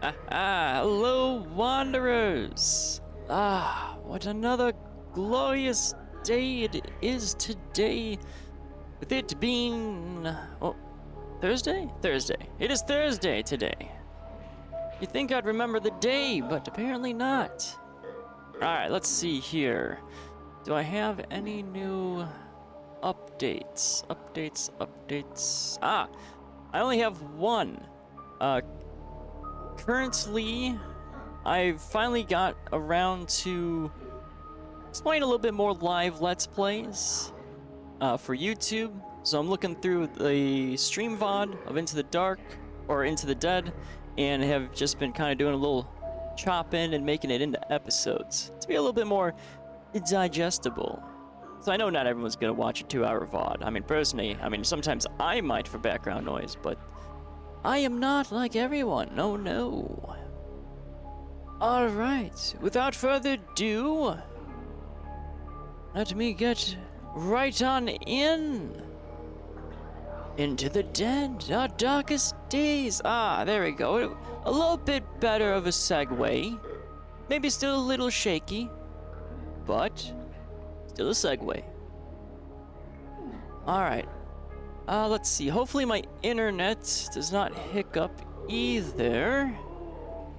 Hello, wanderers! What another glorious day it is today, with it being, Thursday? Thursday. It is Thursday today. You'd think I'd remember the day, but apparently not. Alright, let's see here. Do I have any new updates? Updates. I only have one. Currently, I finally got around to playing a little bit more live Let's Plays for YouTube. So I'm looking through the stream VOD of Into the Dark, or Into the Dead, and have just been kind of doing a little chopping and making it into episodes to be a little bit more digestible. So I know not everyone's going to watch a 2-hour VOD. I mean, personally, sometimes I might for background noise, but I am not like everyone. No. Alright, without further ado, let me get right on into the dead, our darkest days. There we go. A little bit better of a segue. Maybe still a little shaky, but still a segue. Alright. Let's see. Hopefully my internet does not hiccup either.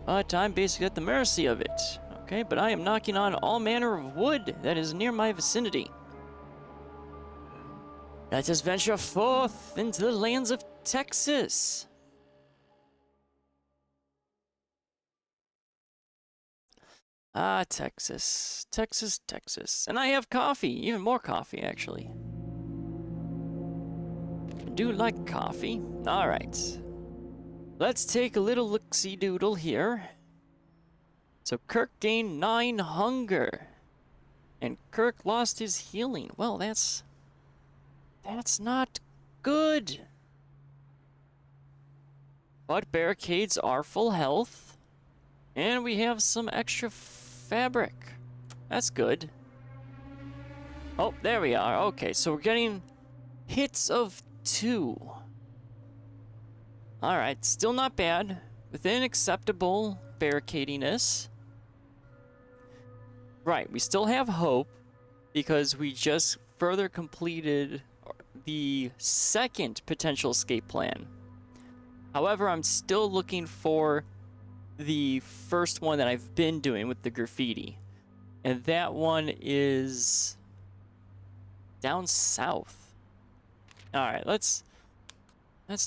But I'm basically at the mercy of it. Okay, but I am knocking on all manner of wood that is near my vicinity. Let us venture forth into the lands of Texas. Texas. And I have coffee. Even more coffee, actually. I do like coffee. Alright. Let's take a little look-see-doodle here. So Kirk gained 9 hunger. And Kirk lost his healing. Well, that's not good. But barricades are full health. And we have some extra fabric. That's good. Oh, there we are. Okay, so we're getting hits of 2. Alright, still not bad. Within acceptable barricadiness. Right, we still have hope because we just further completed the second potential escape plan. However, I'm still looking for the first one that I've been doing with the graffiti. And that one is down south. Alright, let's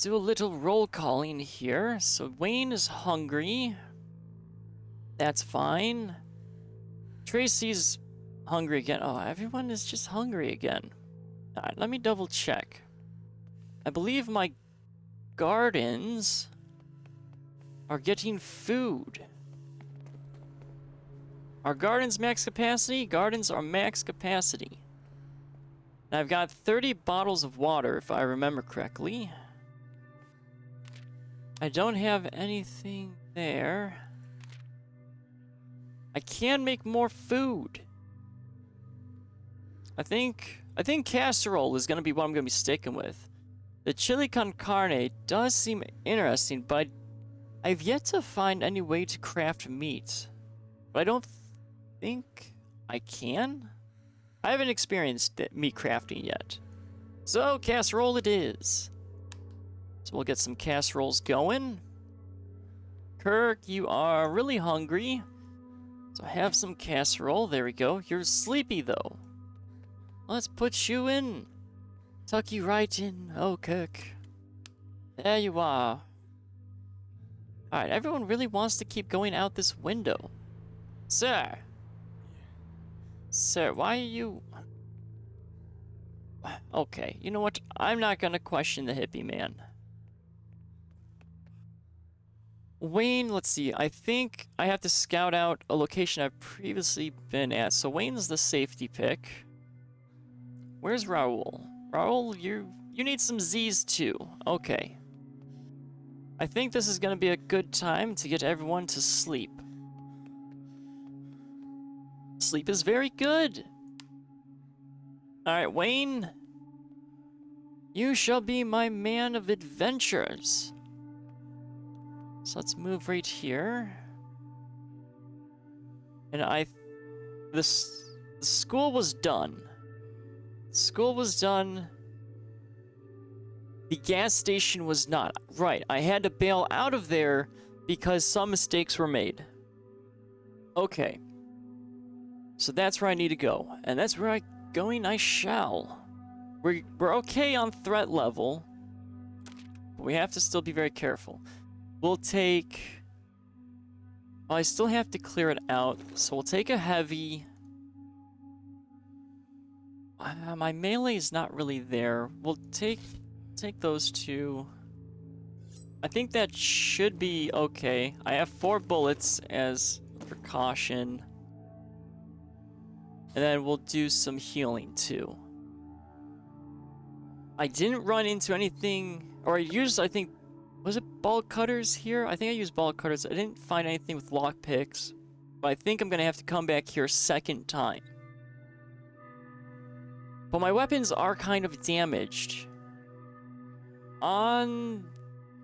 do a little roll calling here. So Wayne is hungry. That's fine. Tracy's hungry again. Oh, everyone is just hungry again. Alright, let me double check. I believe my gardens are getting food. Are gardens max capacity? Gardens are max capacity. And I've got 30 bottles of water, if I remember correctly. I don't have anything there. I can make more food. I think casserole is going to be what I'm going to be sticking with. The chili con carne does seem interesting, but I've yet to find any way to craft meat. But I don't think I can. I haven't experienced meat crafting yet. So casserole it is. So we'll get some casseroles going. Kirk, you are really hungry. So have some casserole. There we go. You're sleepy though. Let's put you in. Tuck you right in. Oh, Kirk. There you are. Alright, everyone really wants to keep going out this window. Sir! Sir, why are you... Okay, you know what? I'm not gonna question the hippie man. Wayne, let's see. I think I have to scout out a location I've previously been at. So Wayne's the safety pick. Where's Raul? Raul, you need some Z's too. Okay. I think this is going to be a good time to get everyone to sleep. Sleep is very good. Alright, Wayne. You shall be my man of adventures. So let's move right here. And the school was done. School was done. The gas station was not. Right, I had to bail out of there because some mistakes were made. Okay. So that's where I need to go. And that's where I shall. We're okay on threat level. But we have to still be very careful. We'll take... Well, I still have to clear it out. So we'll take a heavy... my melee is not really there. We'll take those two. I think that should be okay. I have 4 bullets as precaution. And then we'll do some healing too. I didn't run into anything, or I used, I think, was it ball cutters here? I think I used ball cutters. I didn't find anything with lockpicks, but I think I'm gonna have to come back here a second time. But my weapons are kind of damaged. On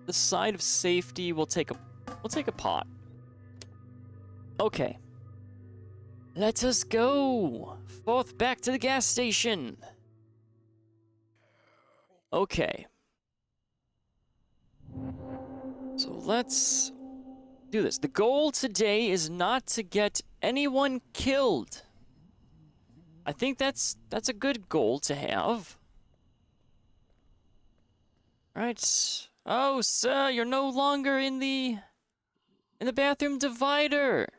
the side of safety, we'll take a pot. Okay. Let us go forth back to the gas station. Okay. So let's do this. The goal today is not to get anyone killed. I think that's a good goal to have. Right. Oh, sir, you're no longer in the bathroom divider.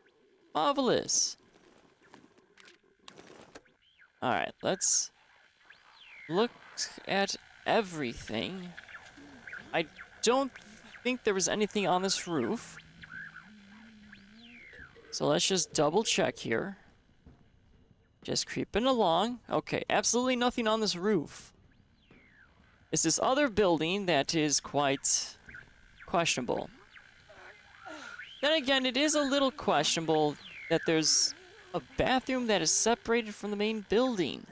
Marvelous. All right, let's look at everything. I don't think there was anything on this roof. So let's just double check here. Just creeping along. Okay, absolutely nothing on this roof. It's this other building that is quite questionable. Then again, it is a little questionable that there's a bathroom that is separated from the main building.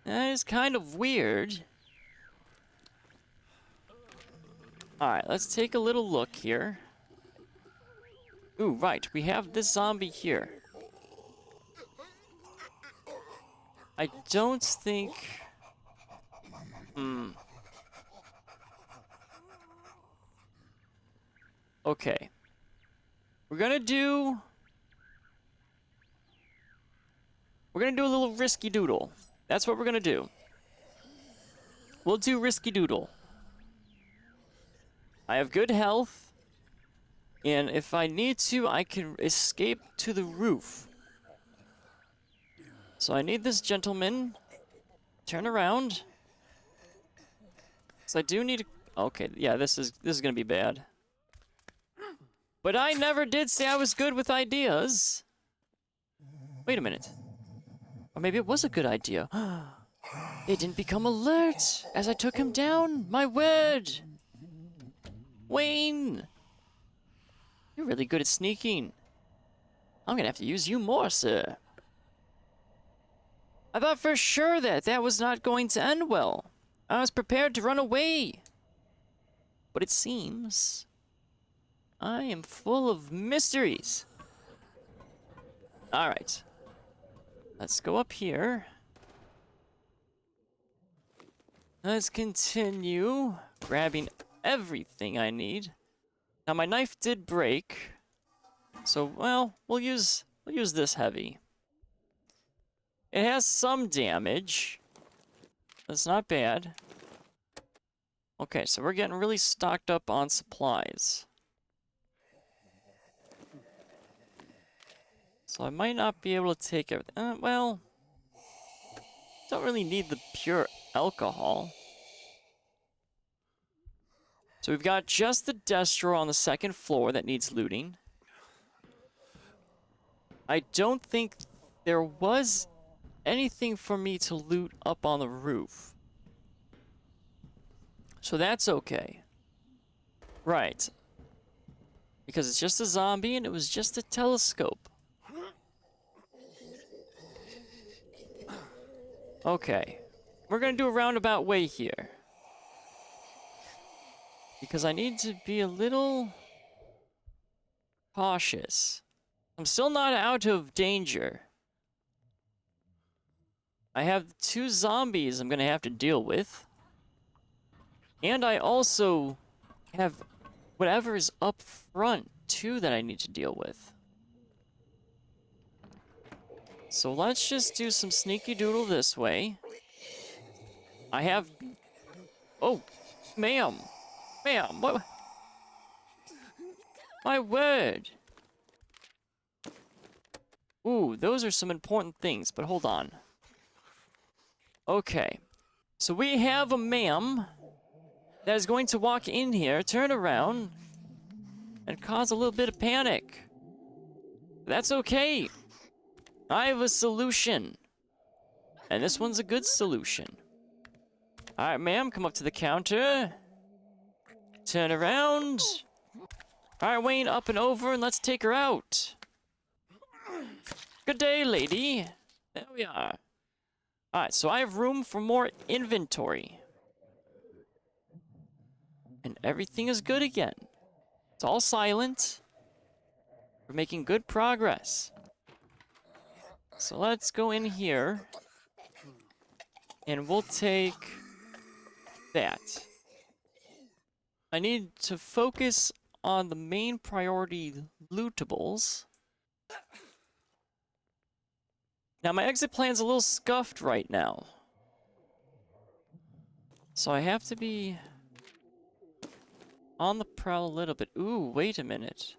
That is kind of weird. Alright, let's take a little look here. Ooh, right, we have this zombie here. I don't think... Okay. We're gonna do a little risky doodle. That's what we're gonna do. We'll do risky doodle. I have good health, and if I need to, I can escape to the roof. So I need this gentleman. Turn around. So I do need to... Okay, yeah, this is gonna be bad. But I never did say I was good with ideas. Wait a minute. Or maybe it was a good idea. It didn't become alert as I took him down. My word. Wayne. You're really good at sneaking. I'm gonna have to use you more, sir. I thought for sure that was not going to end well. I was prepared to run away. But it seems I am full of mysteries. All right. Let's go up here. Let's continue grabbing everything I need. Now my knife did break. So, well, we'll use this heavy. It has some damage. That's not bad. Okay, so we're getting really stocked up on supplies. So I might not be able to take everything. Well, don't really need the pure alcohol. So we've got just the desk drawer on the second floor that needs looting. I don't think there was anything for me to loot up on the roof. So that's okay. Right. Because it's just a zombie and it was just a telescope. Okay. We're gonna do a roundabout way here. because I need to be a little cautious. I'm still not out of danger. I have 2 zombies I'm gonna have to deal with. And I also have whatever is up front, too, that I need to deal with. So let's just do some sneaky doodle this way. I have... Oh, ma'am. Ma'am, what? My word. Ooh, those are some important things, but hold on. Okay. So we have a ma'am that is going to walk in here, turn around, and cause a little bit of panic. That's okay. I have a solution. And this one's a good solution. Alright, ma'am, come up to the counter. Turn around. Alright, Wayne, up and over, and let's take her out. Good day, lady. There we are. Alright, so I have room for more inventory. And everything is good again. It's all silent. We're making good progress. So let's go in here. And we'll take that. I need to focus on the main priority lootables. Now my exit plan's a little scuffed right now. So I have to be on the prowl a little bit. Ooh, wait a minute.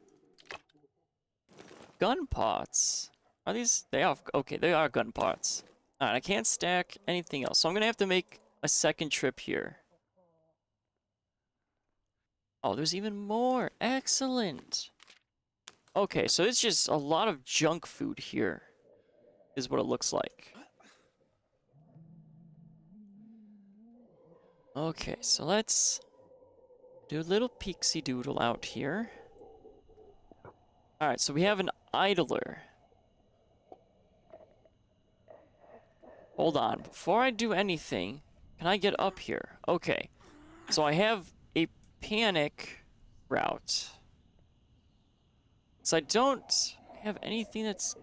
Gun parts. Are these? They are. Okay, they are gun parts. Alright, I can't stack anything else. So I'm gonna have to make a second trip here. Oh, there's even more. Excellent. Okay, so it's just a lot of junk food here, is what it looks like. Okay, so let's do a little peeksy doodle out here. Alright, so we have an idler. Hold on, before I do anything, can I get up here? Okay, so I have a panic route. So I don't have anything that's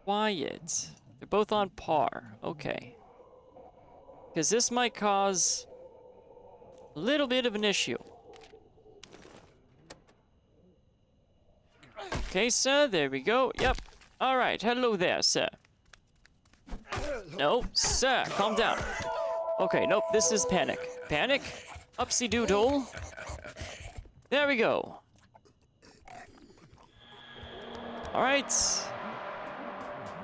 quiet. They're both on par. Okay. Because this might cause a little bit of an issue. Okay, sir, there we go. Yep. Alright, hello there, sir. No, sir, calm down. Okay, nope, this is panic. Panic? Upsy doodle. There we go. Alright.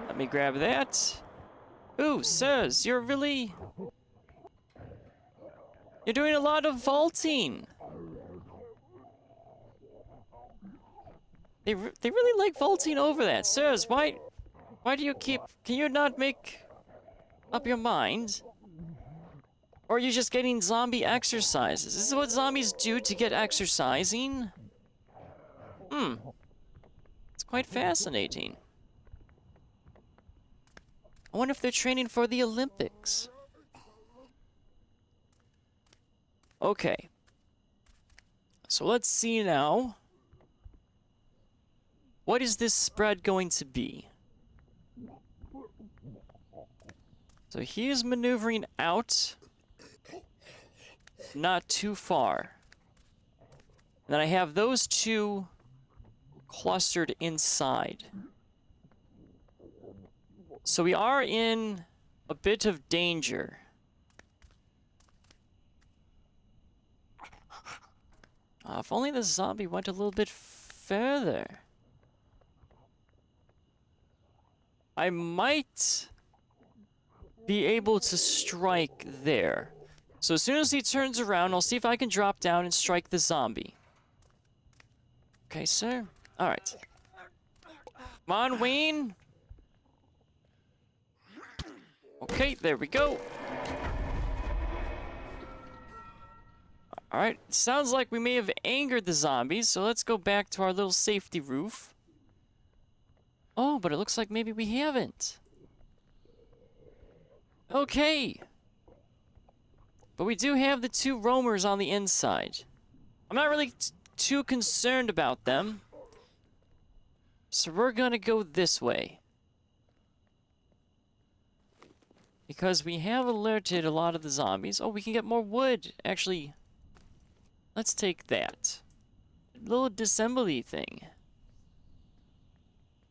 Let me grab that. Ooh, sirs, you're doing a lot of vaulting. They really like vaulting over that. Sirs, why do you keep... Can you not make up your mind? Or are you just getting zombie exercises? This is what zombies do to get exercising? It's quite fascinating. I wonder if they're training for the Olympics. Okay. So let's see now. What is this spread going to be? So he is maneuvering out. Not too far. And then I have those two clustered inside. So we are in a bit of danger. If only the zombie went a little bit further. I might be able to strike there. So as soon as he turns around, I'll see if I can drop down and strike the zombie. Okay, sir. Alright. Come on, Wayne. Okay, there we go. Alright, sounds like we may have angered the zombies, so let's go back to our little safety roof. Oh, but it looks like maybe we haven't. Okay. But we do have the two roamers on the inside. I'm not really too concerned about them. So we're gonna go this way. Because we have alerted a lot of the zombies. Oh, we can get more wood. Actually, let's take that. Little disassembly thing.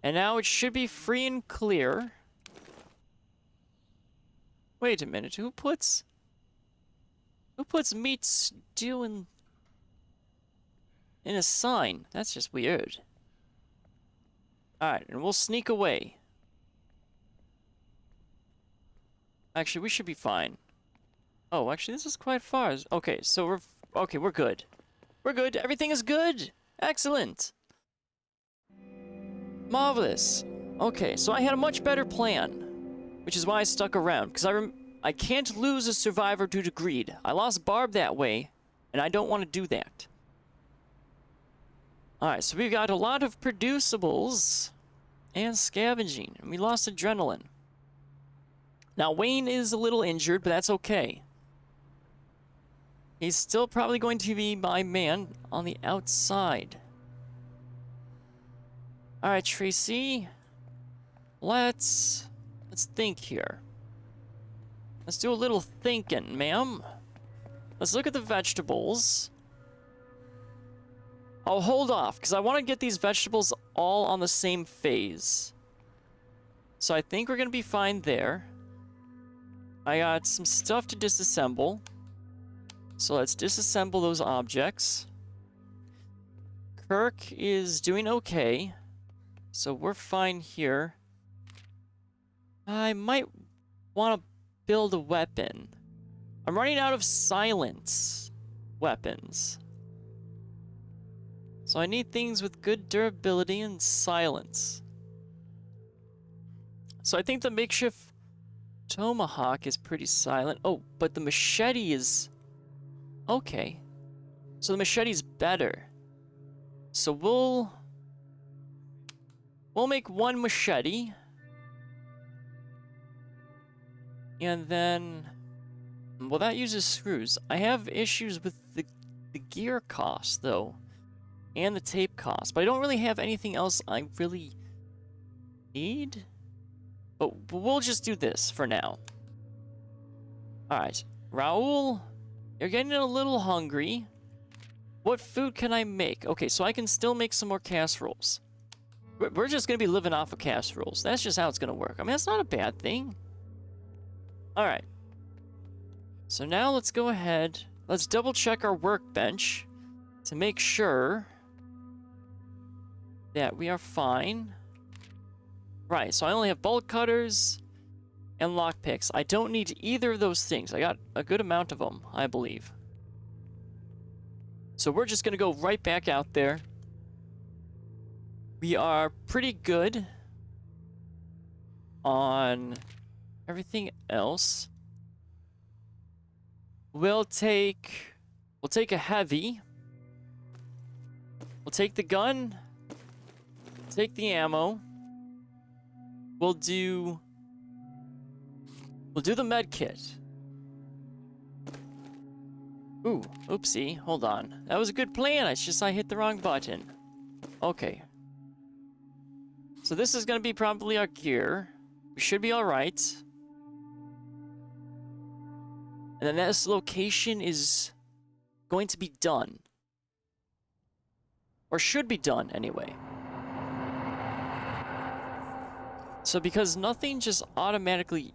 And now it should be free and clear. Wait a minute, who puts meat stew in a sign? That's just weird. Alright, and we'll sneak away. Actually, we should be fine. Oh, actually, this is quite far. Okay, so we're good. We're good. Everything is good. Excellent. Marvelous. Okay, so I had a much better plan, which is why I stuck around, because I can't lose a survivor due to greed. I lost Barb that way, and I don't want to do that. Alright, so we've got a lot of producibles and scavenging, and we lost adrenaline. Now, Wayne is a little injured, but that's okay. He's still probably going to be my man on the outside. Alright, Tracy. Let's think here. Let's do a little thinking, ma'am. Let's look at the vegetables. I'll hold off, because I want to get these vegetables all on the same phase. So I think we're going to be fine there. I got some stuff to disassemble. So let's disassemble those objects. Kirk is doing okay. So we're fine here. I might want to build a weapon. I'm running out of silence weapons. So I need things with good durability and silence. So I think the makeshift tomahawk is pretty silent. Oh, but the machete is... okay. So the machete's better. So we'll make one machete. And then... well, that uses screws. I have issues with the gear cost, though. And the tape cost. But I don't really have anything else I really need. But we'll just do this for now. Alright. Raul, you're getting a little hungry. What food can I make? Okay, so I can still make some more casseroles. We're just going to be living off of casseroles. That's just how it's going to work. I mean, that's not a bad thing. Alright. So now let's go ahead. Let's double check our workbench to make sure that we are fine. Right, so I only have bolt cutters and lockpicks. I don't need either of those things. I got a good amount of them, I believe. So we're just going to go right back out there. We are pretty good on everything else. We'll take a heavy. We'll take the gun. Take the ammo. We'll do the med kit. Ooh, oopsie, hold on. That was a good plan, it's just I hit the wrong button. Okay. So this is gonna be probably our gear. We should be alright. And then this location is going to be done. Or should be done, anyway. So because nothing just automatically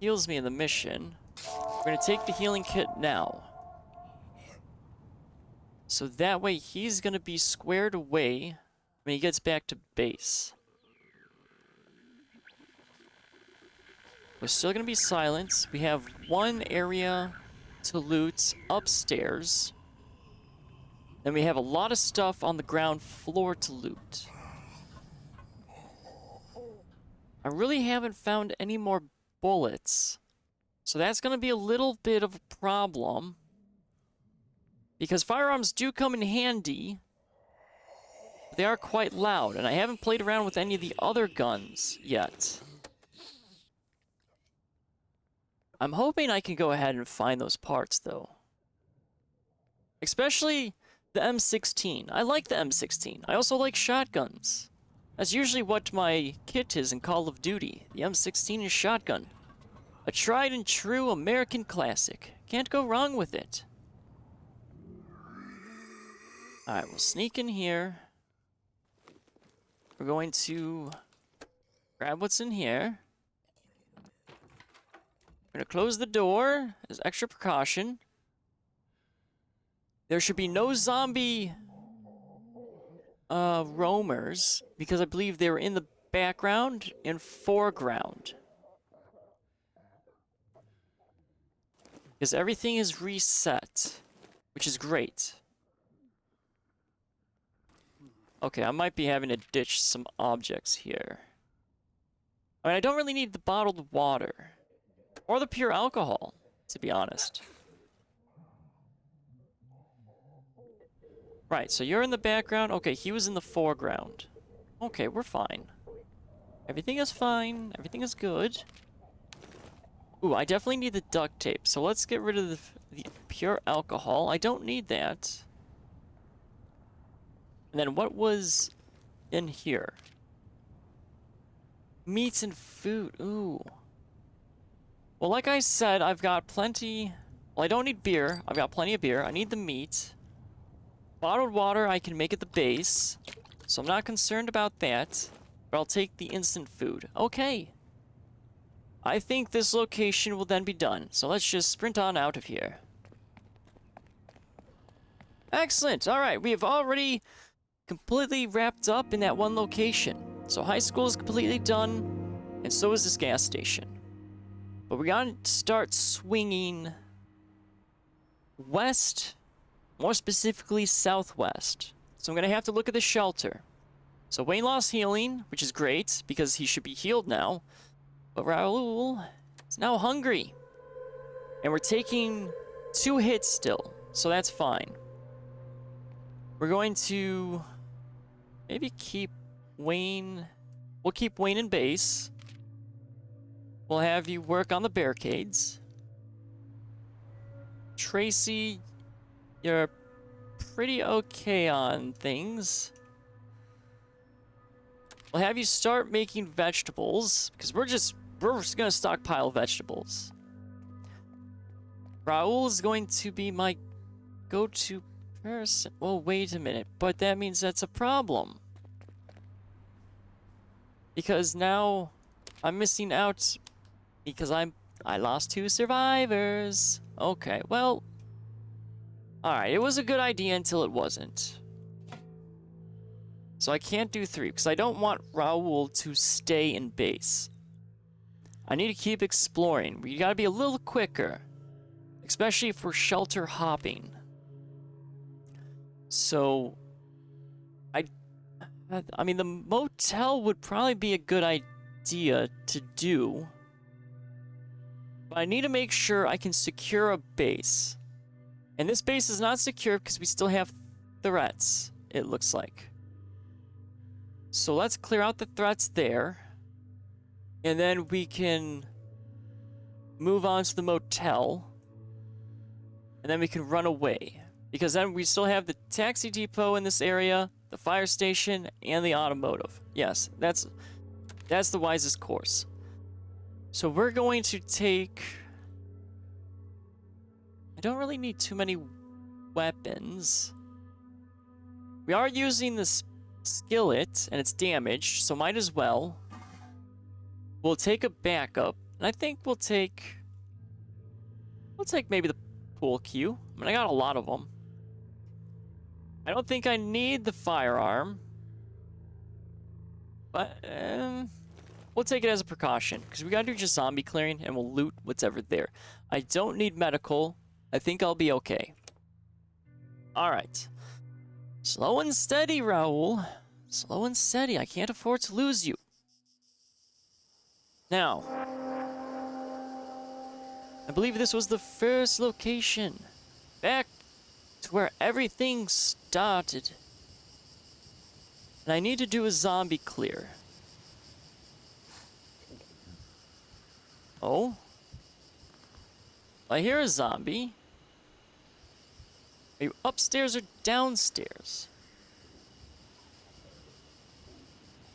heals me in the mission, we're going to take the healing kit now. So that way he's going to be squared away when he gets back to base. We're still going to be silent. We have one area to loot upstairs. Then we have a lot of stuff on the ground floor to loot. I really haven't found any more bullets. So that's going to be a little bit of a problem. Because firearms do come in handy. But they are quite loud. And I haven't played around with any of the other guns yet. I'm hoping I can go ahead and find those parts, though. Especially the M16. I like the M16. I also like shotguns. That's usually what my kit is in Call of Duty. The M16 is shotgun. A tried and true American classic. Can't go wrong with it. Alright, we'll sneak in here. We're going to grab what's in here. We're gonna close the door as extra precaution. There should be no zombie roamers, because I believe they were in the background and foreground. Because everything is reset, which is great. Okay, I might be having to ditch some objects here. I mean, I don't really need the bottled water. Or the pure alcohol, to be honest. Right, so you're in the background. Okay, he was in the foreground. Okay, we're fine. Everything is fine. Everything is good. Ooh, I definitely need the duct tape. So let's get rid of the pure alcohol. I don't need that. And then what was in here? Meats and food. Ooh. Well, like I said, I've got plenty... Well, I don't need beer. I've got plenty of beer. I need the meat. Bottled water, I can make at the base. So I'm not concerned about that. But I'll take the instant food. Okay. I think this location will then be done. So let's just sprint on out of here. Excellent. All right. We have already completely wrapped up in that one location. So high school is completely done. And so is this gas station. But we gotta start swinging west, more specifically southwest. So I'm gonna have to look at the shelter. So Wayne lost healing, which is great, because he should be healed now. But Raul is now hungry. And we're taking 2 hits still, so that's fine. We're going to maybe keep Wayne... We'll keep Wayne in base. We'll have you work on the barricades. Tracy, you're pretty okay on things. We'll have you start making vegetables, because we're just gonna stockpile vegetables. Raul is going to be my go-to person. Well, wait a minute, but that means that's a problem. Because now I'm missing out because I lost 2 survivors. Okay, well, alright, it was a good idea until it wasn't. So I can't do 3, because I don't want Raul to stay in base. I need to keep exploring. We gotta be a little quicker, especially if we're shelter hopping. So, I mean, the motel would probably be a good idea to do. But I need to make sure I can secure a base. And this base is not secure because we still have threats, it looks like. So let's clear out the threats there. And then we can move on to the motel. And then we can run away. Because then we still have the taxi depot in this area, the fire station, and the automotive. Yes, that's the wisest course. So we're going to take... I don't really need too many weapons. We are using this skillet, and it's damaged, so might as well. We'll take a backup, and I think we'll take maybe the pool cue. I mean, I got a lot of them. I don't think I need the firearm, but we'll take it as a precaution, because we gotta do just zombie clearing, and we'll loot what's ever there. I don't need medical. I think I'll be okay. Alright. Slow and steady, Raul. Slow and steady. I can't afford to lose you. Now, I believe this was the first location. Back to where everything started. And I need to do a zombie clear. Oh? I hear a zombie. Are you upstairs or downstairs?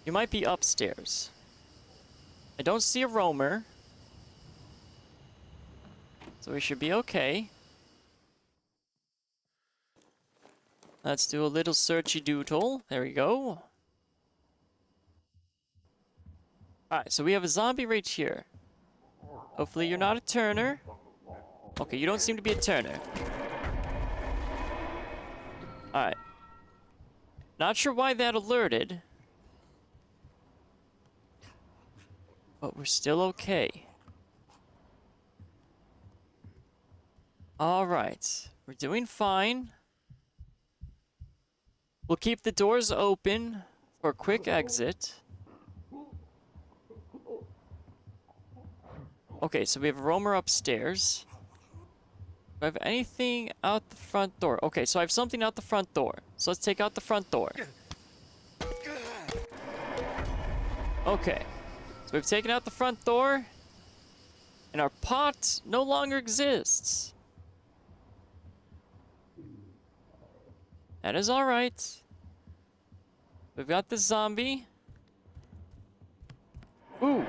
You might be upstairs. I don't see a roamer. So we should be okay. Let's do a little searchy doodle. There we go. Alright, so we have a zombie right here. Hopefully you're not a turner. Okay, you don't seem to be a turner. Alright. Not sure why that alerted. But we're still okay. Alright. We're doing fine. We'll keep the doors open for a quick exit. Okay, so we have a roamer upstairs. Do I have anything out the front door? Okay, so I have something out the front door. So let's take out the front door. Okay. So we've taken out the front door. And our pot no longer exists. That is alright. We've got the zombie. Ooh.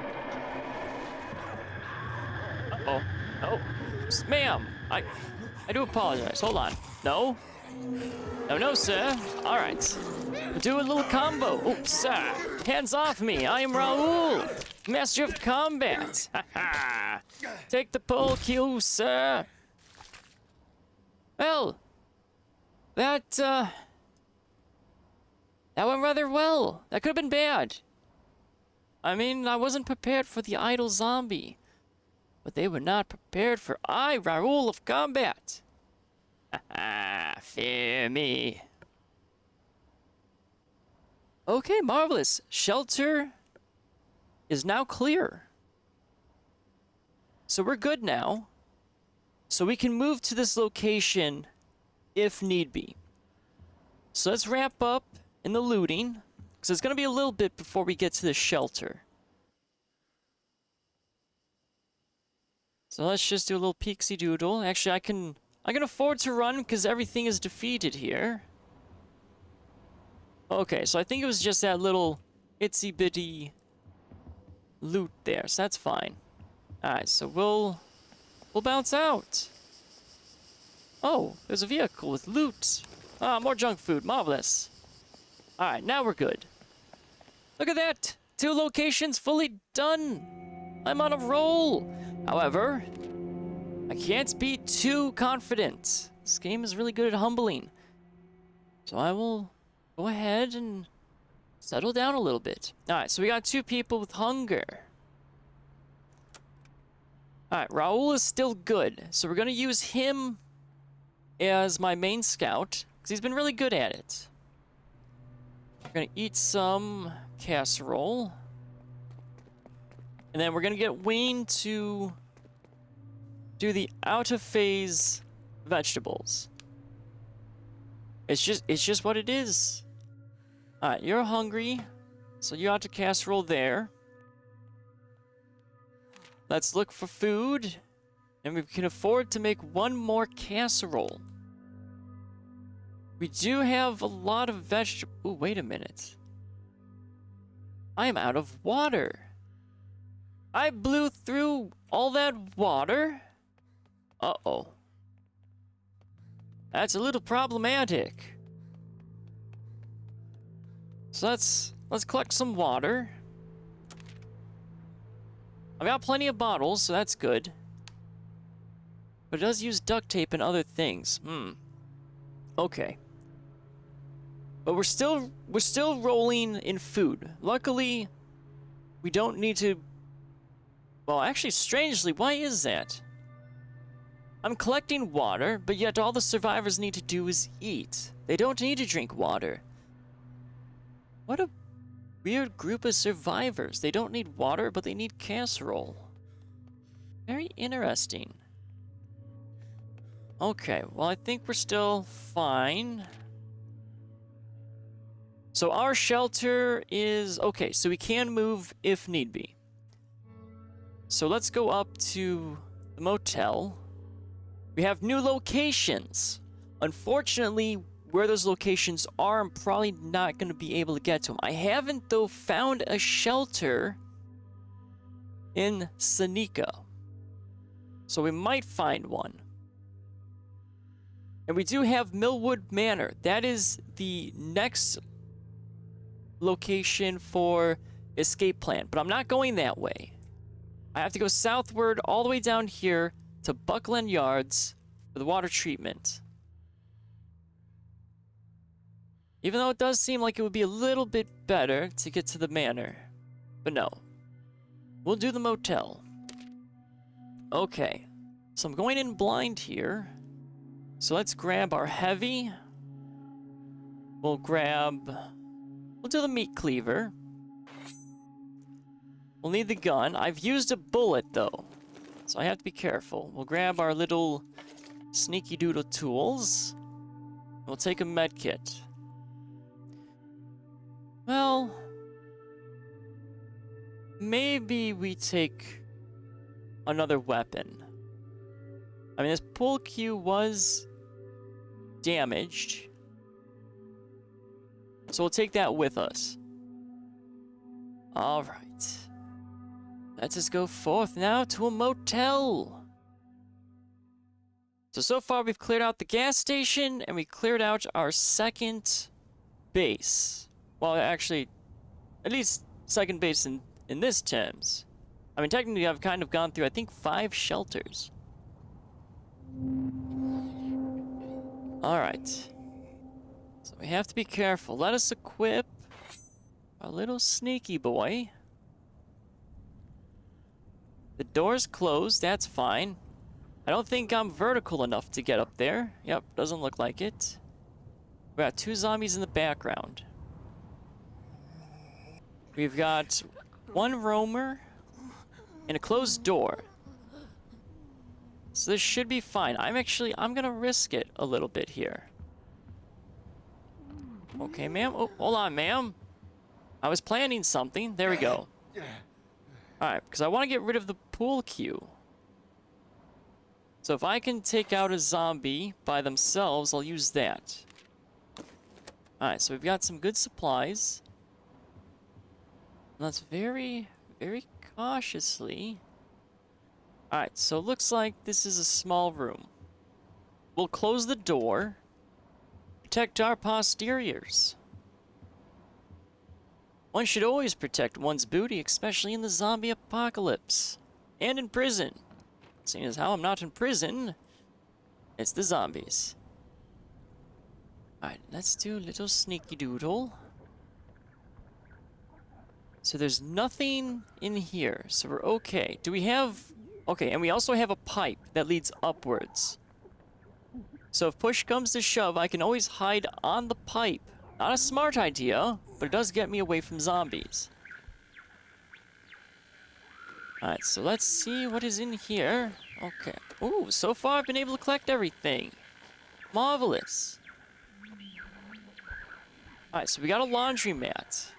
Uh-oh. Oh. Ma'am. I do apologize. Hold on. No? No, sir. Alright. We'll do a little combo. Oh, sir. Hands off me. I am Raoul, Master of Combat. Ha. Take the pole cue, sir. Well, that went rather well. That could have been bad. I mean, I wasn't prepared for the idle zombie. But they were not prepared for I, Raoul of Combat. Fear me. Okay, marvelous. Shelter is now clear. So we're good now. So we can move to this location if need be. So let's wrap up in the looting, because it's going to be a little bit before we get to the shelter. So let's just do a little peeksy doodle. Actually, I can afford to run because everything is defeated here. Okay, so I think it was just that little itsy bitty loot there, so that's fine. Alright, so we'll bounce out. Oh, there's a vehicle with loot. Ah, more junk food, marvelous. Alright, now we're good. Look at that! 2 locations fully done! I'm on a roll! However, I can't be too confident. This game is really good at humbling. So I will go ahead and settle down a little bit. Alright, so we got 2 people with hunger. Alright, Raoul is still good. So we're going to use him as my main scout, because he's been really good at it. We're going to eat some casserole. And then we're going to get Wayne to do the out-of-phase vegetables. It's just what it is. Alright, you're hungry, so you ought to casserole there. Let's look for food, and we can afford to make 1 more casserole. We do have a lot of vegetables. Ooh, wait a minute. I am out of water. I blew through all that water? Uh-oh. That's a little problematic. So let's collect some water. I've got plenty of bottles, so that's good. But it does use duct tape and other things. Okay. But we're still rolling in food. Luckily, we don't need to. Well, actually, strangely, why is that? I'm collecting water, but yet all the survivors need to do is eat. They don't need to drink water. What a weird group of survivors. They don't need water, but they need casserole. Very interesting. Okay, well, I think we're still fine. So our shelter is... Okay, so we can move if need be. So let's go up to the motel. We have new locations. Unfortunately, where those locations are, I'm probably not going to be able to get to them. I haven't, though, found a shelter in Seneca. So we might find one. And we do have Millwood Manor. That is the next location for escape plan. But I'm not going that way. I have to go southward all the way down here to Buckland Yards for the water treatment. Even though it does seem like it would be a little bit better to get to the manor. But no. We'll do the motel. Okay. So I'm going in blind here. So let's grab our heavy. We'll do the meat cleaver. We'll need the gun. I've used a bullet, though, so I have to be careful. We'll grab our little sneaky doodle tools. We'll take a med kit. Well, maybe we take another weapon. I mean, this pool cue was damaged, so we'll take that with us. All right. Let's just go forth now to a motel. So far we've cleared out the gas station, and we cleared out our second base. Well, actually, at least second base in this terms. I mean, technically I've kind of gone through, I think, 5 shelters. Alright. So we have to be careful. Let us equip our little sneaky boy. The door's closed, that's fine. I don't think I'm vertical enough to get up there. Yep, doesn't look like it. We got 2 zombies in the background. We've got 1 roamer and a closed door. So this should be fine. I'm gonna risk it a little bit here. Okay, ma'am. Oh, hold on, ma'am. I was planning something. There we go. Alright, because I want to get rid of the pool cue. So if I can take out a zombie by themselves, I'll use that. Alright, so we've got some good supplies. Let's very, very cautiously. Alright, so it looks like this is a small room. We'll close the door. Protect our posteriors. One should always protect one's booty, especially in the zombie apocalypse. And in prison. Seeing as how I'm not in prison, it's the zombies. Alright, let's do a little sneaky doodle. So there's nothing in here, so we're okay. Do we have... Okay, and we also have a pipe that leads upwards. So if push comes to shove, I can always hide on the pipe. Not a smart idea, but it does get me away from zombies. Alright, so let's see what is in here. Okay. Ooh, so far I've been able to collect everything. Marvelous. Alright, so we got a laundromat.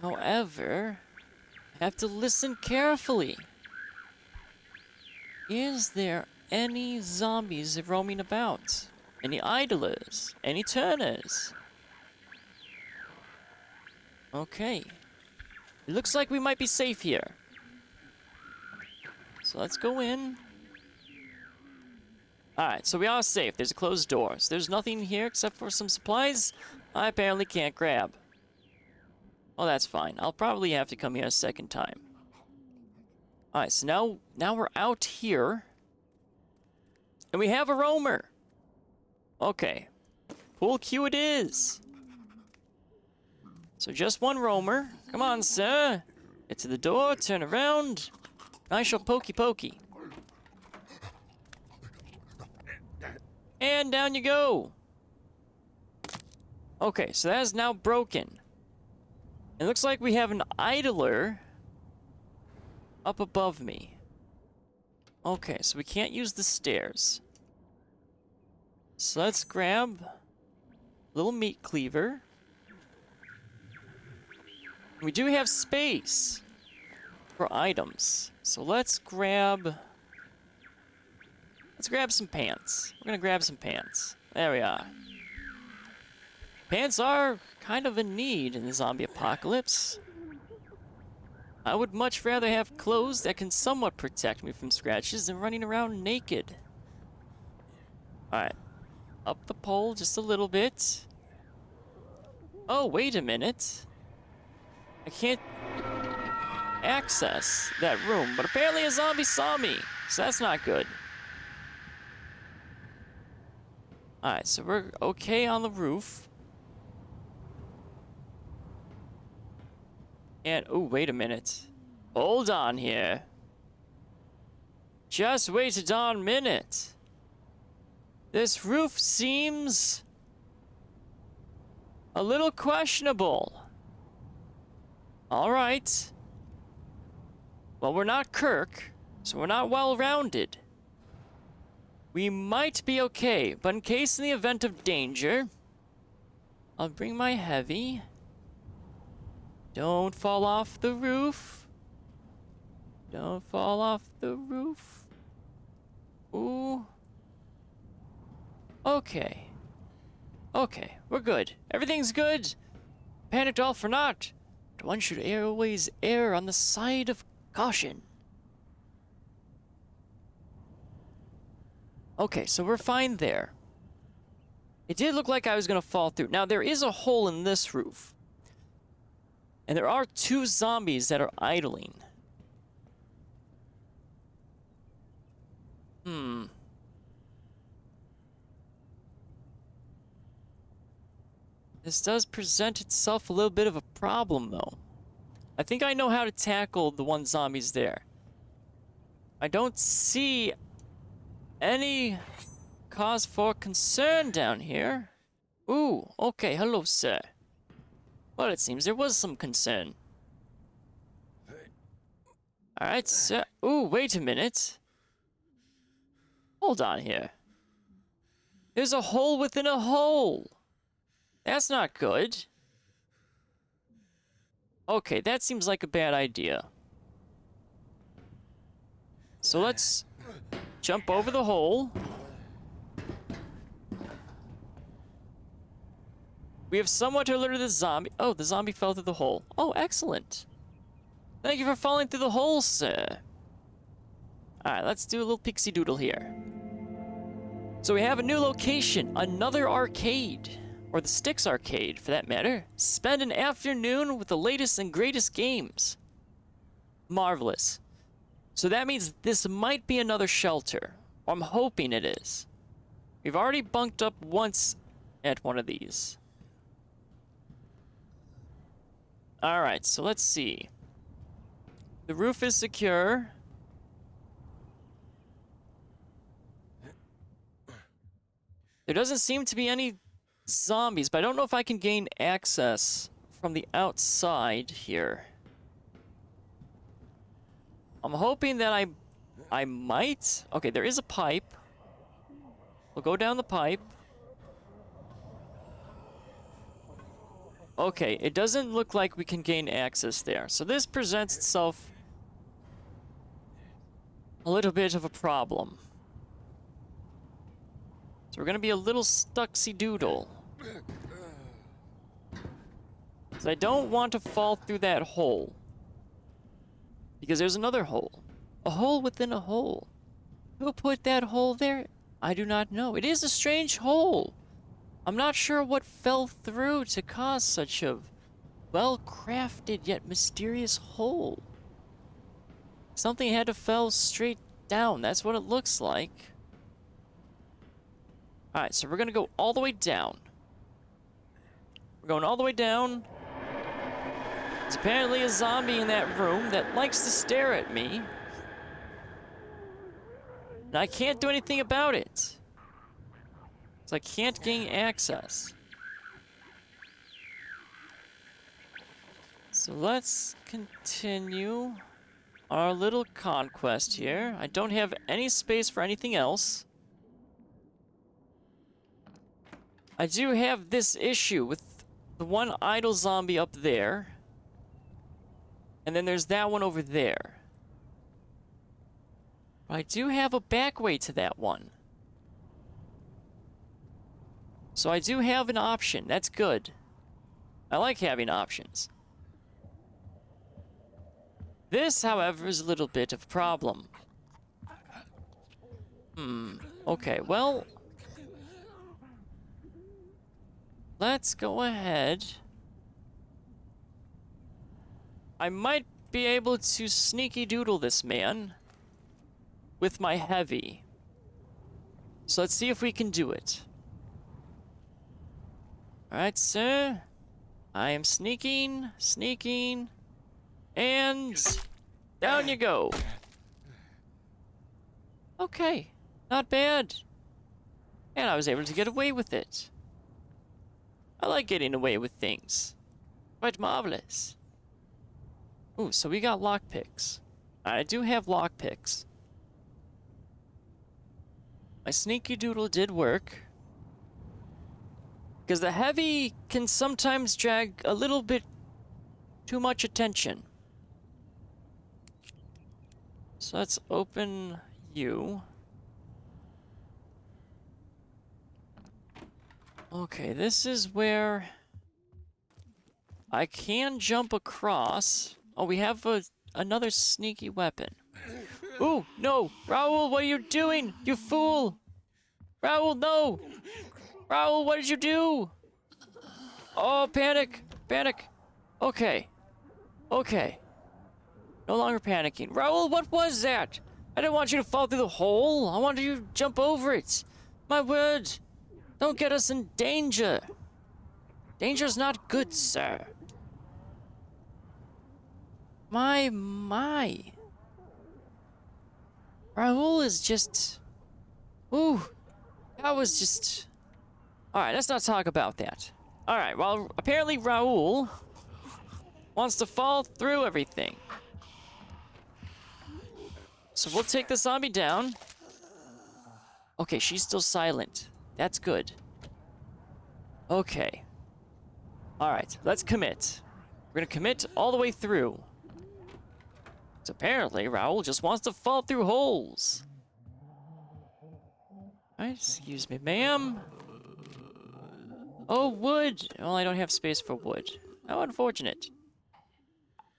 However, I have to listen carefully. Is there any zombies roaming about? Any idlers? Any turners? Okay. It looks like we might be safe here. So let's go in. Alright, so we are safe. There's a closed door. So there's nothing here except for some supplies I apparently can't grab. Oh, that's fine. I'll probably have to come here a second time. Alright, so now we're out here. And we have a roamer. Okay. Pool cue it is. So just 1 roamer. Come on, sir. Get to the door, turn around. I shall pokey pokey. And down you go. Okay, so that is now broken. It looks like we have an idler up above me. Okay, so we can't use the stairs. So let's grab a little meat cleaver. We do have space for items. So let's grab Let's grab some pants. We're gonna grab some pants. There we are. Pants are kind of in need in the zombie apocalypse. I would much rather have clothes that can somewhat protect me from scratches than running around naked. Alright. Up the pole just a little bit. Oh, wait a minute. I can't access that room, but apparently a zombie saw me, so that's not good. Alright, so we're okay on the roof. And, oh, wait a minute. Hold on here. Just wait a darn minute. This roof seems a little questionable. Alright. Well, we're not Kirk, so we're not well-rounded. We might be okay, but in case in the event of danger, I'll bring my heavy. Don't fall off the roof. Don't fall off the roof. Ooh. Okay. Okay, we're good. Everything's good. Panicked all for naught. But one should always err on the side of caution. Okay, so we're fine there. It did look like I was gonna fall through. Now, there is a hole in this roof. And there are 2 zombies that are idling. This does present itself a little bit of a problem, though. I think I know how to tackle the 1 zombies there. I don't see any cause for concern down here. Ooh, okay, hello, sir. Well, it seems there was some concern. Alright, sir. Ooh, wait a minute. Hold on here. There's a hole within a hole. That's not good. Okay, that seems like a bad idea. So let's jump over the hole. We have somewhat alerted the zombie. Oh, the zombie fell through the hole. Oh, excellent. Thank you for falling through the hole, sir. Alright, let's do a little pixie doodle here. So we have a new location, another arcade. Or the Sticks arcade, for that matter. Spend an afternoon with the latest and greatest games. Marvelous. So that means this might be another shelter. I'm hoping it is. We've already bunked up once at one of these. Alright, so let's see. The roof is secure. There doesn't seem to be any zombies, but I don't know if I can gain access from the outside here. I'm hoping that I might. Okay, there is a pipe. We'll go down the pipe. Okay, it doesn't look like we can gain access there. So this presents itself a little bit of a problem. So we're gonna be a little stucksy-doodle. Because I don't want to fall through that hole. Because there's another hole. A hole within a hole. Who put that hole there? I do not know. It is a strange hole. I'm not sure what fell through to cause such a well-crafted yet mysterious hole. Something had to fell straight down. That's what it looks like. Alright, so we're gonna go all the way down. We're going all the way down. There's apparently a zombie in that room that likes to stare at me. And I can't do anything about it. So I can't gain access. So let's continue our little conquest here. I don't have any space for anything else. I do have this issue with the one idle zombie up there. And then there's that one over there. But I do have a back way to that one. So I do have an option. That's good. I like having options. This, however, is a little bit of a problem. Okay, well... let's go ahead. I might be able to sneaky doodle this man with my heavy. So let's see if we can do it. Alright, sir. I am sneaking, and down you go. Okay, not bad. And I was able to get away with it. I like getting away with things. Quite marvelous. Ooh, so we got lockpicks. I do have lockpicks. My sneaky doodle did work. Because the heavy can sometimes drag a little bit too much attention. So let's open you. Okay, this is where I can jump across. Oh, we have another sneaky weapon. Ooh, no! Raoul, what are you doing? You fool! Raoul, no! Raoul, what did you do? Oh, panic! Panic! Okay. Okay. No longer panicking. Raoul, what was that? I didn't want you to fall through the hole. I wanted you to jump over it. My word. Don't get us in danger. Danger's not good, sir. My. Raoul is just... ooh. That was just... alright, let's not talk about that. Alright, well, apparently Raoul wants to fall through everything. So we'll take the zombie down. Okay, she's still silent. That's good. Okay. Alright, let's commit. We're gonna commit all the way through. So apparently, Raoul just wants to fall through holes. Alright, excuse me, ma'am. Oh, wood! Well, I don't have space for wood. How unfortunate.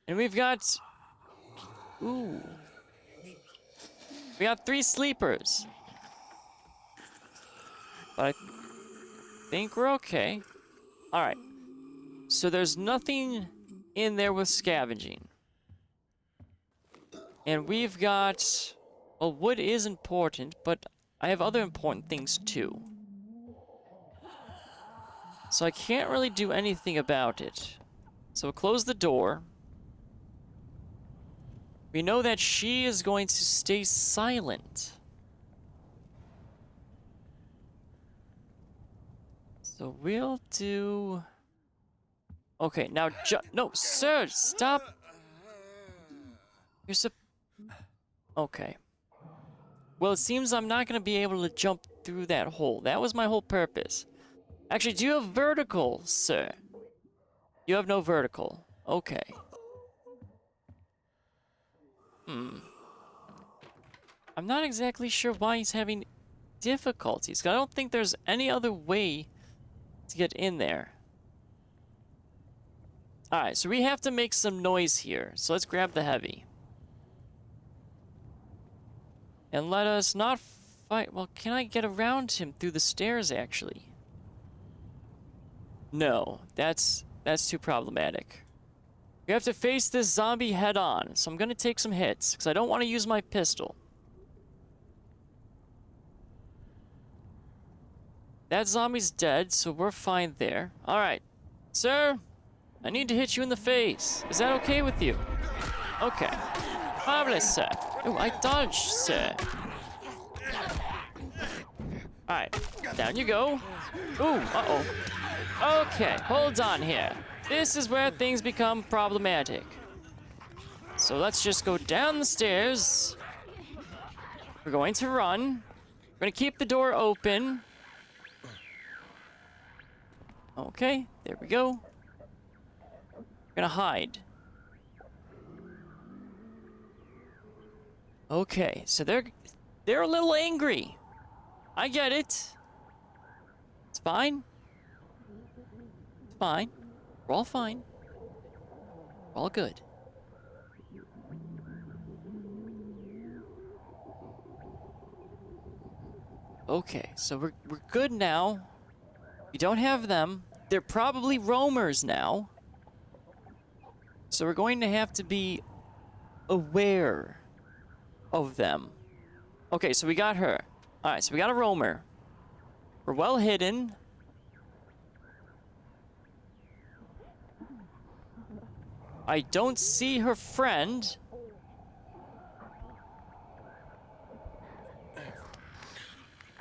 And we've got... ooh. We got 3 sleepers. But I think we're okay. Alright. So there's nothing in there with scavenging. And we've got... well, wood is important, but I have other important things too. So I can't really do anything about it. So we'll close the door. We know that she is going to stay silent. So we'll do... okay, now no, sir, stop! You're okay. Well, it seems I'm not going to be able to jump through that hole. That was my whole purpose. Actually, do you have vertical, sir? You have no vertical. Okay. I'm not exactly sure why he's having difficulties. 'Cause I don't think there's any other way to get in there. Alright, so we have to make some noise here. So let's grab the heavy. And let us not fight... well, can I get around him through the stairs, actually? No, that's too problematic. We have to face this zombie head on, so I'm gonna take some hits, because I don't want to use my pistol. That zombie's dead, so we're fine there. Alright, sir, I need to hit you in the face. Is that okay with you? Okay. Marvelous, sir. Ooh, I dodged, sir. Alright, down you go. Ooh, uh-oh. Okay, hold on here. This is where things become problematic. So let's just go down the stairs. We're going to run. We're going to keep the door open. Okay, there we go. We're going to hide. Okay, so they're a little angry. I get it. It's fine. Fine. We're all fine. We're all good. Okay, so we're good now. We don't have them. They're probably roamers now. So we're going to have to be aware of them. Okay, so we got her. Alright, so we got a roamer. We're well hidden. I don't see her friend.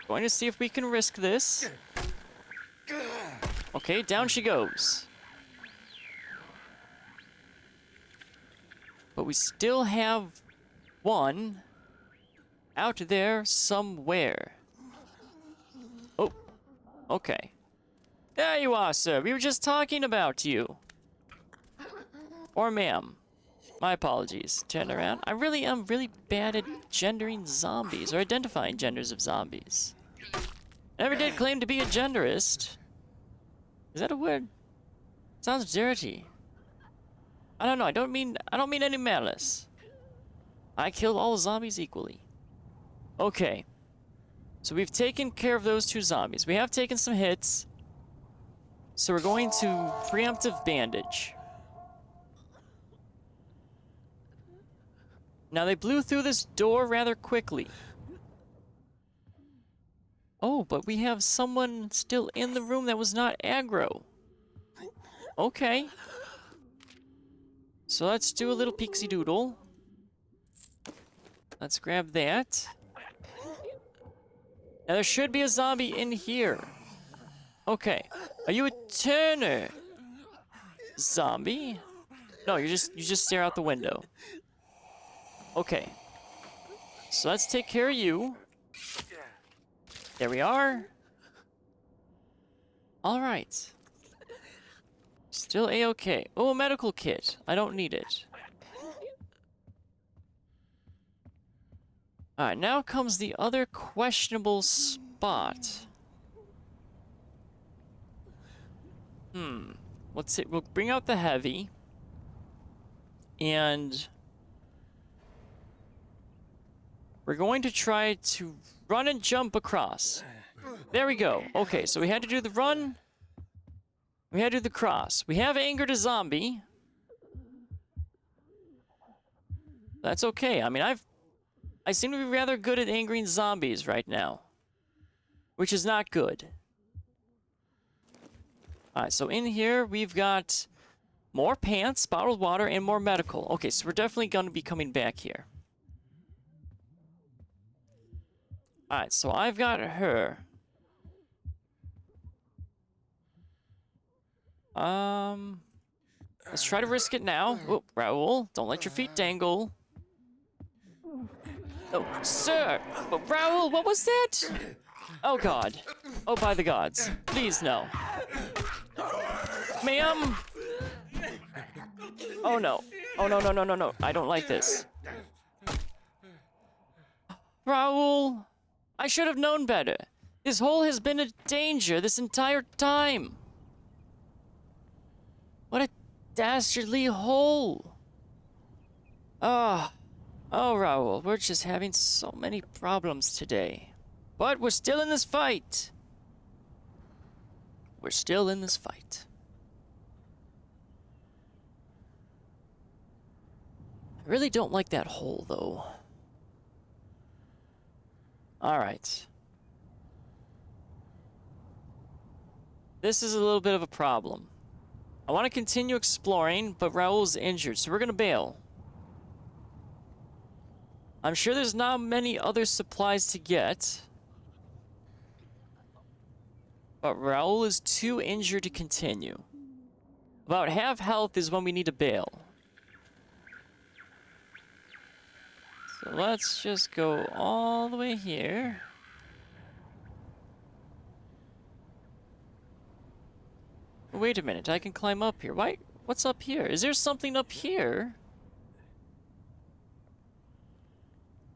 Going to see if we can risk this. Okay, down she goes. But we still have one out there somewhere. Oh, okay. There you are, sir. We were just talking about you. Or ma'am. My apologies. Turn around. I really am really bad at gendering zombies or identifying genders of zombies. Never did claim to be a genderist. Is that a word? Sounds dirty. I don't know. I don't mean any malice. I kill all zombies equally. Okay. So we've taken care of those two zombies. We have taken some hits. So we're going to preemptive bandage. Now they blew through this door rather quickly. Oh, but we have someone still in the room that was not aggro. Okay. So let's do a little peeksy doodle. Let's grab that. Now there should be a zombie in here. Okay. Are you a Turner zombie? No, you just stare out the window. Okay. So let's take care of you. There we are. All right. Still a-okay. Oh, a medical kit. I don't need it. Alright, now comes the other questionable spot. Let's see. We'll bring out the heavy. And we're going to try to run and jump across. There we go. Okay, so we had to do the run. We had to do the cross. We have angered a zombie. That's okay. I mean, I seem to be rather good at angering zombies right now. Which is not good. Alright, so in here we've got more pants, bottled water, and more medical. Okay, so we're definitely going to be coming back here. Alright, so I've got her. Let's try to risk it now. Oh, Raoul, don't let your feet dangle. Oh, sir! Oh, Raoul, what was that? Oh, God. Oh, by the gods. Please, no. Ma'am! Oh, no. Oh, no, no, no, no, no. I don't like this. Raoul! I should have known better. This hole has been a danger this entire time. What a dastardly hole. Ah. Oh, Raoul, we're just having so many problems today. But we're still in this fight. We're still in this fight. I really don't like that hole, though. Alright. This is a little bit of a problem. I want to continue exploring, but Raoul's injured, so we're gonna bail. I'm sure there's not many other supplies to get. But Raoul is too injured to continue. About half health is when we need to bail. So let's just go all the way here. Wait a minute, I can climb up here. Why? What's up here? Is there something up here?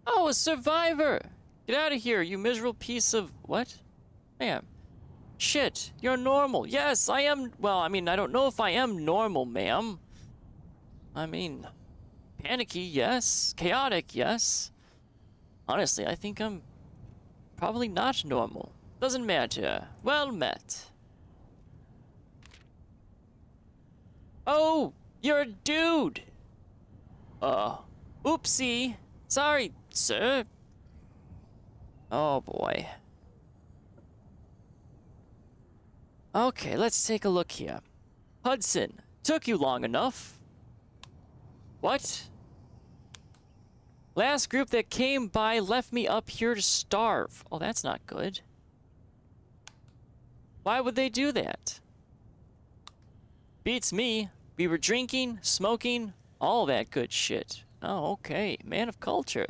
Oh, a survivor! Get out of here, you miserable piece of... What? Man. Shit, you're normal. Yes, I am. Well, I mean, I don't know if I am normal, ma'am. I mean, panicky, yes. Chaotic, yes. Honestly, I think I'm probably not normal. Doesn't matter. Well met. Oh, you're a dude. Oopsie. Sorry, sir. Oh boy. Okay, let's take a look here. Hudson, took you long enough. What? Last group that came by left me up here to starve. Oh, that's not good. Why would they do that? Beats me. We were drinking, smoking, all that good shit. Oh, okay. Man of culture.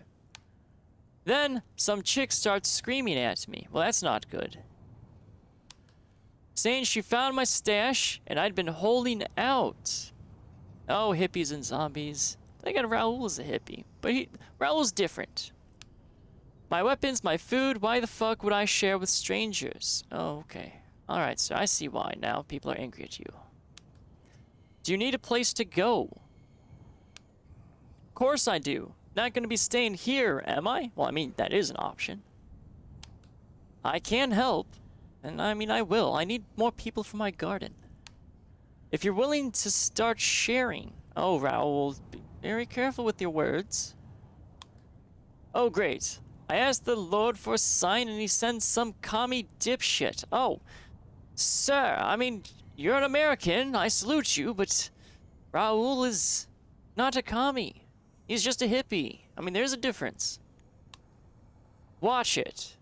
Then, some chick starts screaming at me. Well, that's not good. Saying she found my stash, and I'd been holding out. Oh, hippies and zombies. I got Raoul as a hippie, but Raoul's different. My weapons, my food, why the fuck would I share with strangers? Oh, okay. Alright, so I see why now people are angry at you. Do you need a place to go? Of course I do. Not gonna be staying here, am I? Well, I mean, that is an option. I can help. And I mean, I will. I need more people for my garden. If you're willing to start sharing... Oh, Raoul, be very careful with your words. Oh, great. I asked the Lord for a sign and he sends some commie dipshit. Oh, sir, I mean, you're an American. I salute you, but Raoul is not a commie. He's just a hippie. I mean, there's a difference. Watch it.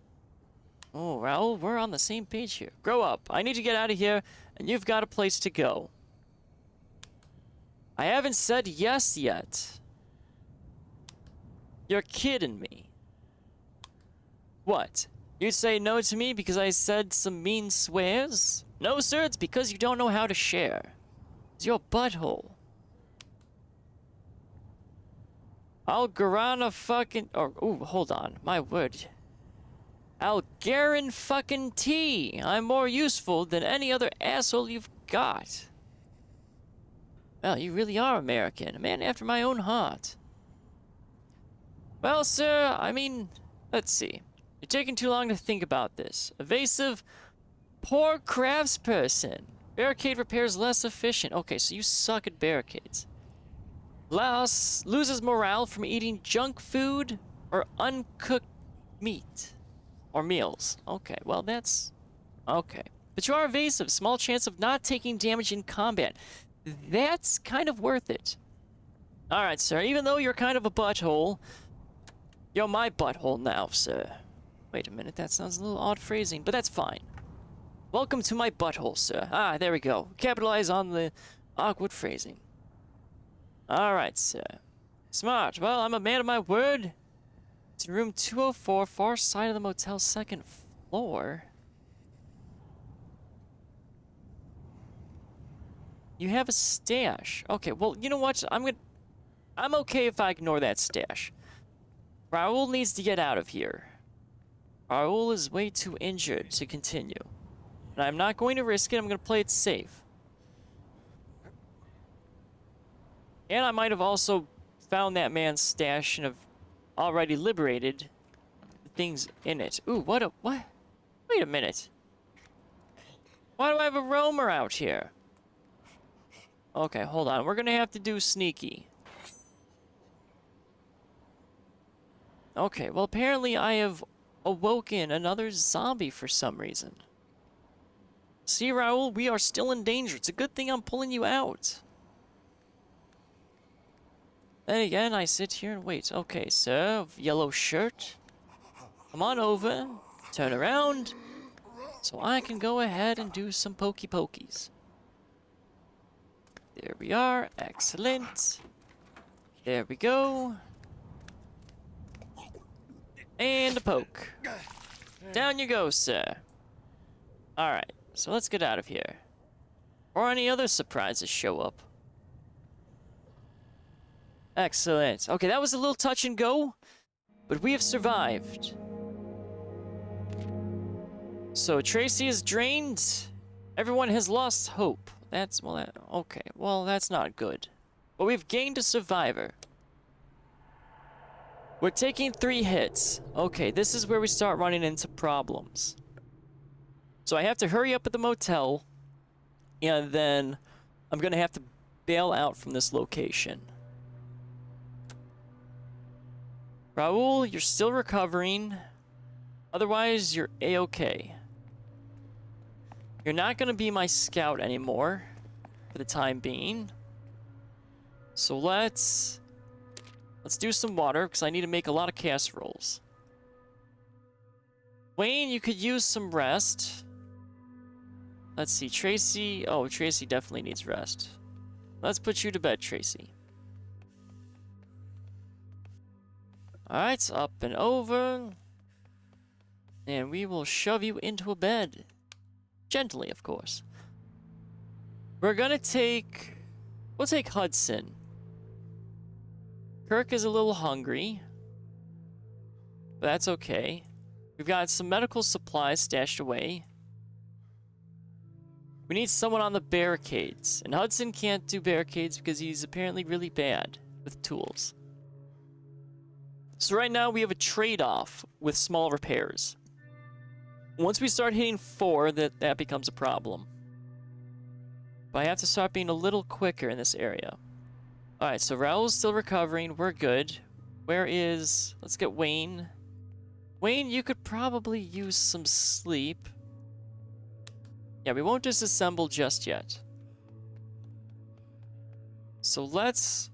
Oh, Raoul, we're on the same page here. Grow up. I need to get out of here, and you've got a place to go. I haven't said yes yet. You're kidding me. What? You'd say no to me because I said some mean swears? No, sir, it's because you don't know how to share. It's your butthole. I'll Garana fucking... ooh, hold on. My word. Algarin fucking tea. I'm more useful than any other asshole you've got. Well, you really are American. A man after my own heart. Well, sir, I mean, let's see. You're taking too long to think about this. Evasive, poor craftsperson. Barricade repairs less efficient. Okay, so you suck at barricades. Loses morale from eating junk food or uncooked meat. Or meals. Okay, well, that's... Okay. But you are evasive. Small chance of not taking damage in combat. That's kind of worth it. Alright, sir. Even though you're kind of a butthole, you're my butthole now, sir. Wait a minute. That sounds a little odd phrasing, but that's fine. Welcome to my butthole, sir. Ah, there we go. Capitalize on the awkward phrasing. Alright, sir. Smart. Well, I'm a man of my word. It's in room 204, far side of the motel, second floor. You have a stash. Okay, well, you know what? I'm okay if I ignore that stash. Raoul needs to get out of here. Raoul is way too injured to continue. And I'm not going to risk it. I'm going to play it safe. And I might have also found that man's stash and have already liberated the things in it. Ooh, what? Wait a minute. Why do I have a roamer out here? Okay, hold on. We're gonna have to do sneaky. Okay, well, apparently I have awoken another zombie for some reason. See, Raoul, we are still in danger. It's a good thing I'm pulling you out. Then again, I sit here and wait. Okay, sir, yellow shirt. Come on over. Turn around. So I can go ahead and do some pokey pokies. There we are. Excellent. There we go. And a poke. Down you go, sir. Alright, so let's get out of here. Or any other surprises show up. Excellent. Okay, that was a little touch and go, but we have survived. So Tracy is drained. Everyone has lost hope. That's, well, okay. Well, that's not good. But we've gained a survivor. We're taking 3 hits. Okay, this is where we start running into problems. So I have to hurry up at the motel, and then I'm gonna have to bail out from this location. Raul, you're still recovering. Otherwise, you're a-okay. You're not gonna be my scout anymore for the time being. So let's do some water, because I need to make a lot of casseroles. Wayne, you could use some rest. Let's see, Tracy. Oh, Tracy definitely needs rest. Let's put you to bed, Tracy. Alright, up and over. And we will shove you into a bed. Gently, of course. We'll take Hudson. Kirk is a little hungry, but that's okay. We've got some medical supplies stashed away. We need someone on the barricades, and Hudson can't do barricades because he's apparently really bad with tools. So right now we have a trade-off with small repairs. Once we start hitting 4, that becomes a problem. But I have to start being a little quicker in this area. Alright, so Raul's still recovering. We're good. Let's get Wayne. Wayne, you could probably use some sleep. Yeah, we won't disassemble just yet. So let's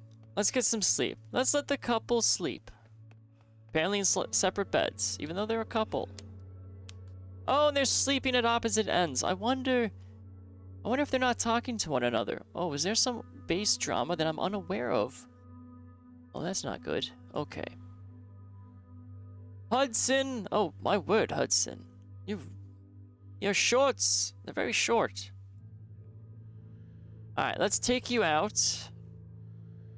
get some sleep. Let's let the couple sleep. Apparently in separate beds, even though they're a couple. Oh, and they're sleeping at opposite ends. I wonder if they're not talking to one another. Oh, is there some base drama that I'm unaware of? Oh, that's not good. Okay. Hudson! Oh, my word, Hudson. Your shorts, they're very short. Alright, let's take you out.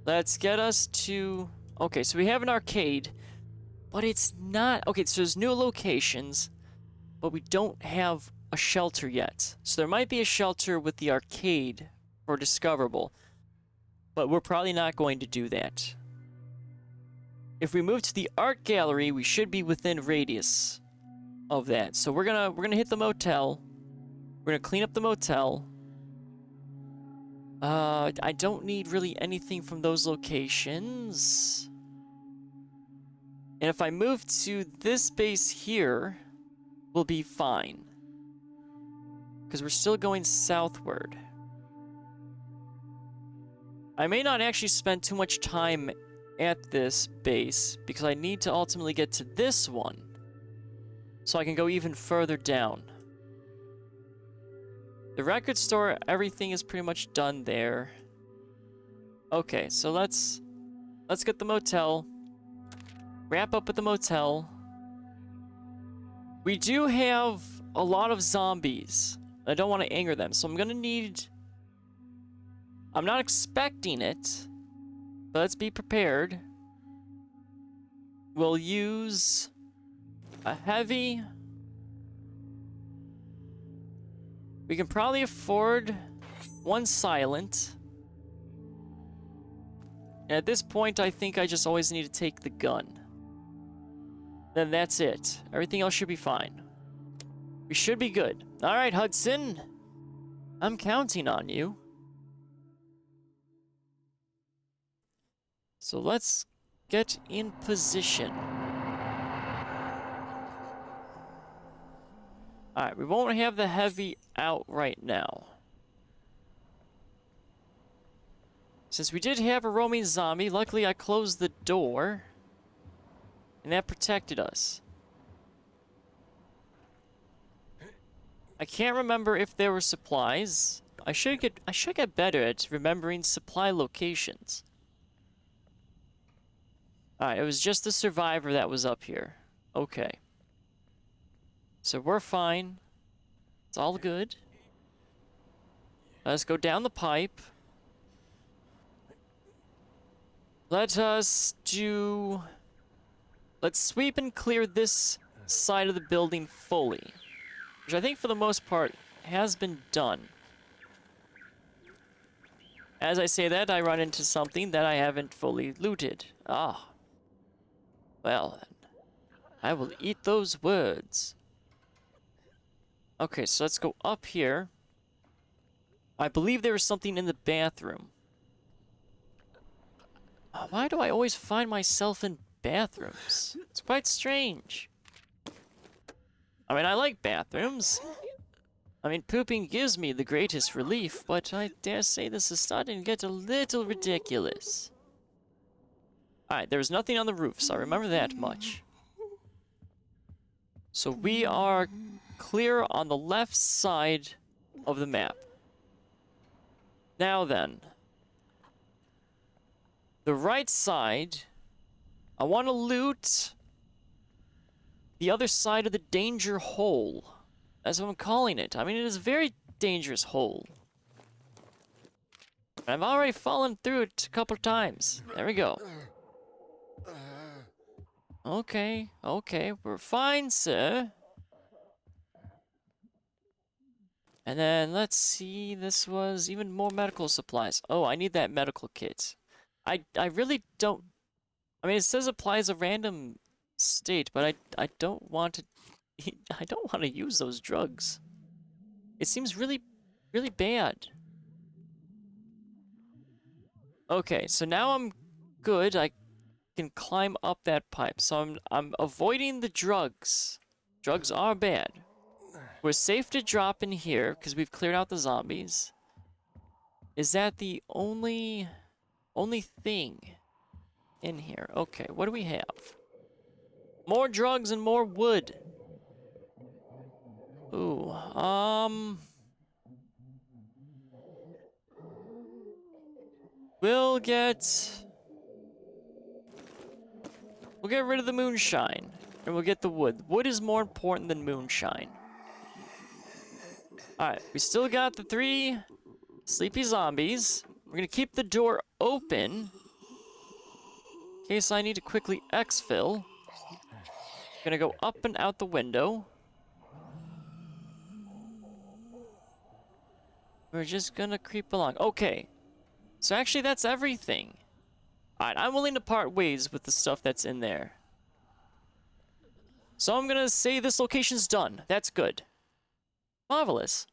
Let's get us to... Okay, so we have an arcade, but it's not... Okay, so there's new locations, but we don't have a shelter yet. So there might be a shelter with the arcade for discoverable, but we're probably not going to do that. If we move to the art gallery, we should be within radius of that. So we're gonna hit the motel. We're gonna clean up the motel. I don't need really anything from those locations. And if I move to this base here, we'll be fine. Because we're still going southward. I may not actually spend too much time at this base, because I need to ultimately get to this one, so I can go even further down. The record store, everything is pretty much done there. Okay, so let's get the motel. Wrap up at the motel. We do have a lot of zombies. I don't want to anger them, so I'm gonna need... I'm not expecting it, but let's be prepared. We'll use a heavy... We can probably afford 1 silent. And at this point, I think I just always need to take the gun. Then that's it. Everything else should be fine. We should be good. Alright, Hudson. I'm counting on you. So let's get in position. Alright, we won't have the heavy out right now. Since we did have a roaming zombie, luckily I closed the door. And that protected us. I can't remember if there were supplies. I should get better at remembering supply locations. Alright, it was just the survivor that was up here. Okay. So we're fine. It's all good. Let's go down the pipe. Let's sweep and clear this side of the building fully. which I think for the most part has been done. As I say that, I run into something that I haven't fully looted. Ah. Well, then. I will eat those words. Okay, so let's go up here. I believe there was something in the bathroom. Why do I always find myself in bathrooms? It's quite strange. I mean, I like bathrooms. I mean, pooping gives me the greatest relief, but I dare say this is starting to get a little ridiculous. Alright, there's nothing on the roof, so I remember that much. So we are clear on the left side of the map. Now then. The right side, I want to loot the other side of the danger hole. That's what I'm calling it. I mean, it is a very dangerous hole. I've already fallen through it a couple of times. There we go. Okay, okay, we're fine, sir. And then, let's see, this was even more medical supplies. Oh, I need that medical kit. I really don't... I mean, it says applies a random state, but I don't want to... I don't want to use those drugs. It seems really, really bad. Okay, so now I'm good. I can climb up that pipe. So I'm avoiding the drugs. Drugs are bad. We're safe to drop in here because we've cleared out the zombies. Is that the only thing in here? Okay, what do we have? More drugs and more wood. Ooh, we'll get rid of the moonshine, and we'll get the wood. Wood is more important than moonshine. Alright, we still got the 3 sleepy zombies. We're gonna keep the door open in case I need to quickly exfil. Gonna go up and out the window. We're just gonna creep along. Okay. So actually, that's everything. Alright, I'm willing to part ways with the stuff that's in there. So I'm gonna say this location's done. That's good. Marvelous.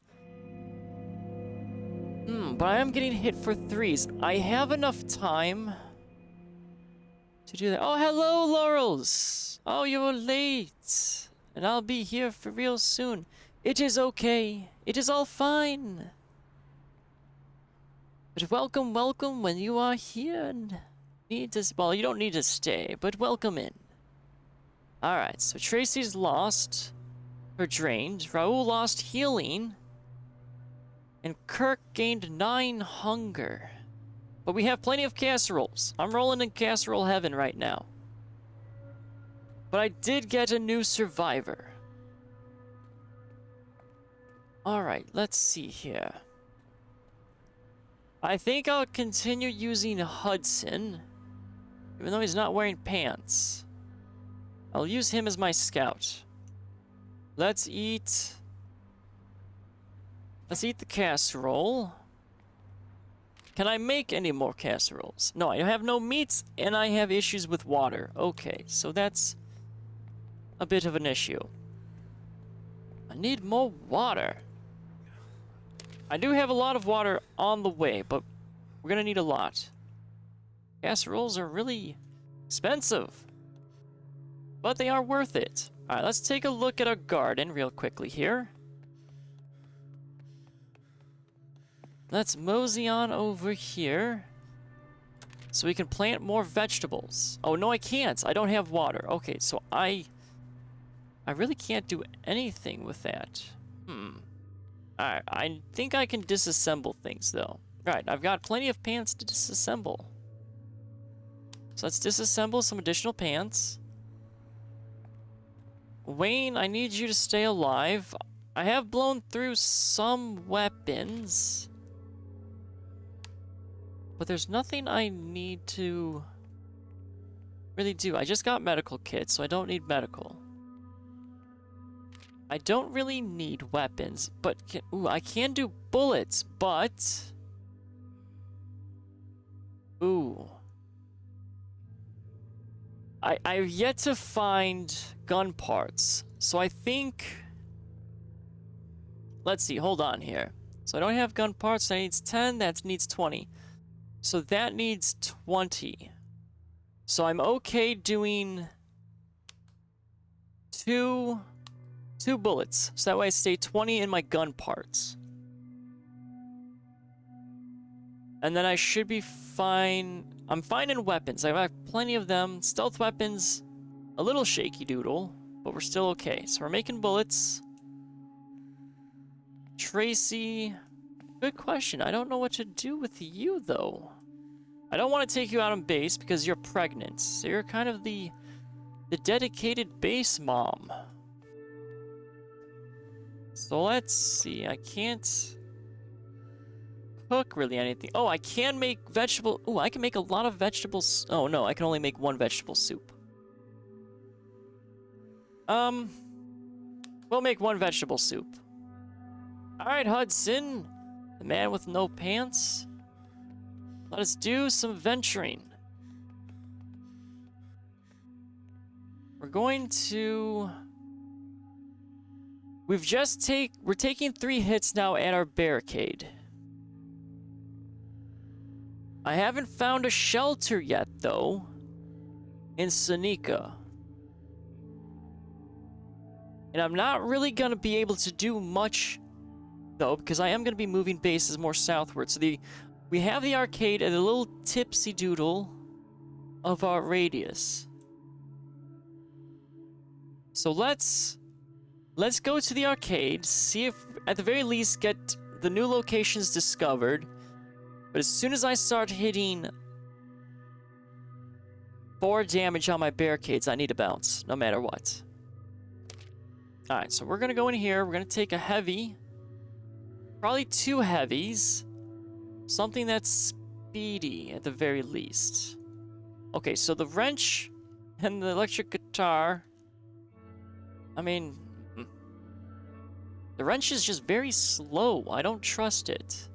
But I am getting hit for 3s. I have enough time to do that. Oh, hello, Laurels. Oh, you're late. And I'll be here for real soon. It is okay. It is all fine. But welcome, welcome when you are here and need to... Well, you don't need to stay, but welcome in. Alright, so Tracy's lost her drained. Raoul lost healing. And Kirk gained 9 hunger. But we have plenty of casseroles. I'm rolling in casserole heaven right now. But I did get a new survivor. Alright, let's see here. I think I'll continue using Hudson, even though he's not wearing pants. I'll use him as my scout. Let's eat the casserole. Can I make any more casseroles? No, I have no meats, and I have issues with water. Okay, so that's a bit of an issue. I need more water. I do have a lot of water on the way, but we're gonna need a lot. Casseroles are really expensive, but they are worth it. Alright, let's take a look at our garden real quickly here. Let's mosey on over here so we can plant more vegetables. Oh, no, I can't. I don't have water. Okay, so I really can't do anything with that. Alright, I think I can disassemble things, though. Right, I've got plenty of pants to disassemble. So let's disassemble some additional pants. Wayne, I need you to stay alive. I have blown through some weapons. But there's nothing I need to really do. I just got medical kits, so I don't need medical. I don't really need weapons, but ooh, I can do bullets, but ooh. I've yet to find gun parts. So I think, let's see, hold on here. So I don't have gun parts, that needs 10, that needs 20. So that needs 20. So I'm okay doing two bullets. So that way I stay 20 in my gun parts. And then I should be fine. I'm fine in weapons. I have plenty of them. Stealth weapons, a little shaky doodle, but we're still okay. So we're making bullets. Tracy, good question. I don't know what to do with you, though. I don't want to take you out on base because you're pregnant. So you're kind of the dedicated base mom. So let's see. I can't cook really anything. Oh, I can make vegetable. Oh, I can make a lot of vegetables. Oh no, I can only make one vegetable soup. We'll make one vegetable soup. All right, Hudson, the man with no pants. Let us do some venturing. We're going to. We're taking 3 hits now at our barricade. I haven't found a shelter yet, though, in Seneca. And I'm not really going to be able to do much, though, because I am going to be moving bases more southward. So we have the arcade at a little tipsy doodle of our radius. So let's go to the arcade, see if, at the very least, get the new locations discovered. But as soon as I start hitting 4 damage on my barricades, I need to bounce, no matter what. Alright, so we're going to go in here. We're going to take a heavy. Probably 2 heavies. Something that's speedy, at the very least. Okay, so the wrench and the electric guitar. I mean, the wrench is just very slow. I don't trust it.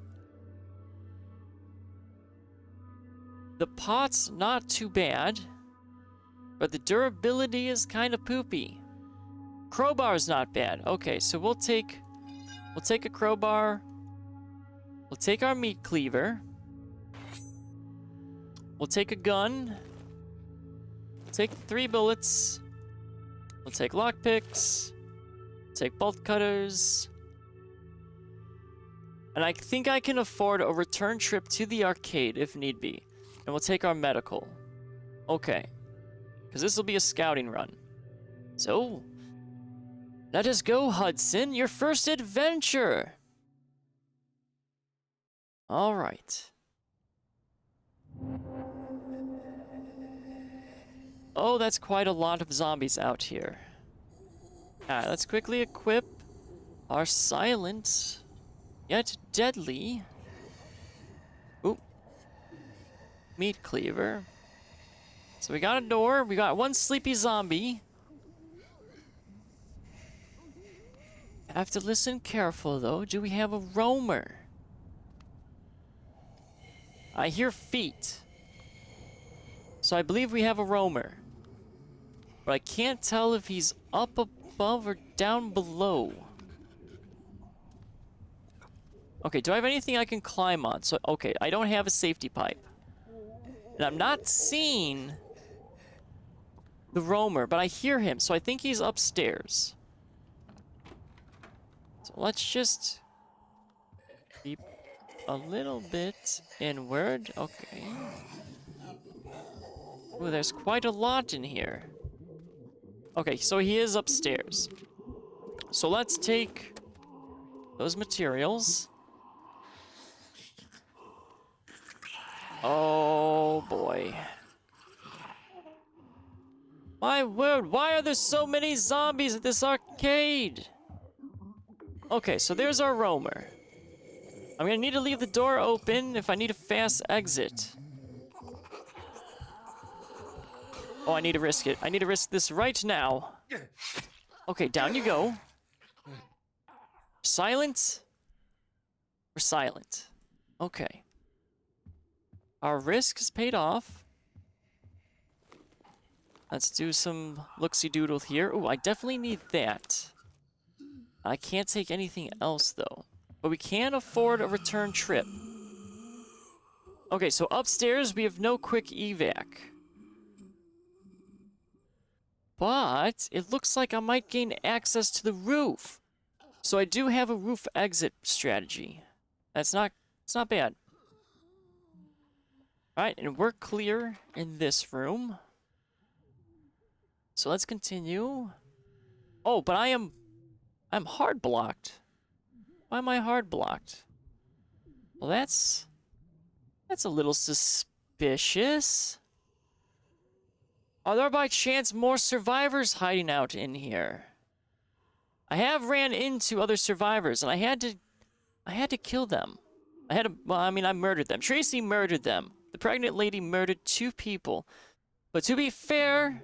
The pot's not too bad, but the durability is kind of poopy. Crowbar's not bad. Okay, so we'll take a crowbar. We'll take our meat cleaver. We'll take a gun. We'll take 3 bullets. We'll take lockpicks. Take bolt cutters. And I think I can afford a return trip to the arcade if need be. And we'll take our medical. Okay. Because this will be a scouting run. So, let us go, Hudson. Your first adventure. All right. Oh, that's quite a lot of zombies out here. Alright, let's quickly equip our silent, yet deadly meat cleaver. So we got a door. We got 1 sleepy zombie. Have to listen careful, though. Do we have a roamer? I hear feet. So I believe we have a roamer. But I can't tell if he's up above or down below. Okay, do I have anything I can climb on? So, okay, I don't have a safety pipe. And I'm not seeing the roamer, but I hear him, so I think he's upstairs. So let's just keep a little bit inward. Okay. Ooh, there's quite a lot in here. Okay, so he is upstairs. So let's take those materials. Oh boy. My word, why are there so many zombies at this arcade? Okay, so there's our roamer. I'm gonna need to leave the door open if I need a fast exit. Oh, I need to risk it. I need to risk this right now. Okay, down you go. Silent? We're silent. Okay. Our risk is paid off. Let's do some look-see-doodle here. Oh, I definitely need that. I can't take anything else, though. But we can afford a return trip. Okay, so upstairs we have no quick evac. But it looks like I might gain access to the roof. So I do have a roof exit strategy. It's not bad. Alright, and we're clear in this room. So let's continue. Oh, but I'm hard blocked. Why am I hard blocked? Well, that's a little suspicious. Are there by chance more survivors hiding out in here? I have ran into other survivors, and I had to kill them. Well, I mean, I murdered them. Tracy murdered them. The pregnant lady murdered 2 people. But to be fair,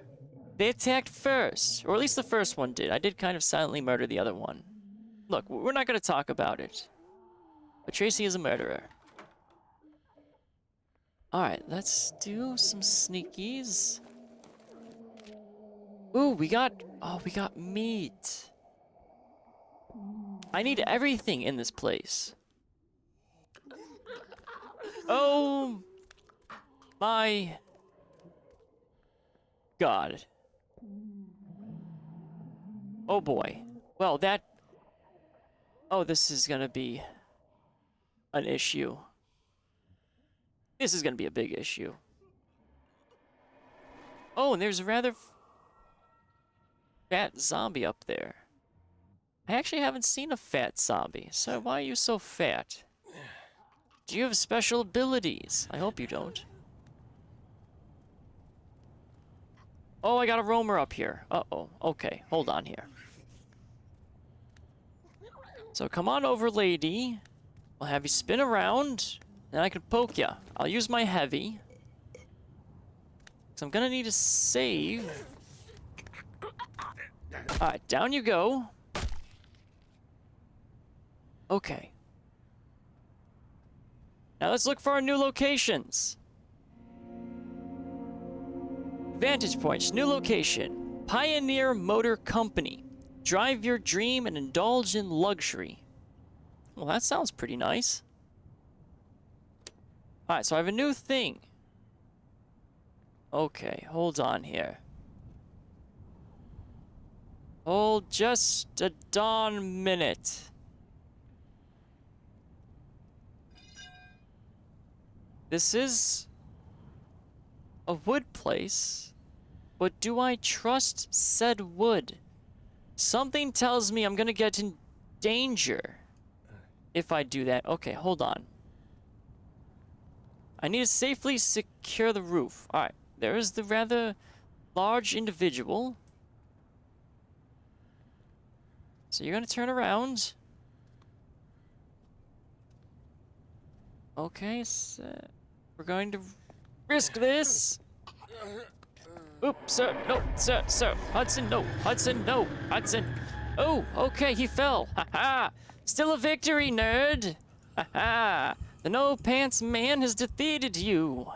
they attacked first. Or at least the first one did. I did kind of silently murder the other one. Look, we're not going to talk about it. But Tracy is a murderer. Alright, let's do some sneakies. Ooh, we got meat. I need everything in this place. Oh my God. Oh boy. Well, this is gonna be an issue. This is gonna be a big issue. Oh, and there's a rather fat zombie up there. I actually haven't seen a fat zombie, so why are you so fat? Do you have special abilities? I hope you don't. Oh, I got a roamer up here. Uh-oh. Okay, hold on here. So come on over, lady. I'll have you spin around, and I can poke ya. I'll use my heavy. So I'm gonna need to save. Alright, down you go. Okay. Now let's look for our new locations. Vantage points, new location. Pioneer Motor Company. Drive your dream and indulge in luxury. Well, that sounds pretty nice. Alright, so I have a new thing. Okay, hold on here. Hold just a darn minute. This is a wood place, but do I trust said wood? Something tells me I'm gonna get in danger if I do that. Okay, hold on. I need to safely secure the roof. Alright, there is the rather large individual. So you're gonna turn around. Okay, so we're going to risk this. Oops, sir, no, sir, Hudson, no, Hudson, no, Hudson. Oh, okay, he fell. Ha-ha. Still a victory, nerd. Ha-ha. The no-pants man has defeated you.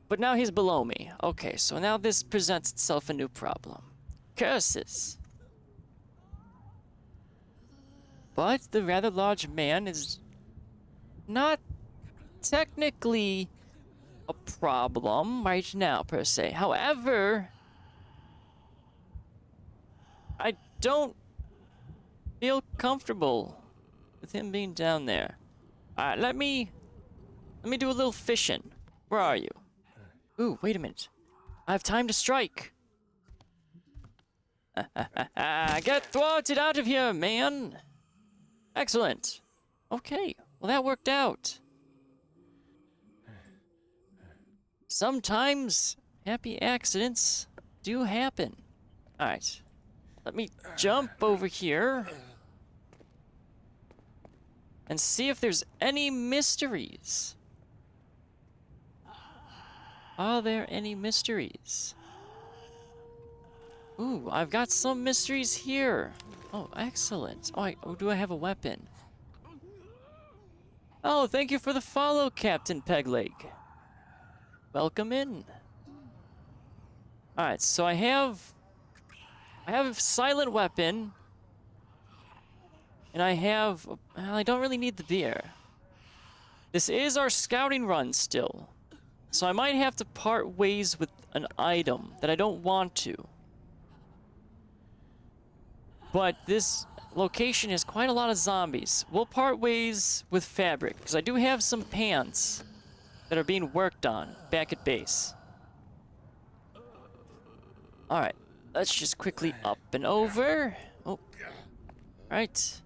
But now he's below me. Okay, so now this presents itself a new problem. Curses. But the rather large man is not technically a problem right now, per se. However, I don't feel comfortable with him being down there. Alright, let me do a little fishing. Where are you? Ooh, wait a minute. I have time to strike. Get thwarted out of here, man. Excellent. Okay, well that worked out. Sometimes happy accidents do happen. Alright, let me jump over here and see if there's any mysteries. Are there any mysteries? Ooh, I've got some mysteries here. Oh, excellent. Oh, do I have a weapon? Oh, thank you for the follow, Captain Pegleg. Welcome in. Alright, so I have a silent weapon. And well, I don't really need the beer. This is our scouting run still. So I might have to part ways with an item that I don't want to. But this location has quite a lot of zombies. We'll part ways with fabric, because I do have some pants that are being worked on back at base. Alright, let's just quickly up and over. Oh, right.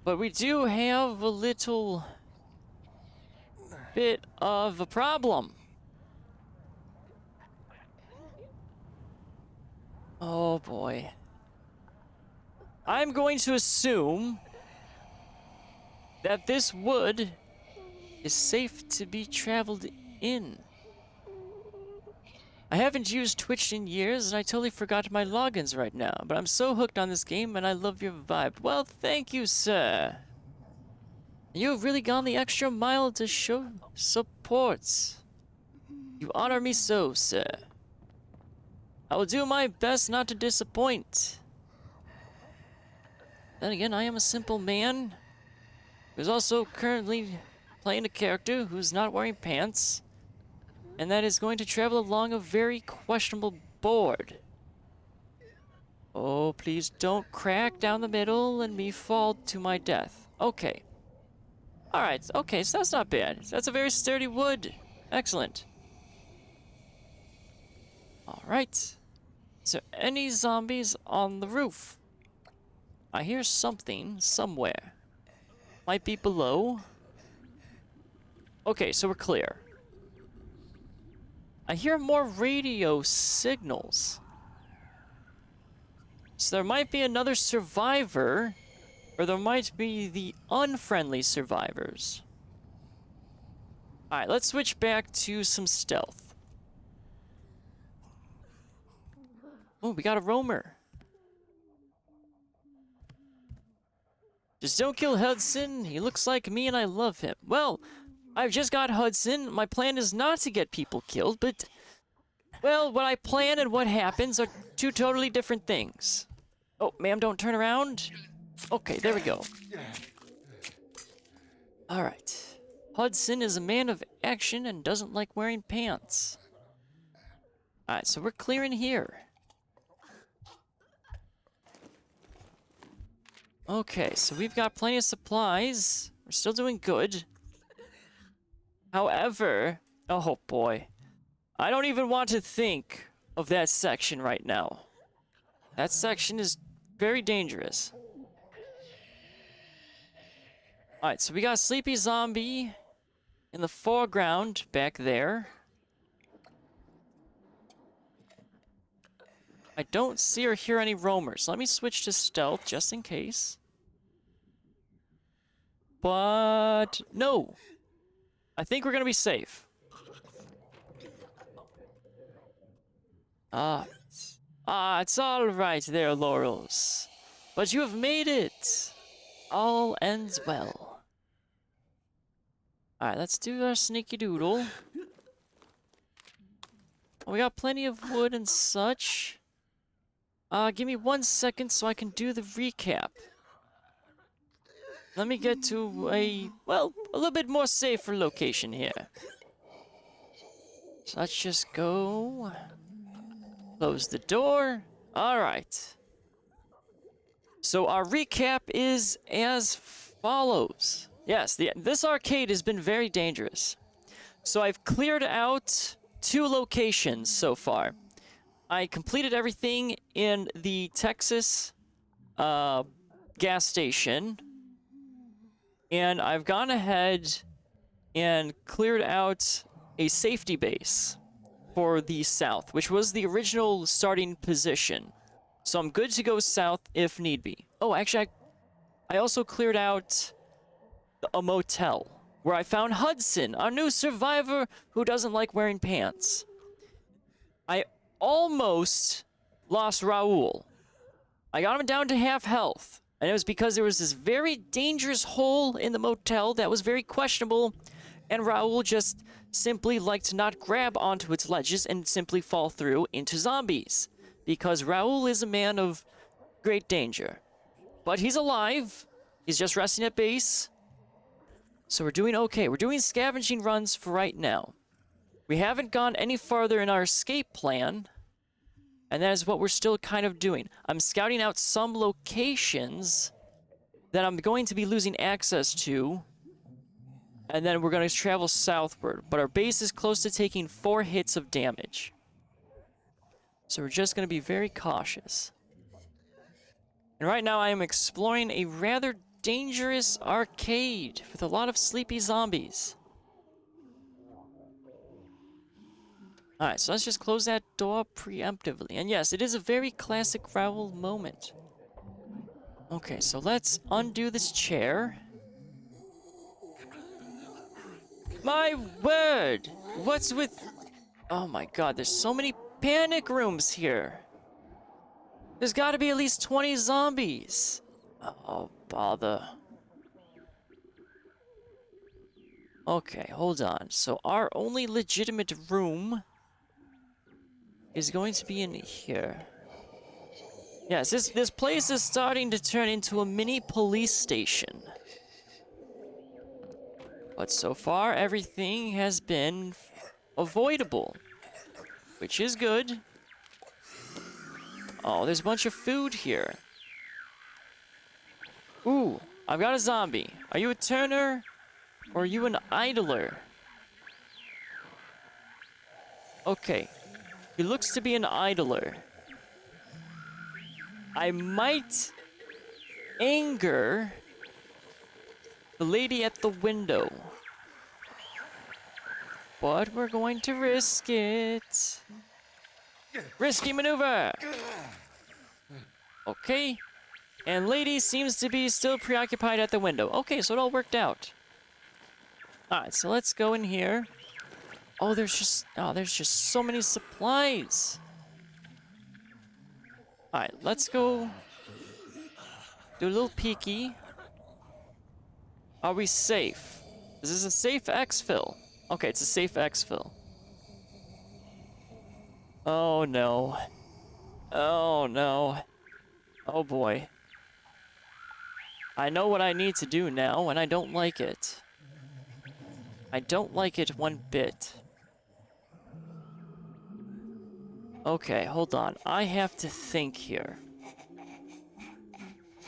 But we do have a little bit of a problem. Oh boy. I'm going to assume that this wood is safe to be traveled in. I haven't used Twitch in years, and I totally forgot my logins right now, but I'm so hooked on this game, and I love your vibe. Well, thank you, sir. You've really gone the extra mile to show support. You honor me so, sir. I will do my best not to disappoint. Then again, I am a simple man who's also currently playing a character who's not wearing pants, and that is going to travel along a very questionable board. Oh, please don't crack down the middle and me fall to my death. Okay. Alright, okay, so that's not bad. That's a very sturdy wood. Excellent. Alright. Is there any zombies on the roof? I hear something somewhere. Might be below. Okay, so we're clear. I hear more radio signals. So there might be another survivor, or there might be the unfriendly survivors. Alright, let's switch back to some stealth. Oh, we got a roamer. Just don't kill Hudson. He looks like me and I love him. Well, I've just got Hudson. My plan is not to get people killed, but... well, what I plan and what happens are two totally different things. Oh, ma'am, don't turn around. Okay, there we go. Alright. Hudson is a man of action and doesn't like wearing pants. Alright, so we're clearing here. Okay, so we've got plenty of supplies. We're still doing good. However, oh boy. I don't even want to think of that section right now. That section is very dangerous. Alright, so we got a sleepy zombie in the foreground back there. I don't see or hear any roamers. Let me switch to stealth just in case. But no. I think we're gonna be safe. It's all right there, Laurels. But you have made it. All ends well. Alright, let's do our sneaky doodle. We got plenty of wood and such. Give me 1 second so I can do the recap. Let me get to a little bit more safer location here. So let's just go. Close the door. Alright. So our recap is as follows. Yes, this arcade has been very dangerous. So I've cleared out 2 locations so far. I completed everything in the Texas gas station. And I've gone ahead and cleared out a safety base for the south, which was the original starting position. So I'm good to go south if need be. Oh, actually, I also cleared out a motel where I found Hudson, our new survivor who doesn't like wearing pants. I almost lost Raul. I got him down to half health. And it was because there was this very dangerous hole in the motel that was very questionable. And Raoul just simply liked to not grab onto its ledges and simply fall through into zombies. Because Raoul is a man of great danger. But he's alive. He's just resting at base. So we're doing okay. We're doing scavenging runs for right now. We haven't gone any farther in our escape plan. And that is what we're still kind of doing. I'm scouting out some locations that I'm going to be losing access to. And then we're going to travel southward. But our base is close to taking 4 hits of damage. So we're just going to be very cautious. And right now I am exploring a rather dangerous arcade with a lot of sleepy zombies. Alright, so let's just close that door preemptively. And yes, it is a very classic Raoul moment. Okay, so let's undo this chair. My word! What's with... Oh my god, there's so many panic rooms here. There's gotta be at least 20 zombies. Oh, bother. Okay, hold on. So our only legitimate room is going to be in here. Yes, this place is starting to turn into a mini police station. But so far, everything has been avoidable, which is good. Oh, there's a bunch of food here. Ooh, I've got a zombie. Are you a turner? Or are you an idler? Okay. He looks to be an idler. I might anger the lady at the window. But we're going to risk it. Risky maneuver! Okay. And lady seems to be still preoccupied at the window. Okay, so it all worked out. Alright, so let's go in here. Oh, there's just so many supplies. Alright, let's go do a little peeky. Are we safe? Is this a safe exfil? Okay, it's a safe exfil. Oh no. Oh no. Oh boy. I know what I need to do now, and I don't like it. I don't like it one bit. Okay, hold on. I have to think here.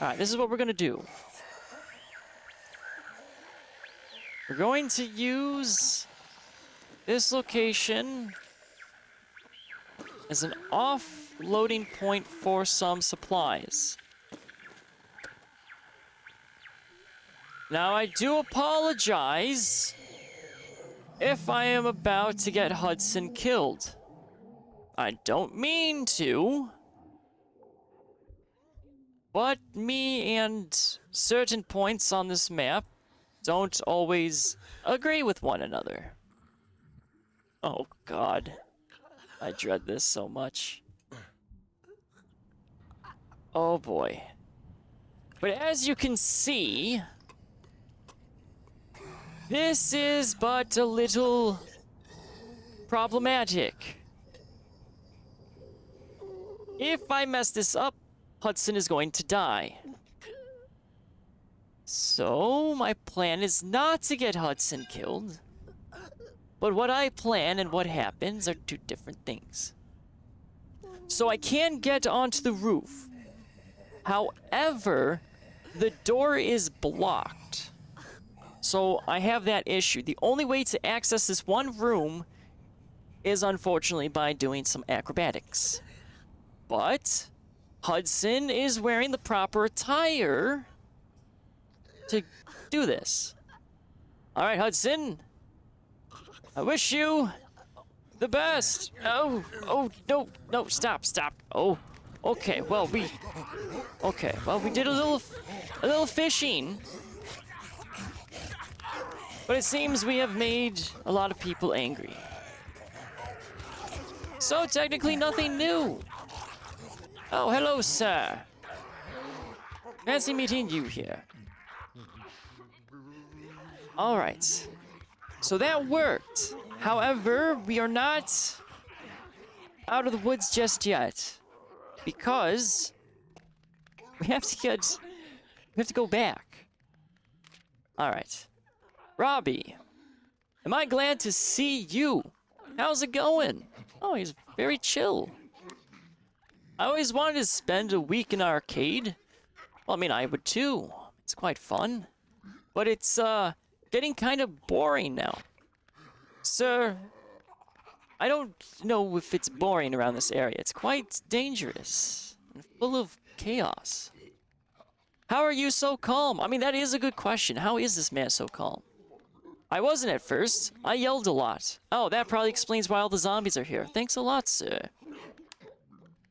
Alright, this is what we're gonna do. We're going to use this location as an offloading point for some supplies. Now, I do apologize if I am about to get Hudson killed. I don't mean to, but me and certain points on this map don't always agree with one another. Oh god, I dread this so much. Oh boy. But as you can see, this is but a little problematic. If I mess this up, Hudson is going to die. So, my plan is not to get Hudson killed. But what I plan and what happens are two different things. So I can get onto the roof. However, the door is blocked. So I have that issue. The only way to access this one room is unfortunately by doing some acrobatics. But Hudson is wearing the proper attire to do this. Alright, Hudson. I wish you the best. Oh, no, stop. Oh, okay, well, we did a little fishing. But it seems we have made a lot of people angry. So technically nothing new. Oh, hello, sir. Fancy meeting you here. Alright. So that worked. However, we are not out of the woods just yet. Because we have to go back. Alright. Robbie. Am I glad to see you? How's it going? Oh, he's very chill. I always wanted to spend a week in an arcade. Well, I mean, I would too. It's quite fun. But it's, getting kind of boring now. Sir, I don't know if it's boring around this area. It's quite dangerous and full of chaos. How are you so calm? I mean, that is a good question. How is this man so calm? I wasn't at first. I yelled a lot. Oh, that probably explains why all the zombies are here. Thanks a lot, sir.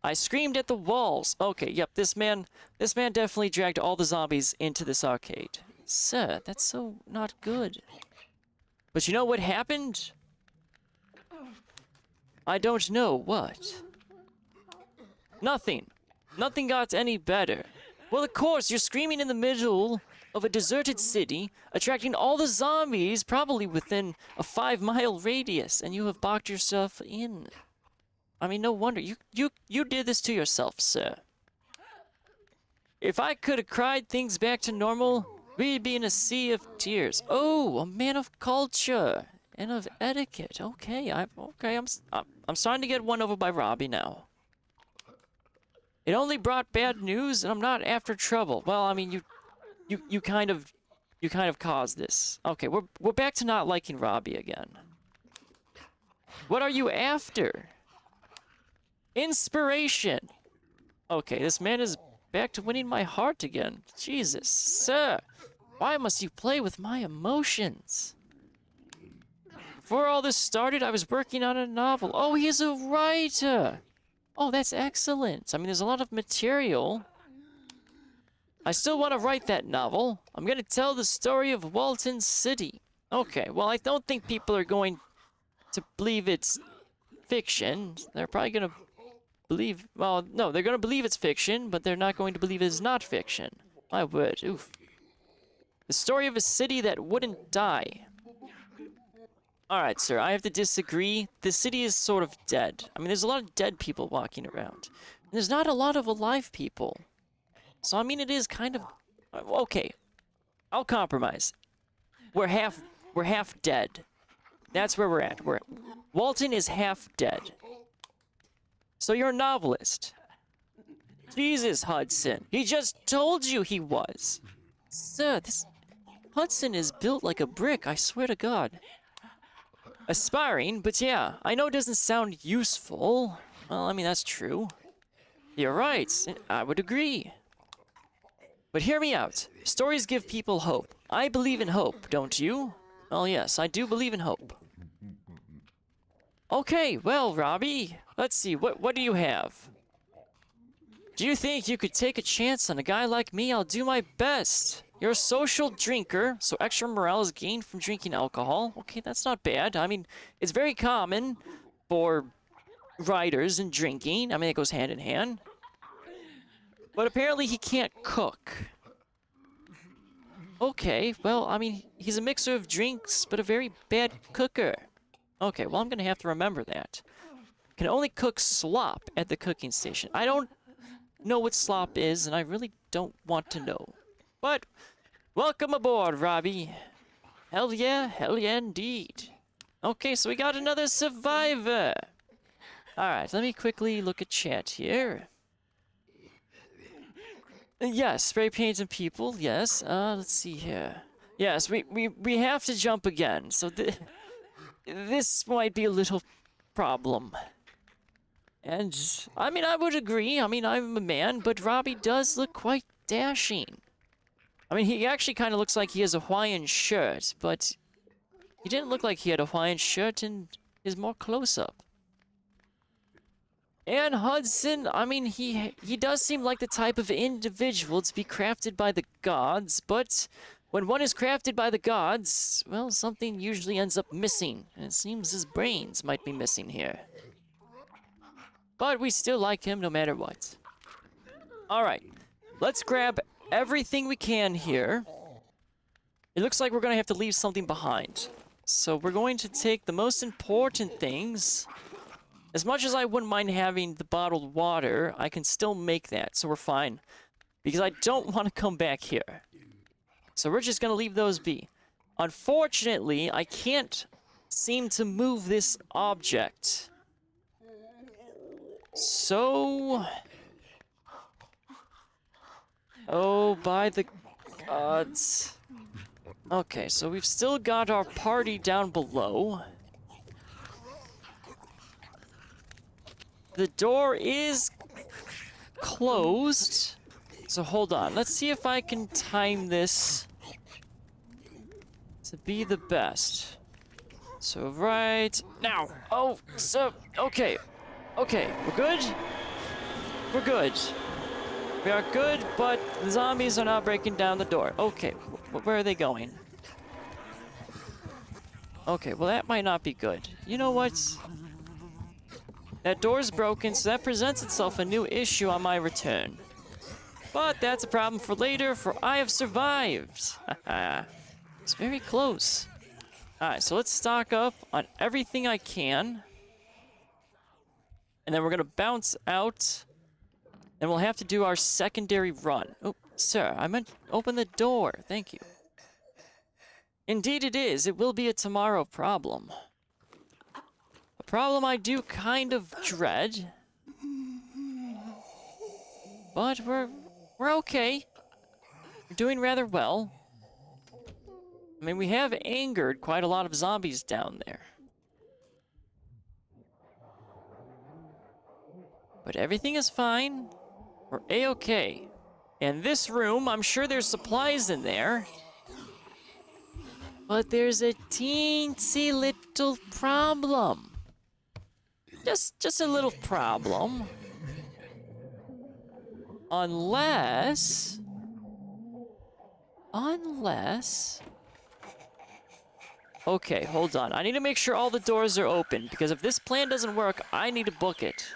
I screamed at the walls. Okay, yep, this man definitely dragged all the zombies into this arcade. Sir, that's so not good. But you know what happened? I don't know what. Nothing. Nothing got any better. Well, of course, you're screaming in the middle of a deserted city, attracting all the zombies, probably within a 5-mile radius, and you have boxed yourself in. I mean, no wonder. You did this to yourself, sir. If I could have cried things back to normal, we'd be in a sea of tears. Oh, a man of culture and of etiquette. Okay, I'm starting to get won over by Robbie now. It only brought bad news, and I'm not after trouble. Well, I mean, you kind of caused this. Okay, we're back to not liking Robbie again. What are you after? Inspiration. Okay, this man is back to winning my heart again. Jesus, sir, why must you play with my emotions? Before all this started, I was working on a novel. Oh, he's a writer. Oh, that's excellent. I mean, there's a lot of material. I still want to write that novel. I'm going to tell the story of Walton City. Okay, well, I don't think people are going to believe it's fiction. They're probably going to believe... Well, no, they're going to believe it's fiction, but they're not going to believe it's not fiction. My word, oof. The story of a city that wouldn't die. Alright, sir, I have to disagree. The city is sort of dead. I mean, there's a lot of dead people walking around. There's not a lot of alive people. So, I mean, it is kind of... Okay, I'll compromise. We're half dead. That's where we're at. Walton is half dead. So you're a novelist. Jesus, Hudson. He just told you he was. Sir, this... Hudson is built like a brick, I swear to God. Aspiring, but yeah, I know it doesn't sound useful. Well, I mean, that's true. You're right, I would agree. But hear me out. Stories give people hope. I believe in hope, don't you? Well, yes, I do believe in hope. Okay, well, Robbie, let's see, what do you have? Do you think you could take a chance on a guy like me? I'll do my best. You're a social drinker, so extra morale is gained from drinking alcohol. Okay, that's not bad. I mean, it's very common for writers and drinking. I mean, it goes hand in hand. But apparently he can't cook. Okay, well, I mean, he's a mixer of drinks, but a very bad cooker. Okay, well, I'm gonna have to remember that. Can only cook slop at the cooking station. I don't know what slop is, and I really don't want to know. But, welcome aboard, Robbie. Hell yeah indeed. Okay, so we got another survivor. Alright, let me quickly look at chat here. Yes, spray paint and people, yes. Let's see here. Yes, we have to jump again, so this might be a little problem. And, I mean, I would agree. I mean, I'm a man, but Robbie does look quite dashing. I mean, he actually kind of looks like he has a Hawaiian shirt, but he didn't look like he had a Hawaiian shirt in his more close-up. And Hudson, I mean, he does seem like the type of individual to be crafted by the gods, but when one is crafted by the gods, well, something usually ends up missing, and it seems his brains might be missing here. But we still like him no matter what. Alright, let's grab everything we can here. It looks like we're going to have to leave something behind. So we're going to take the most important things. As much as I wouldn't mind having the bottled water, I can still make that, so we're fine. Because I don't want to come back here. So we're just going to leave those be. Unfortunately, I can't seem to move this object. So... oh, by the gods. Okay, so we've still got our party down below. The door is closed. So hold on. Let's see if I can time this to be the best. So right now. Oh, so, okay. Okay, we're good? We're good. We are good, but the zombies are not breaking down the door. Okay, where are they going? Okay, well that might not be good. You know what? That door's broken, so that presents itself a new issue on my return. But that's a problem for later, for I have survived. It's very close. Alright, so let's stock up on everything I can. And then we're gonna bounce out. And we'll have to do our secondary run. Oh, sir, I meant open the door. Thank you. Indeed it is. It will be a tomorrow problem. A problem I do kind of dread. But we're okay. We're doing rather well. I mean, we have angered quite a lot of zombies down there. But everything is fine. We're A-okay. In this room, I'm sure there's supplies in there. But there's a teensy little problem. Just a little problem. Unless... okay, hold on. I need to make sure all the doors are open, because if this plan doesn't work, I need to book it.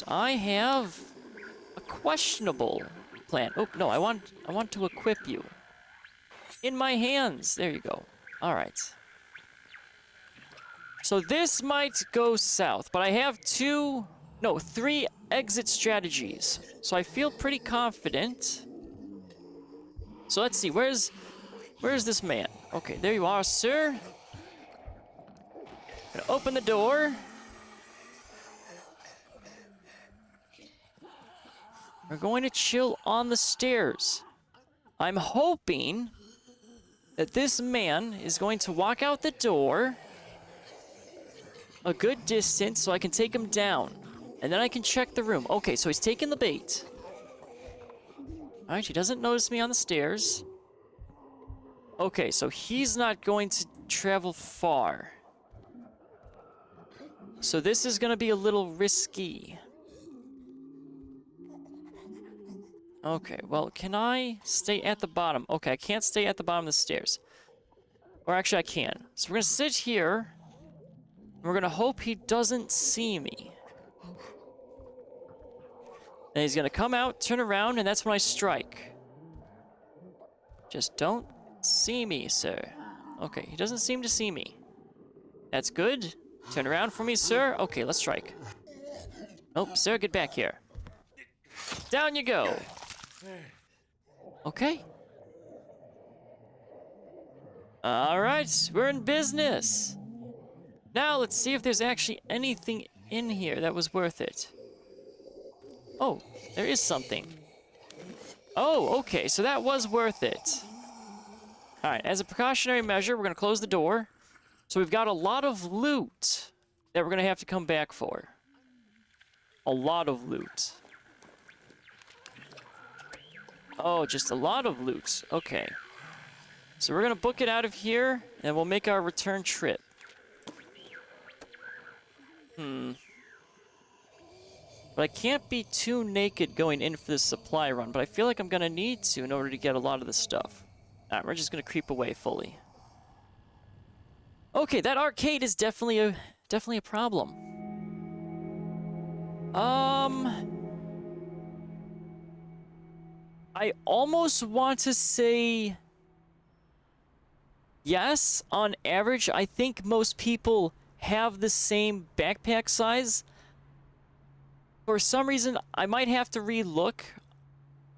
I have a questionable plan. Oh, no, I want to equip you. In my hands. There you go. All right. So this might go south, but I have three exit strategies. So I feel pretty confident. So let's see, where's this man? Okay, there you are, sir. Gonna open the door. We're going to chill on the stairs. I'm hoping that this man is going to walk out the door a good distance so I can take him down. And then I can check the room. Okay, so he's taking the bait. Alright, he doesn't notice me on the stairs. Okay, so he's not going to travel far. So this is going to be a little risky. Okay, well, can I stay at the bottom? Okay, I can't stay at the bottom of the stairs. Or actually, I can. So we're going to sit here. And we're going to hope he doesn't see me. And he's going to come out, turn around, and that's when I strike. Just don't see me, sir. Okay, he doesn't seem to see me. That's good. Turn around for me, sir. Okay, let's strike. Oh, sir, get back here. Down you go. Okay. All right, we're in business. Now let's see if there's actually anything in here that was worth it. Oh, there is something. Oh, okay, so that was worth it. All right, as a precautionary measure, we're going to close the door. So we've got a lot of loot that we're going to have to come back for. A lot of loot. Oh, just a lot of loot. Okay. So we're going to book it out of here, and we'll make our return trip. But I can't be too naked going in for this supply run, but I feel like I'm going to need to in order to get a lot of this stuff. Alright, we're just going to creep away fully. Okay, that arcade is definitely a problem. I almost want to say yes, on average. I think most people have the same backpack size. For some reason, I might have to re-look.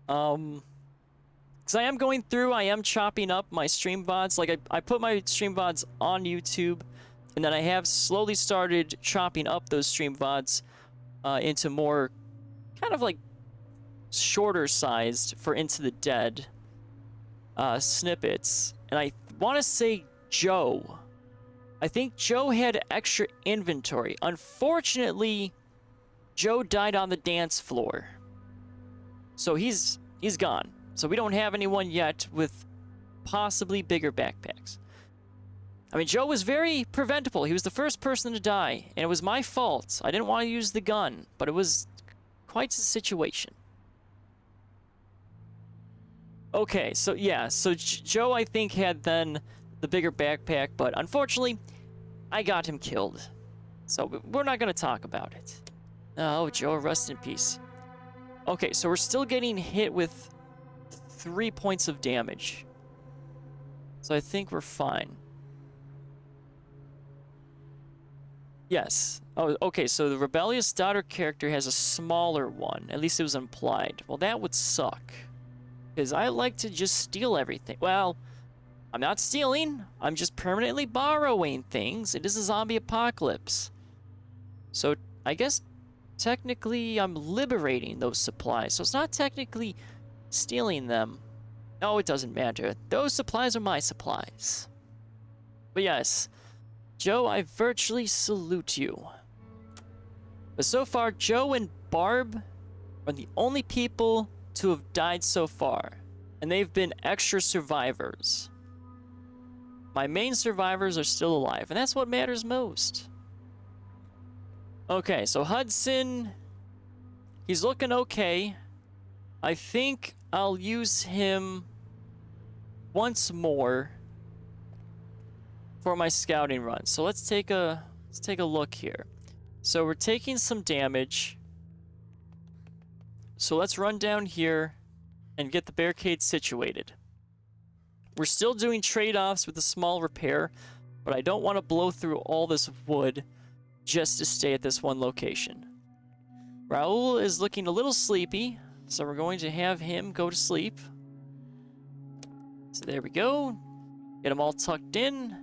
Because I am going through, I am chopping up my stream VODs. Like, I put my stream VODs on YouTube, and then I have slowly started chopping up those stream VODs into more kind of like shorter sized for Into the Dead snippets. And I want to say Joe. I think Joe had extra inventory. Unfortunately, Joe died on the dance floor. So he's gone. So we don't have anyone yet with possibly bigger backpacks. I mean, Joe was very preventable. He was the first person to die, and it was my fault. I didn't want to use the gun, but it was quite a situation. Okay, so yeah, so Joe, I think, had then the bigger backpack, but unfortunately, I got him killed. So we're not going to talk about it. Oh, Joe, rest in peace. Okay, so we're still getting hit with 3 points of damage. So I think we're fine. Yes. Oh, okay, so the rebellious daughter character has a smaller one. At least it was implied. Well, that would suck. Because I like to just steal everything. Well, I'm not stealing. I'm just permanently borrowing things. It is a zombie apocalypse. So I guess technically I'm liberating those supplies. So it's not technically stealing them. No, it doesn't matter. Those supplies are my supplies. But yes, Joe, I virtually salute you. But so far, Joe and Barb are the only people to have died so far. And they've been extra survivors. My main survivors are still alive, and that's what matters most. Okay, so Hudson, he's looking okay. I think I'll use him once more for my scouting run. So let's take a look here. So we're taking some damage. So let's run down here and get the barricade situated. We're still doing trade-offs with a small repair, but I don't want to blow through all this wood just to stay at this one location. Raul is looking a little sleepy, so we're going to have him go to sleep. So there we go. Get him all tucked in.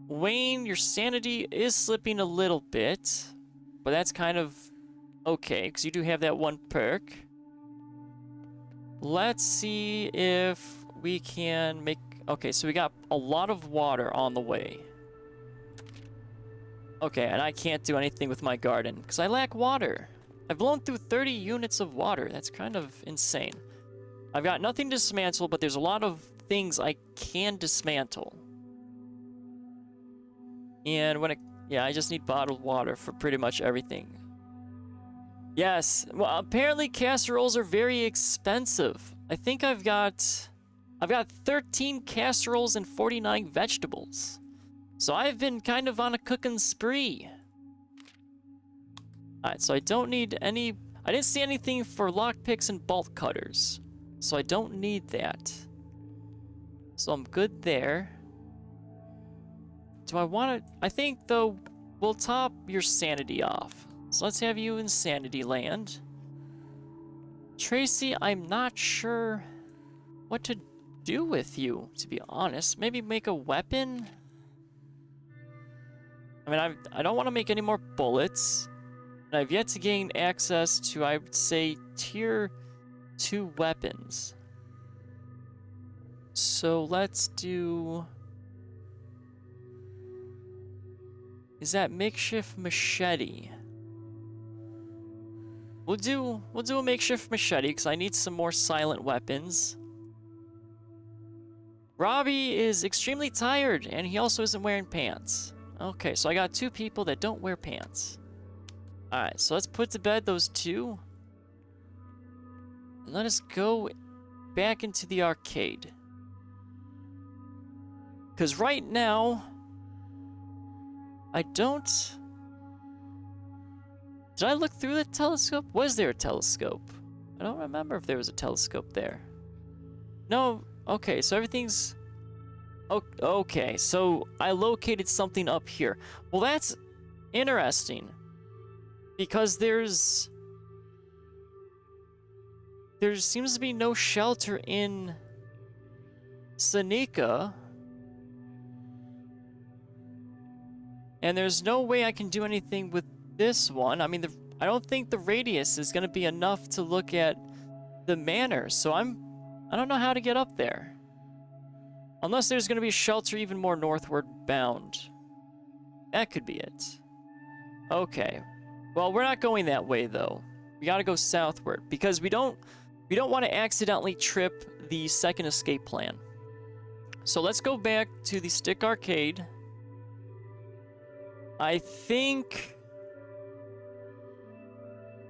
Wayne, your sanity is slipping a little bit, but that's kind of okay, because you do have that one perk. Let's see if we can make... Okay, so we got a lot of water on the way. Okay, and I can't do anything with my garden, because I lack water. I've blown through 30 units of water. That's kind of insane. I've got nothing to dismantle, but there's a lot of things I can dismantle. And when it... Yeah, I just need bottled water for pretty much everything. Yes, well, apparently casseroles are very expensive. I think I've got 13 casseroles and 49 vegetables. So I've been kind of on a cooking spree. Alright, so I don't need any... I didn't see anything for lockpicks and bolt cutters. So I don't need that. So I'm good there. Do I want to... I think, though, we'll top your sanity off. So let's have you in Sanity Land. Tracy, I'm not sure what to do with you, to be honest. Maybe make a weapon? I mean, I don't want to make any more bullets. And I've yet to gain access to, I would say, tier 2 weapons. So let's do... Is that makeshift machete? We'll do a makeshift machete because I need some more silent weapons. Robbie is extremely tired and he also isn't wearing pants. Okay, so I got 2 people that don't wear pants. Alright, so let's put to bed those 2. And let us go back into the arcade. Because right now, I don't... Did I look through the telescope? Was there a telescope? I don't remember if there was a telescope there. No, okay, so everything's... Okay, so I located something up here. Well, that's interesting. Because there seems to be no shelter in Seneca. And there's no way I can do anything with this one. I mean, I don't think the radius is going to be enough to look at the manor. So I don't know how to get up there. Unless there's going to be a shelter even more northward bound. That could be it. Okay. Well, we're not going that way, though. We got to go southward. Because we don't want to accidentally trip the second escape plan. So let's go back to the Stick Arcade. I think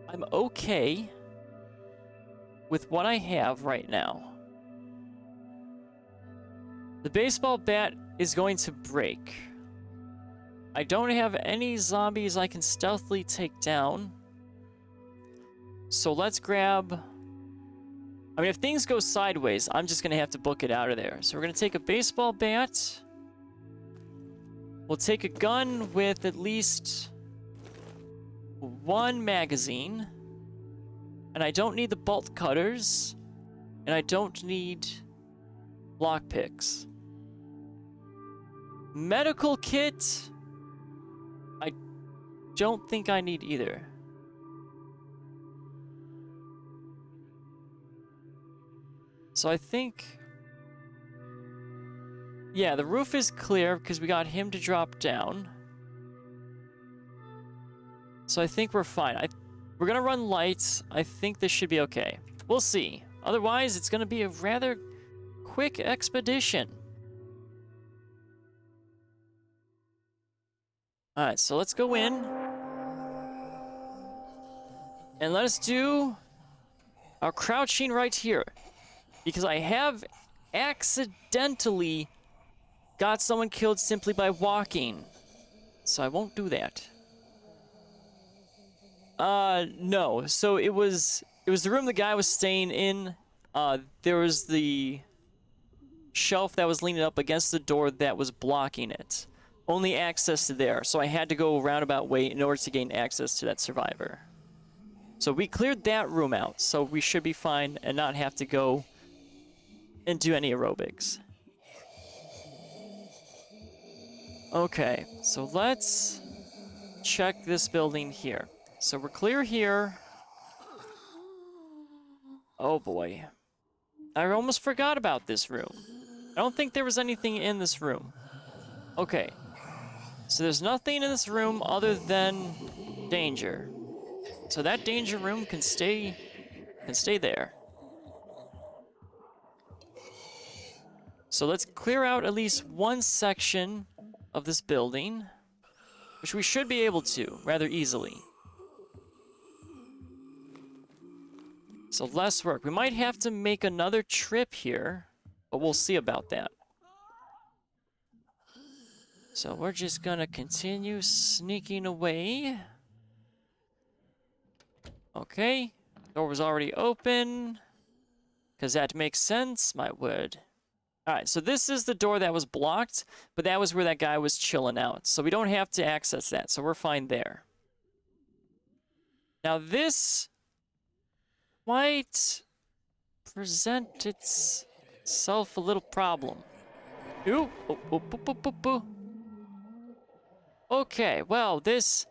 I'm okay with what I have right now. The baseball bat is going to break. I don't have any zombies I can stealthily take down. So let's grab... I mean, if things go sideways, I'm just going to have to book it out of there. So we're going to take a baseball bat. We'll take a gun with at least one magazine. And I don't need the bolt cutters. And I don't need lockpicks. Medical kit, I don't think I need either. So I think... Yeah, the roof is clear because we got him to drop down. So I think we're fine. We're going to run lights. I think this should be okay. We'll see. Otherwise, it's going to be a rather quick expedition. Alright, so let's go in. And let us do our crouching right here. Because I have accidentally got someone killed simply by walking. So I won't do that. No. So it was the room the guy was staying in. There was the shelf that was leaning up against the door that was blocking it. Only access to there. So I had to go a roundabout way in order to gain access to that survivor. So we cleared that room out. So we should be fine and not have to go and do any aerobics. Okay, so let's check this building here. So we're clear here. Oh boy. I almost forgot about this room. I don't think there was anything in this room. Okay. So there's nothing in this room other than danger. So that danger room can stay there. So let's clear out at least one section of this building, which we should be able to rather easily. So less work. We might have to make another trip here, but we'll see about that. So we're just gonna continue sneaking away. Okay, door was already open, because that makes sense, my word. Alright, so this is the door that was blocked, but that was where that guy was chilling out. So we don't have to access that, so we're fine there. Now this might present itself a little problem. Ooh, okay, well, this...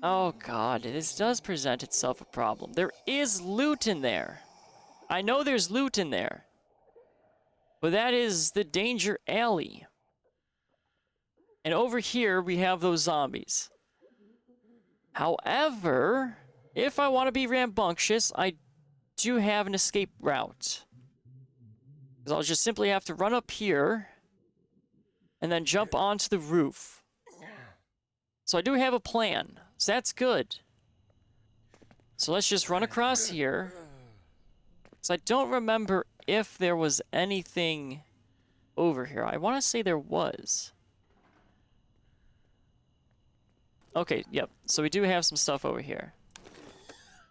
Oh god, this does present itself a problem. There is loot in there. I know there's loot in there. But that is the danger alley. And over here, we have those zombies. However, if I want to be rambunctious, I do have an escape route. Because I'll just simply have to run up here and then jump onto the roof. So I do have a plan. So that's good. So let's just run across here. So I don't remember if there was anything over here. I want to say there was. Okay, yep. So we do have some stuff over here.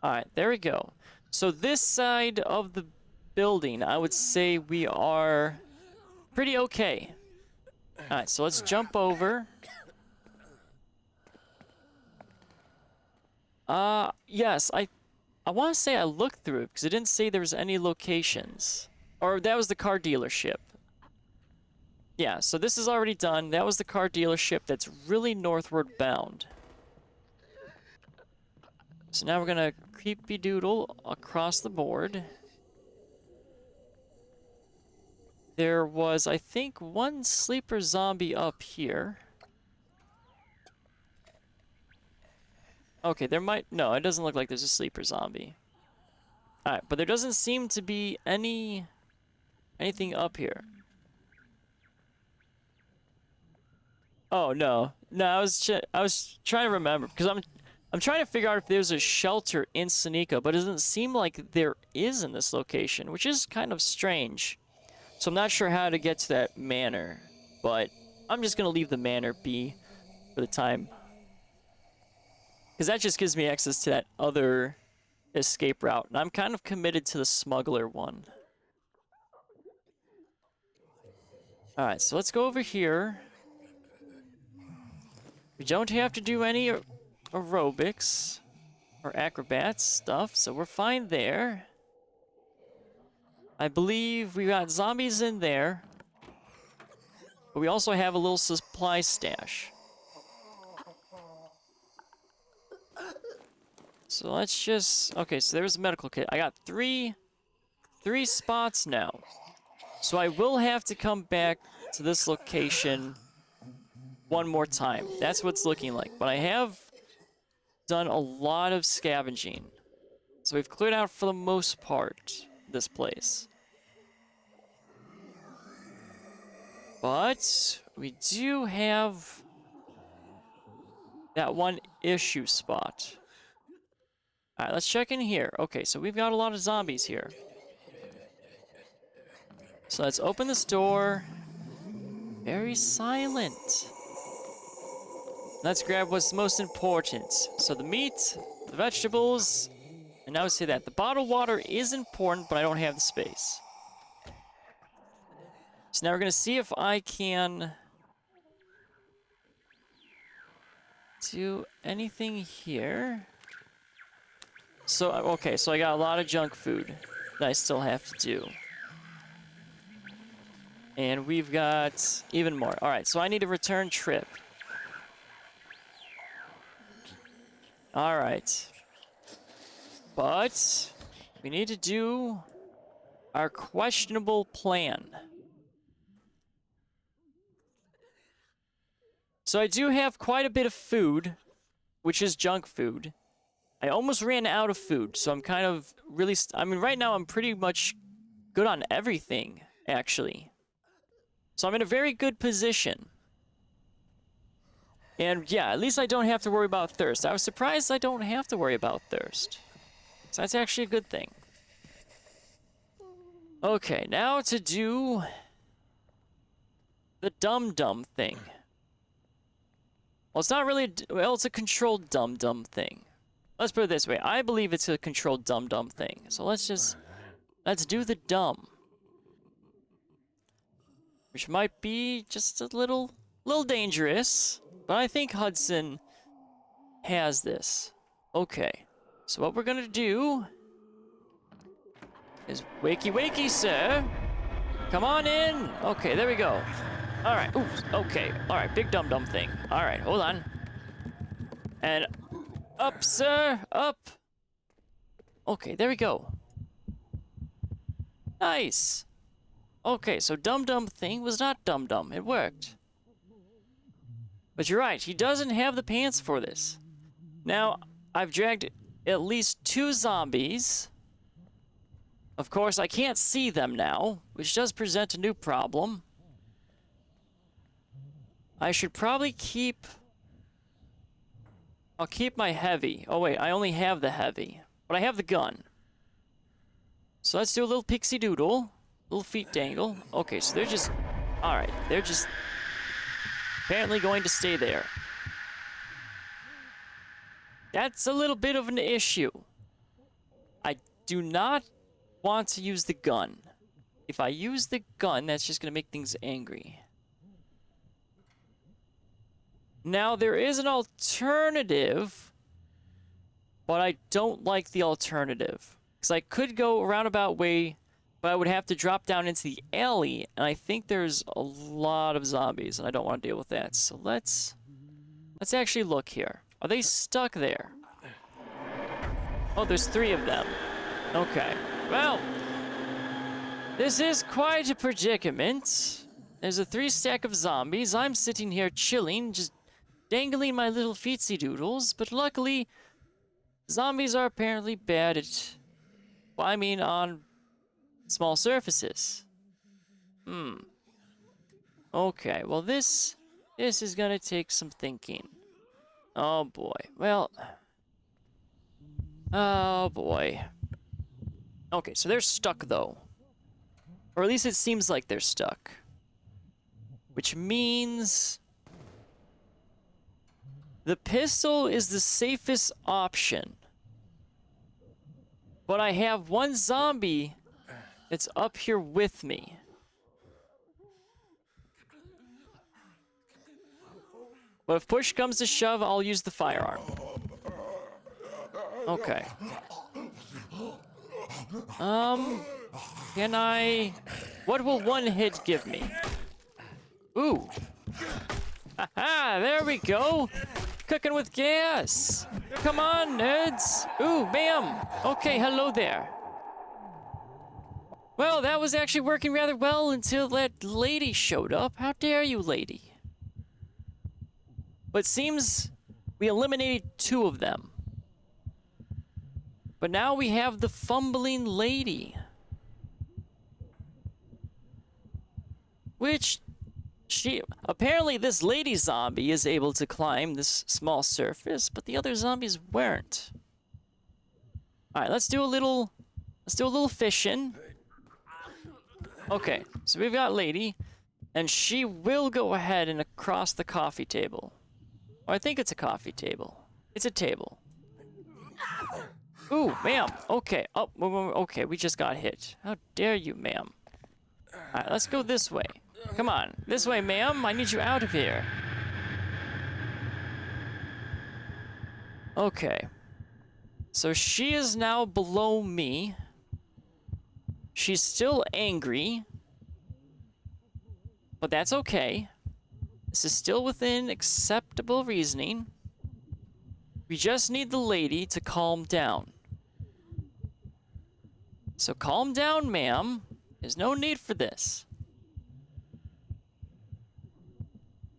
Alright, there we go. So this side of the building, I would say we are pretty okay. Alright, so let's jump over. Yes, I want to say I looked through it because it didn't say there was any locations. Or that was the car dealership. Yeah, so this is already done. That was the car dealership that's really northward bound. So now we're gonna creepy doodle across the board. There was, I think, one sleeper zombie up here. Okay, there might... No, it doesn't look like there's a sleeper zombie. Alright, but there doesn't seem to be anything up here. Oh, no. No, I was trying to remember, because I'm trying to figure out if there's a shelter in Seneca, but it doesn't seem like there is in this location, which is kind of strange. So I'm not sure how to get to that manor, but I'm just going to leave the manor be for the time. Because that just gives me access to that other escape route, and I'm kind of committed to the smuggler one. Alright, so let's go over here. We don't have to do any aerobics or acrobats stuff, so we're fine there. I believe we got zombies in there, but we also have a little supply stash. So let's just... Okay, so there's a medical kit. I got three spots now. So I will have to come back to this location one more time. That's what it's looking like. But I have done a lot of scavenging. So we've cleared out for the most part this place. But we do have that one issue spot. Alright, let's check in here. Okay, so we've got a lot of zombies here. So let's open this door. Very silent. Let's grab what's most important. So the meat, the vegetables, and now I would say that. The bottled water is important, but I don't have the space. So now we're going to see if I can do anything here. So, okay, so I got a lot of junk food that I still have to do. And we've got even more. Alright, so I need a return trip. Alright. But we need to do our questionable plan. So I do have quite a bit of food, which is junk food. I almost ran out of food, so I'm kind of really... I mean, right now I'm pretty much good on everything, actually. So I'm in a very good position. And yeah, at least I don't have to worry about thirst. I was surprised I don't have to worry about thirst. So that's actually a good thing. Okay, now to do the dum-dum thing. Well, it's not really... Well, it's a controlled dum-dum thing. Let's put it this way. I believe it's a controlled dum-dum thing. So let's do the dumb. Which might be just a little dangerous. But I think Hudson has this. Okay. So what we're gonna do is wakey wakey, sir. Come on in. Okay, there we go. Alright. Ooh, okay. Alright, big dum-dum thing. Alright, hold on. And up, sir. Up. Okay, there we go. Nice. Okay, so dum-dum thing was not dum-dum. It worked. But you're right. He doesn't have the pants for this. Now, I've dragged at least 2 zombies. Of course, I can't see them now, which does present a new problem. I should probably keep... I'll keep my heavy. Oh wait, I only have the heavy. But I have the gun. So let's do a little pixie doodle. Little feet dangle. Okay, so they're just... Alright, they're just... apparently going to stay there. That's a little bit of an issue. I do not want to use the gun. If I use the gun, that's just going to make things angry. Now, there is an alternative, but I don't like the alternative. Because I could go a roundabout way, but I would have to drop down into the alley, and I think there's a lot of zombies, and I don't want to deal with that. So let's actually look here. Are they stuck there? Oh, there's 3 of them. Okay. Well, this is quite a predicament. There's a 3 stack of zombies. I'm sitting here chilling, just dangling my little feetsy doodles, but luckily, zombies are apparently bad at, well, I mean, on small surfaces. Okay, well, this is gonna take some thinking. Oh, boy. Well, oh, boy. Okay, so they're stuck, though. Or at least it seems like they're stuck. Which means the pistol is the safest option. But I have one zombie that's up here with me. But if push comes to shove, I'll use the firearm. Okay. Can I... What will one hit give me? Ooh. Haha, there we go. Cooking with gas. Come on, nerds. Ooh, bam. Okay, hello there. Well, that was actually working rather well until that lady showed up. How dare you, lady? But seems we eliminated 2 of them. But now we have the fumbling lady. Which, apparently this lady zombie is able to climb this small surface, but the other zombies weren't. Alright, let's do a little fishing. Okay, so we've got lady, and she will go ahead and across the coffee table. Or I think it's a coffee table. It's a table. Ooh, ma'am. Okay. Oh, okay, we just got hit. How dare you, ma'am. Alright, let's go this way. Come on. This way, ma'am. I need you out of here. Okay. So she is now below me. She's still angry. But that's okay. This is still within acceptable reasoning. We just need the lady to calm down. So calm down, ma'am. There's no need for this.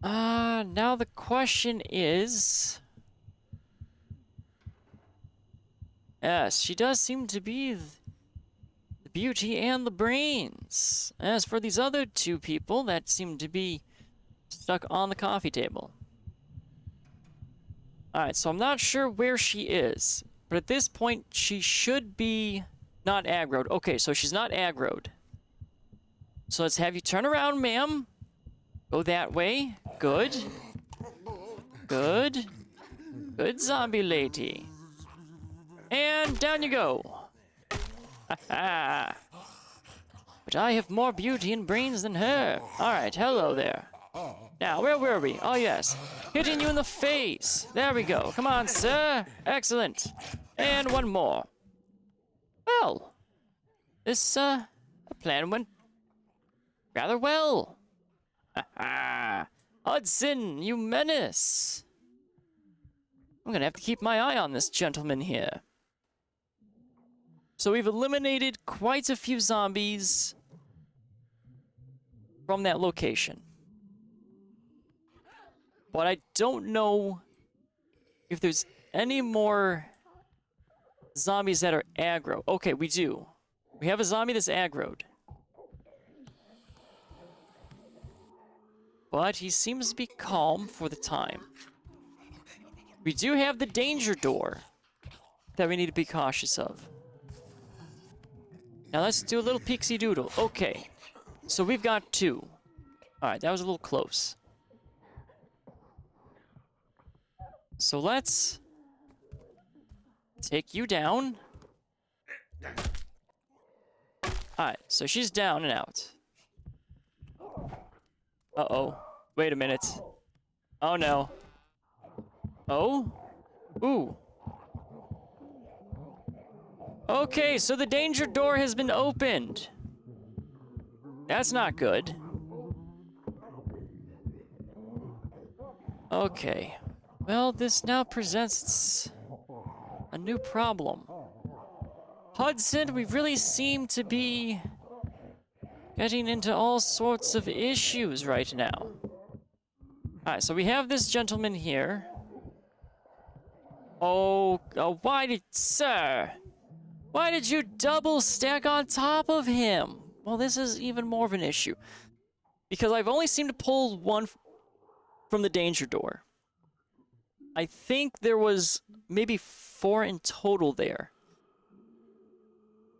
Now the question is... Yes, she does seem to be the beauty and the brains. As for these other 2 people that seem to be stuck on the coffee table. Alright, so I'm not sure where she is. But at this point, she should be not aggroed. Okay, so she's not aggroed. So let's have you turn around, ma'am. Go that way. Good. Good. Good, zombie lady. And down you go. Ha-ha. But I have more beauty and brains than her. Alright, hello there. Now, where were we? Oh, yes. Hitting you in the face. There we go. Come on, sir. Excellent. And one more. Well, this, plan went rather well. Ha-ha. Hudson, you menace. I'm gonna have to keep my eye on this gentleman here. So we've eliminated quite a few zombies from that location. But I don't know if there's any more zombies that are aggro. Okay, we do. We have a zombie that's aggroed. But he seems to be calm for the time. We do have the danger door that we need to be cautious of. Now let's do a little pixie doodle. Okay, so we've got 2. Alright, that was a little close. So let's take you down. Alright, so she's down and out. Uh-oh. Wait a minute. Oh, no. Oh? Ooh. Okay, so the danger door has been opened. That's not good. Okay. Well, this now presents a new problem. Hudson, we really seem to be getting into all sorts of issues right now. Alright, so we have this gentleman here. Oh, sir, why did you double stack on top of him? Well, this is even more of an issue. Because I've only seemed to pull one from the danger door. I think there was maybe 4 in total there.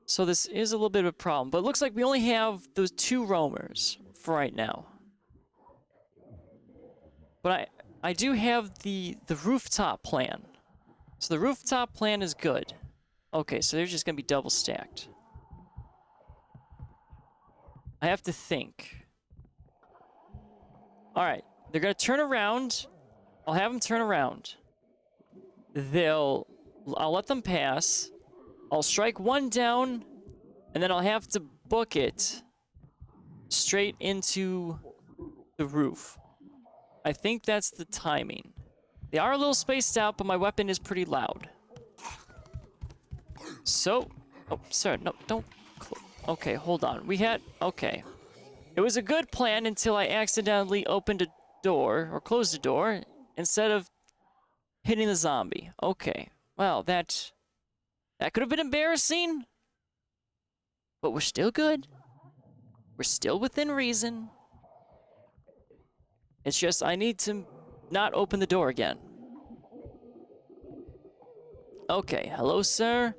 So this is a little bit of a problem. But it looks like we only have those 2 roamers for right now. But I do have the rooftop plan. So the rooftop plan is good. Okay, so they're just going to be double stacked. I have to think. Alright, they're going to turn around. I'll have them turn around. I'll let them pass. I'll strike one down, and then I'll have to book it straight into the roof. I think that's the timing. They are a little spaced out, but my weapon is pretty loud. So, oh, sir, no, don't. Okay, hold on. Okay. It was a good plan until I accidentally opened a door, or closed a door, instead of hitting the zombie. Okay, well, that could have been embarrassing, but we're still good. We're still within reason. It's just I need to not open the door again. Okay, hello, sir.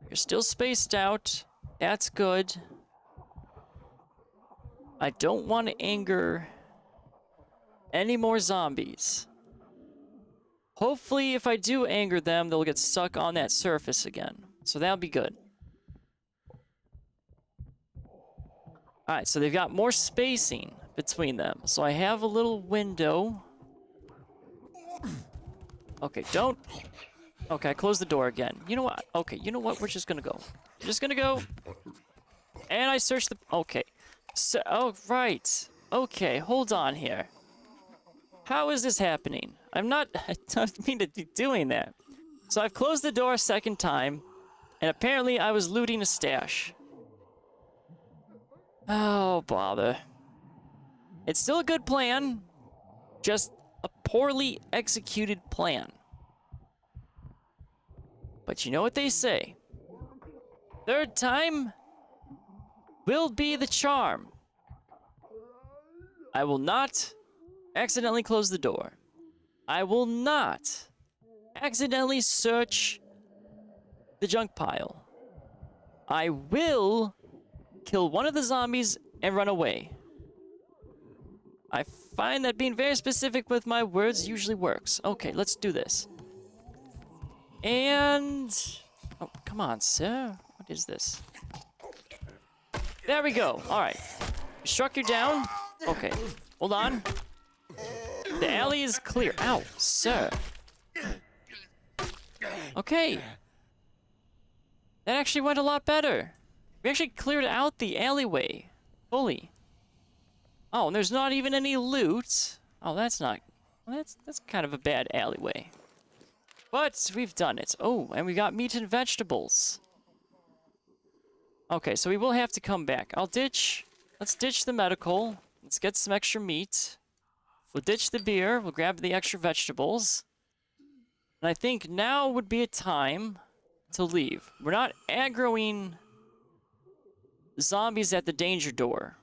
You're still spaced out. That's good. I don't want to anger any more zombies. Hopefully, if I do anger them, they'll get stuck on that surface again. So that'll be good. Alright, so they've got more spacing between them. So I have a little window. Okay, don't... Okay, I closed the door again. You know what? Okay, you know what? We're just gonna go. We're just gonna go. And I searched the... Okay. So, oh, right. Okay, hold on here. How is this happening? I don't mean to be doing that. So I've closed the door a second time, and apparently I was looting a stash. Oh, bother. It's still a good plan, just a poorly executed plan. But you know what they say. Third time will be the charm. I will not accidentally close the door. I will not accidentally search the junk pile. I will kill one of the zombies and run away. I find that being very specific with my words usually works. Okay, let's do this. And... Oh, come on, sir. What is this? There we go. Alright. Struck you down. Okay. Hold on. The alley is clear. Ow, sir. Okay. That actually went a lot better. We actually cleared out the alleyway fully. Oh, and there's not even any loot. Oh, that's not... Well, that's kind of a bad alleyway. But we've done it. Oh, and we got meat and vegetables. Okay, so we will have to come back. Let's ditch the medical. Let's get some extra meat. We'll ditch the beer. We'll grab the extra vegetables. And I think now would be a time to leave. We're not aggroing zombies at the danger door.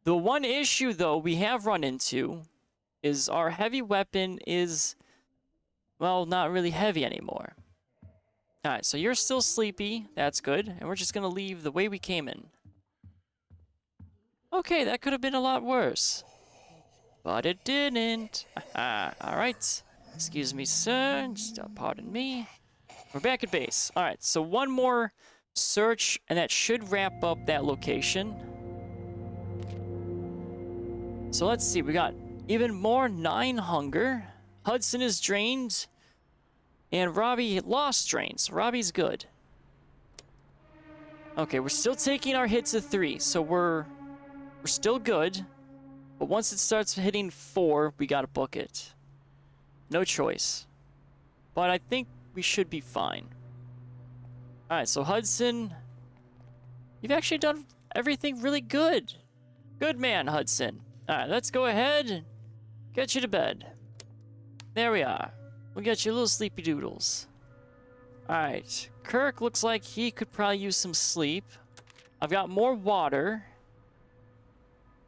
The one issue, though, we have run into is our heavy weapon is, well, not really heavy anymore. Alright, so you're still sleepy. That's good. And we're just going to leave the way we came in. Okay, that could have been a lot worse. But it didn't. Alright. Excuse me, sir. Just pardon me. We're back at base. All right, so one more search, and that should wrap up that location. So let's see. We got even more 9 hunger. Hudson is drained. And Robbie lost drain, so Robbie's good. Okay, we're still taking our hits of 3, so we're still good. But once it starts hitting 4, we gotta book it. No choice. But I think we should be fine. Alright, so Hudson, you've actually done everything really good. Good man, Hudson. Alright, let's go ahead and get you to bed. There we are. We'll get you little sleepy doodles. Alright, Kirk looks like he could probably use some sleep. I've got more water.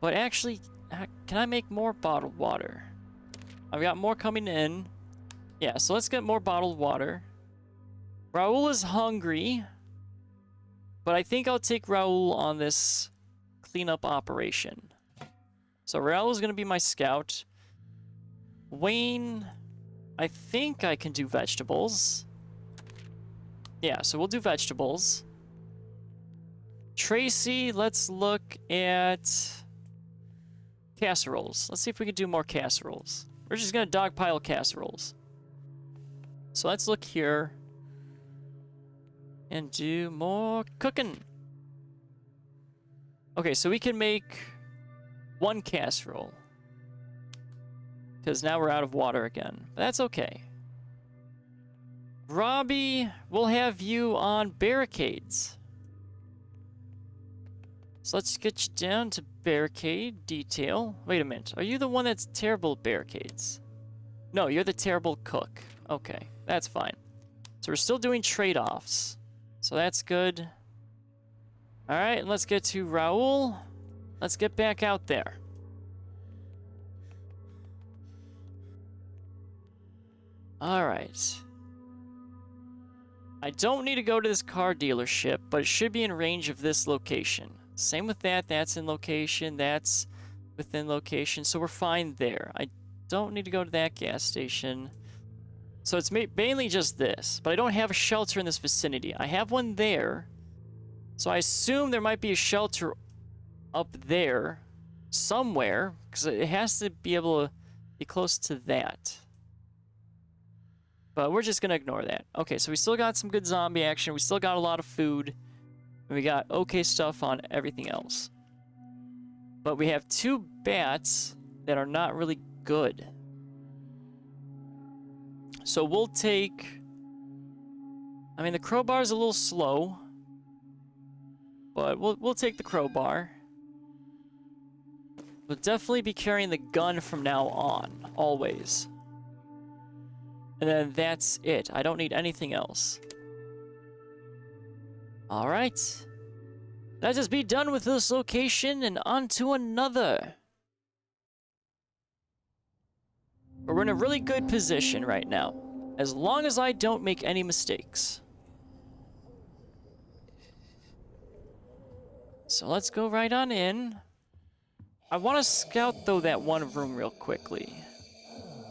But actually, can I make more bottled water? I've got more coming in. Yeah, so let's get more bottled water. Raul is hungry. But I think I'll take Raul on this cleanup operation. So Raul is going to be my scout. Wayne, I think I can do vegetables. Yeah, so we'll do vegetables. Tracy, let's look at casseroles. Let's see if we can do more casseroles. We're just going to dogpile casseroles. So let's look here and do more cooking. Okay, so we can make 1 casserole. Because now we're out of water again. But that's okay. Robbie, we'll have you on barricades. So let's get you down to barricade detail. Wait a minute. Are you the one that's terrible at barricades? No, you're the terrible cook. Okay, that's fine. So we're still doing trade-offs. So that's good. Alright, let's get to Raul. Let's get back out there. Alright. I don't need to go to this car dealership, but it should be in range of this location. Same with that. That's in location. That's within location. So we're fine there. I don't need to go to that gas station. So it's mainly just this. But I don't have a shelter in this vicinity. I have one there. So I assume there might be a shelter up there somewhere. Because it has to be able to be close to that. But we're just going to ignore that. Okay, so we still got some good zombie action. We still got a lot of food. And we got okay stuff on everything else. But we have 2 bats that are not really good. So we'll take... I mean, the crowbar is a little slow. But we'll take the crowbar. We'll definitely be carrying the gun from now on. Always. And then that's it. I don't need anything else. Alright. Let us be done with this location and on to another. We're in a really good position right now. As long as I don't make any mistakes. So let's go right on in. I want to scout, though, that one room real quickly.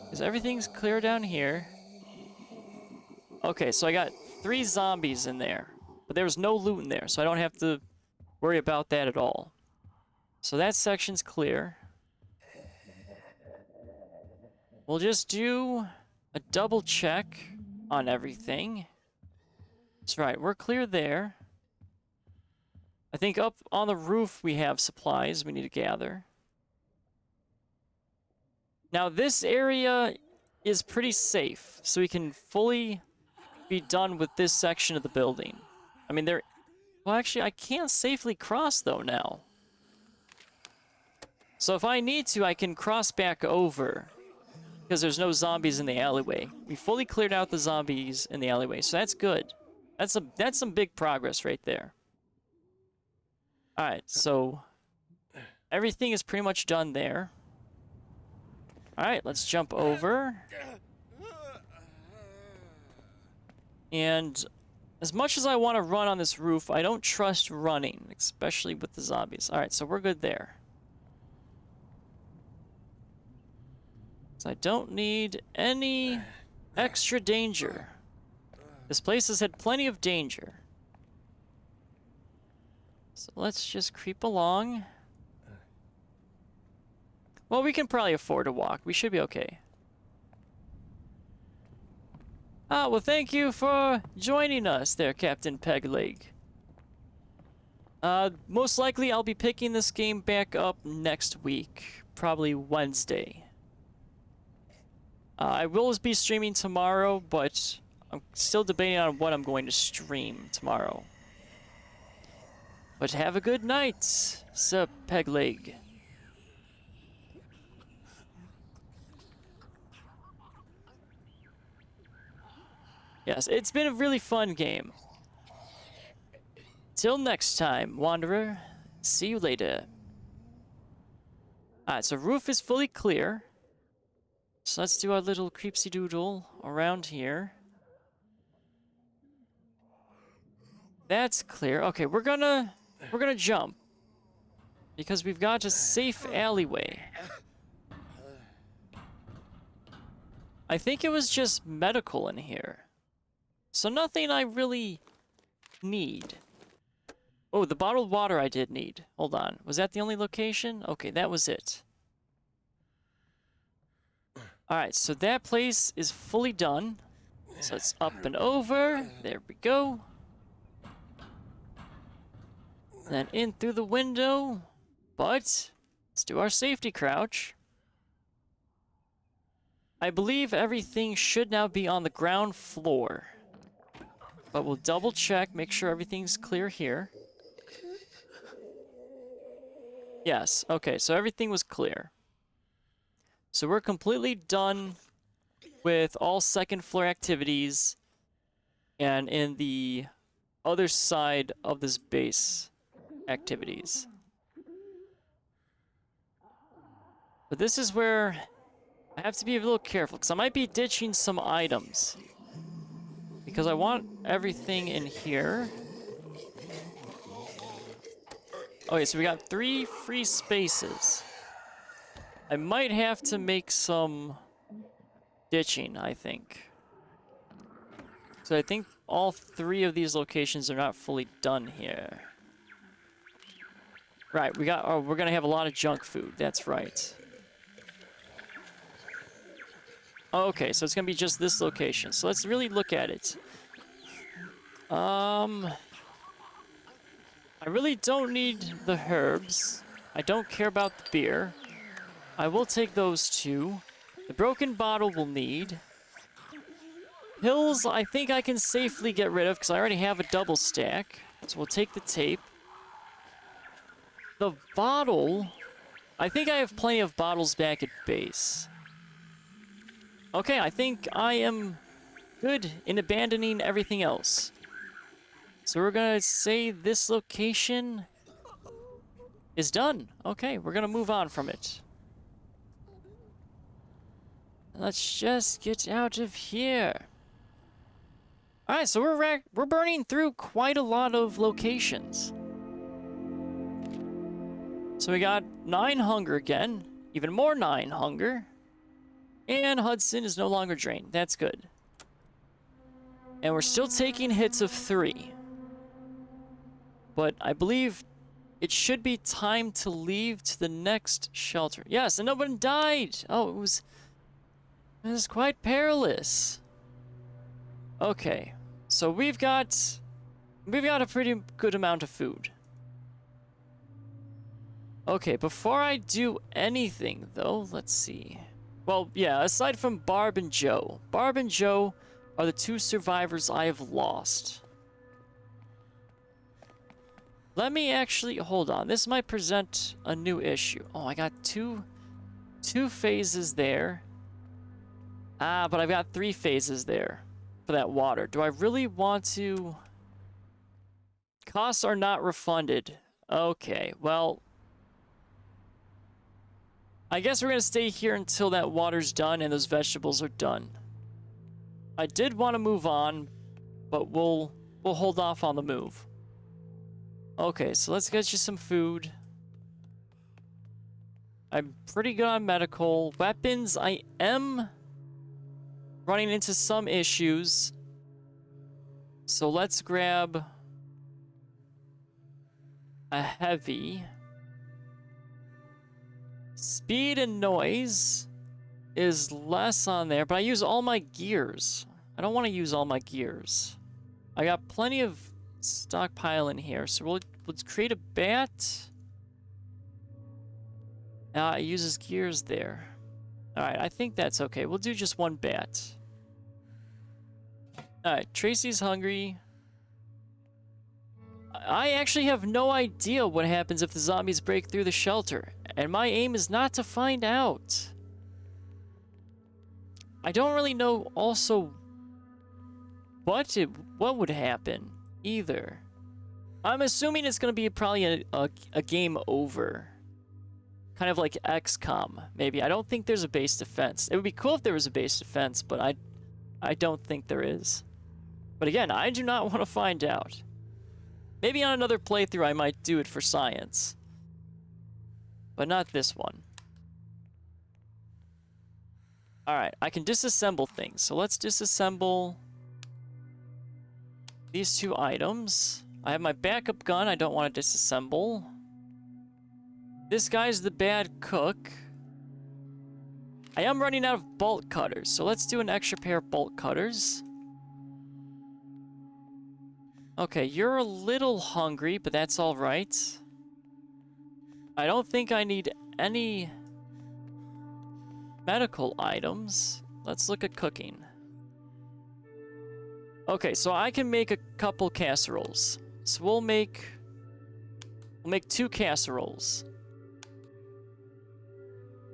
Because everything's clear down here. Okay, so I got 3 zombies in there. But there was no loot in there, so I don't have to worry about that at all. So that section's clear. We'll just do a double check on everything. That's right, we're clear there. I think up on the roof we have supplies we need to gather. Now this area is pretty safe, so we can fully be done with this section of the building. I mean, well, actually, I can't safely cross, though, now. So if I need to, I can cross back over. Because there's no zombies in the alleyway. We fully cleared out the zombies in the alleyway, so that's good. That's some big progress right there. Alright, so everything is pretty much done there. Alright, let's jump over. And as much as I want to run on this roof, I don't trust running, especially with the zombies. Alright, so we're good there. So I don't need any extra danger. This place has had plenty of danger. So let's just creep along. Well, we can probably afford to walk. We should be okay. Ah, well, thank you for joining us there, Captain Pegleg. Most likely I'll be picking this game back up next week. Probably Wednesday. I will be streaming tomorrow, but I'm still debating on what I'm going to stream tomorrow. But have a good night, Sir Pegleg. Yes, it's been a really fun game. Till next time, Wanderer. See you later. Alright, so roof is fully clear. So let's do our little creepsy doodle around here. That's clear. Okay, we're gonna jump. Because we've got a safe alleyway. I think it was just medical in here. So nothing I really need. Oh, the bottled water I did need. Hold on. Was that the only location? Okay, that was it. Alright, so that place is fully done. So it's up and over. There we go. And then in through the window. But let's do our safety crouch. I believe everything should now be on the ground floor. But we'll double check, make sure everything's clear here. Yes, okay, so everything was clear. So we're completely done with all second floor activities. And in the other side of this base activities. But this is where I have to be a little careful, because I might be ditching some items. Because I want everything in here. Okay, so we got 3 free spaces. I might have to make some ditching, I think. So I think all 3 of these locations are not fully done here. Right, we're gonna have a lot of junk food, that's right. Okay, so it's gonna be just this location. So let's really look at it. I really don't need the herbs. I don't care about the beer. I will take those 2. The broken bottle we'll need. Pills, I think I can safely get rid of because I already have a double stack. So we'll take the tape. The bottle, I think I have plenty of bottles back at base. Okay, I think I am good in abandoning everything else. So we're gonna say this location is done. Okay, we're gonna move on from it. Let's just get out of here. Alright, so we're burning through quite a lot of locations. So we got 9 hunger again, even more 9 hunger. And Hudson is no longer drained. That's good. And we're still taking hits of 3. But I believe it should be time to leave to the next shelter. Yes, and no one died. Oh, it was quite perilous. Okay. So we've got a pretty good amount of food. Okay, before I do anything though, let's see. Well, yeah, aside from Barb and Joe. Barb and Joe are the 2 survivors I have lost. Let me actually, hold on. This might present a new issue. Oh, I got two phases there. Ah, but I've got 3 phases there for that water. Do I really want to? Costs are not refunded. Okay, well, I guess we're gonna stay here until that water's done and those vegetables are done. I did want to move on, but we'll hold off on the move. Okay, so let's get you some food. I'm pretty good on medical. Weapons, I am running into some issues. So let's grab a heavy. Speed and noise is less on there, but I use all my gears. I don't want to use all my gears. I got plenty of stockpile in here, so let's create a bat. It uses gears there. Alright, I think that's okay. We'll do just one bat. Alright, Tracy's hungry. I actually have no idea what happens if the zombies break through the shelter, and my aim is not to find out. I don't really know also what would happen either. I'm assuming it's going to be probably a game over. Kind of like XCOM, maybe. I don't think there's a base defense. It would be cool if there was a base defense, but I don't think there is. But again, I do not want to find out. Maybe on another playthrough I might do it for science. But not this one. Alright, I can disassemble things. So let's disassemble these two items. I have my backup gun I don't want to disassemble. This guy's the bad cook. I am running out of bolt cutters, so let's do an extra pair of bolt cutters. Okay, you're a little hungry, but that's all right. I don't think I need any medical items. Let's look at cooking. Okay, so I can make a couple casseroles. So we'll make 2 casseroles.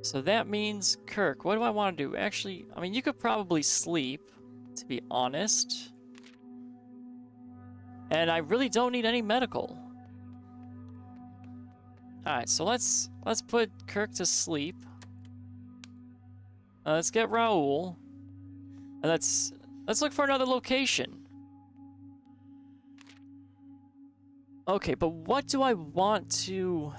So that means, Kirk, what do I want to do? Actually, I mean, you could probably sleep, to be honest. And I really don't need any medical. Alright, so let's put Kirk to sleep. Let's get Raoul. And let's look for another location. Okay, but what do I want to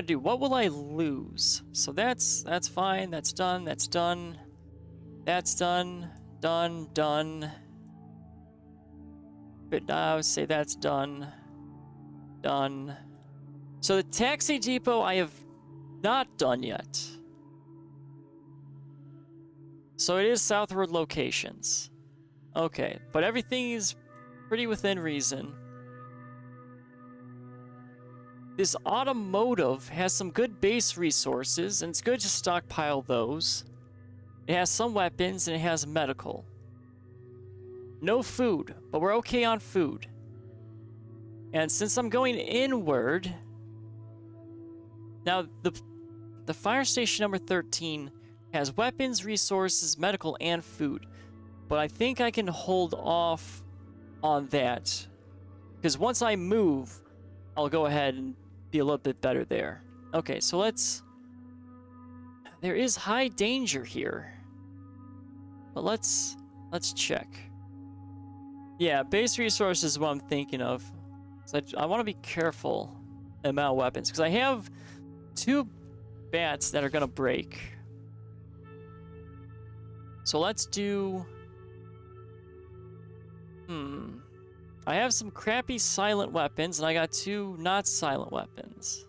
do? What will I lose? So that's fine. That's done. That's done. That's done. Done. But I would say that's done. Done. So the taxi depot I have not done yet. So it is southward locations. Okay, but everything is pretty within reason. This automotive has some good base resources, and it's good to stockpile those. It has some weapons, and it has medical. No food, but we're okay on food. And since I'm going inward... Now, the fire station number 13 has weapons, resources, medical, and food. But I think I can hold off on that. Because once I move, I'll go ahead and be a little bit better there. Okay, so let's... There is high danger here. But let's check. Yeah, base resources is what I'm thinking of. So I want to be careful about weapons. Because I have 2 bats that are going to break. So let's do... I have some crappy silent weapons, and I got 2 not silent weapons.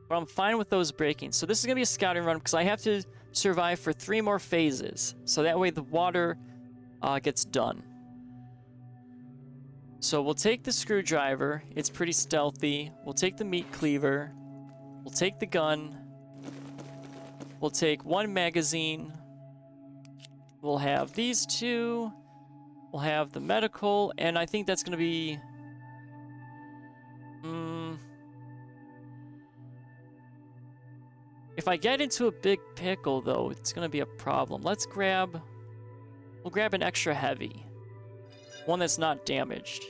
But I'm fine with those breaking. So this is going to be a scouting run, because I have to survive for 3 more phases. So that way the water gets done. So we'll take the screwdriver. It's pretty stealthy. We'll take the meat cleaver. We'll take the gun. We'll take 1 magazine. We'll have these 2. We'll have the medical, and I think that's going to be... If I get into a big pickle, though, it's going to be a problem. We'll grab an extra heavy. One that's not damaged.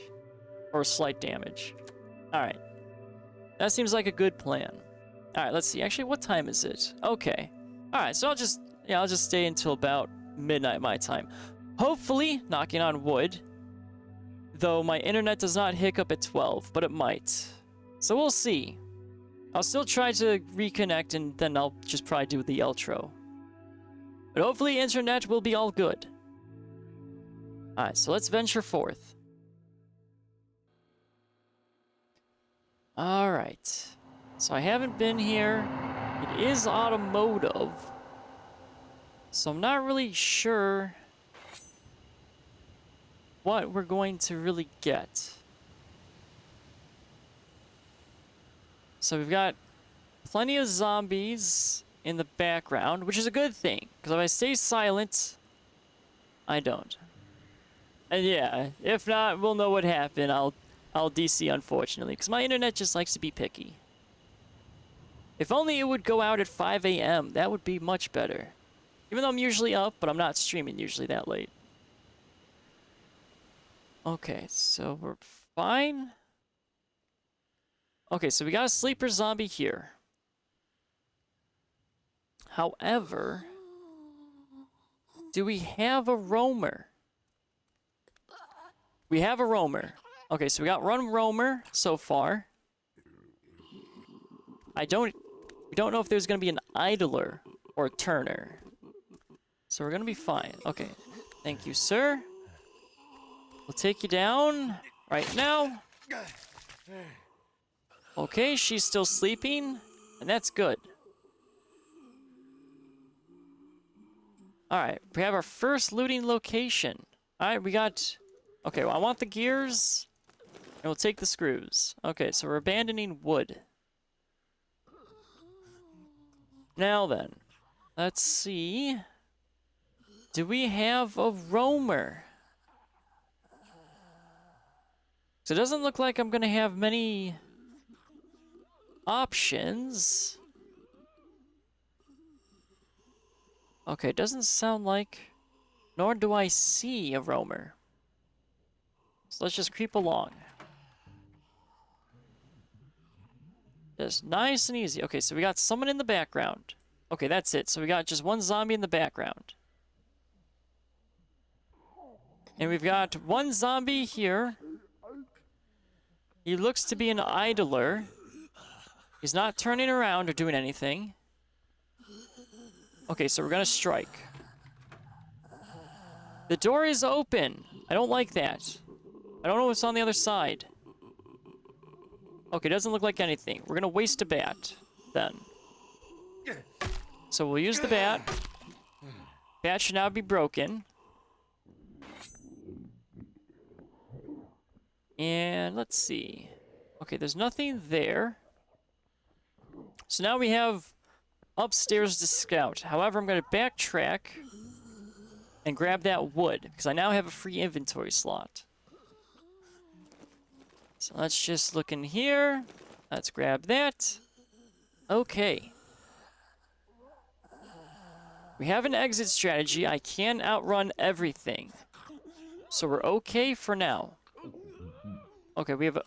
Or slight damage. Alright. That seems like a good plan. Alright, let's see. Actually, what time is it? Okay. Alright, so I'll just stay until about midnight my time. Hopefully, knocking on wood, though my internet does not hiccup at 12, but it might. So we'll see. I'll still try to reconnect, and then I'll just probably do the outro. But hopefully internet will be all good. Alright, so let's venture forth. Alright. So I haven't been here. It is automotive. So I'm not really sure what we're going to really get. So we've got plenty of zombies in the background, which is a good thing, because if I stay silent, I don't. And yeah, if not, we'll know what happened. I'll DC, unfortunately, because my internet just likes to be picky. If only it would go out at 5 a.m., that would be much better. Even though I'm usually up, but I'm not streaming usually that late. Okay, so we're fine. Okay, so we got a sleeper zombie here. However, do we have a roamer? We have a roamer. Okay, so we got one roamer so far. We don't know if there's gonna be an idler or a turner. So we're gonna be fine. Okay, thank you, sir. We'll take you down right now. Okay, she's still sleeping, and that's good. Alright, we have our first looting location. Alright, we got... Okay, well, I want the gears, and we'll take the screws. Okay, so we're abandoning wood. Now then, let's see. Do we have a roamer? So it doesn't look like I'm gonna have many options. Okay, it doesn't sound like... Nor do I see a roamer. So let's just creep along. Just nice and easy. Okay, so we got someone in the background. Okay, that's it. So we got just one zombie in the background. And we've got one zombie here. He looks to be an idler. He's not turning around or doing anything. Okay, so we're gonna strike. The door is open. I don't like that. I don't know what's on the other side. Okay, doesn't look like anything. We're gonna waste a bat, then. So we'll use the bat. Bat should now be broken. And let's see. Okay, there's nothing there. So now we have upstairs to scout. However, I'm gonna backtrack and grab that wood, because I now have a free inventory slot. So let's just look in here. Let's grab that. Okay. We have an exit strategy. I can outrun everything. So we're okay for now. Okay, we have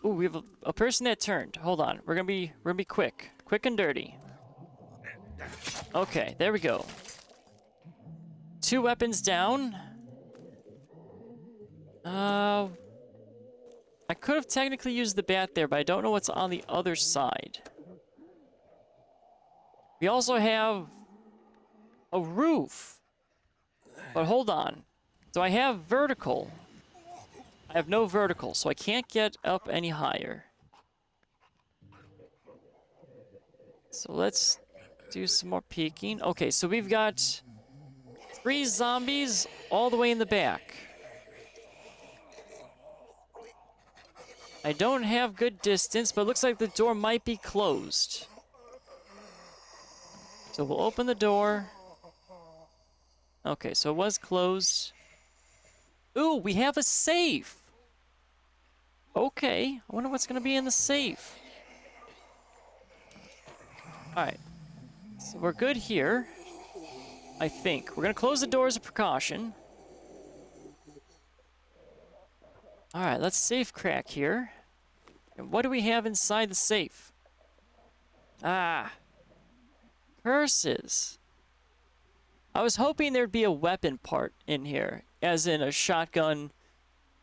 a person that turned. Hold on. We're gonna be quick. Quick and dirty. Okay, there we go. 2 weapons down. I could have technically used the bat there, but I don't know what's on the other side. We also have a roof. But hold on. Do I have vertical? I have no vertical, so I can't get up any higher. So let's do some more peeking. Okay, so we've got 3 zombies all the way in the back. I don't have good distance, but it looks like the door might be closed. So we'll open the door. Okay, so it was closed. Ooh, we have a safe! Okay, I wonder what's gonna be in the safe. Alright, so we're good here. I think. We're gonna close the door as a precaution. Alright, let's safe crack here. And what do we have inside the safe? Ah. Curses. I was hoping there'd be a weapon part in here, as in a shotgun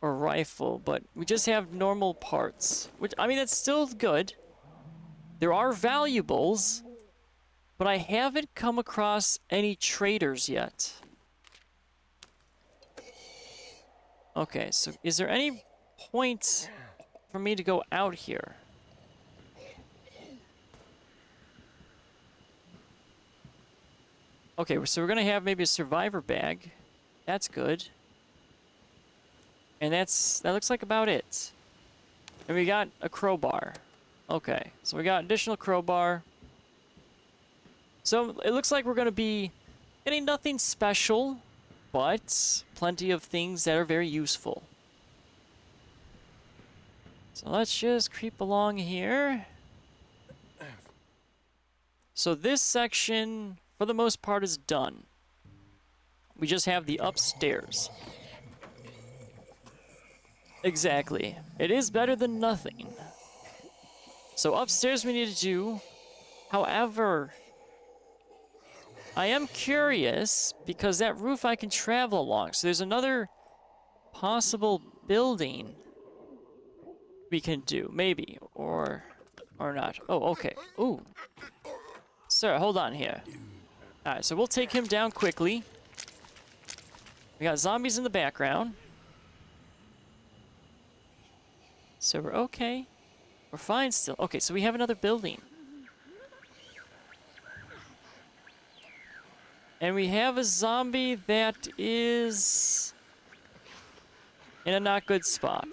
or rifle, but we just have normal parts. Which, I mean, it's still good. There are valuables, but I haven't come across any traders yet. Okay, so is there any point for me to go out here? Okay, so we're gonna have maybe a survivor bag. That's good. And that looks like about it. And we got a crowbar. Okay, so we got additional crowbar. So it looks like we're gonna be getting nothing special, but plenty of things that are very useful. So let's just creep along here. So this section, for the most part, is done. We just have the upstairs. Exactly. It is better than nothing. So upstairs we need to do. However, I am curious because that roof I can travel along. So there's another possible building we can do, maybe, or not. Oh, okay. Ooh. Sir, hold on here. Alright, so we'll take him down quickly. We got zombies in the background. So we're okay. We're fine still. Okay, so we have another building. And we have a zombie that is in a not good spot.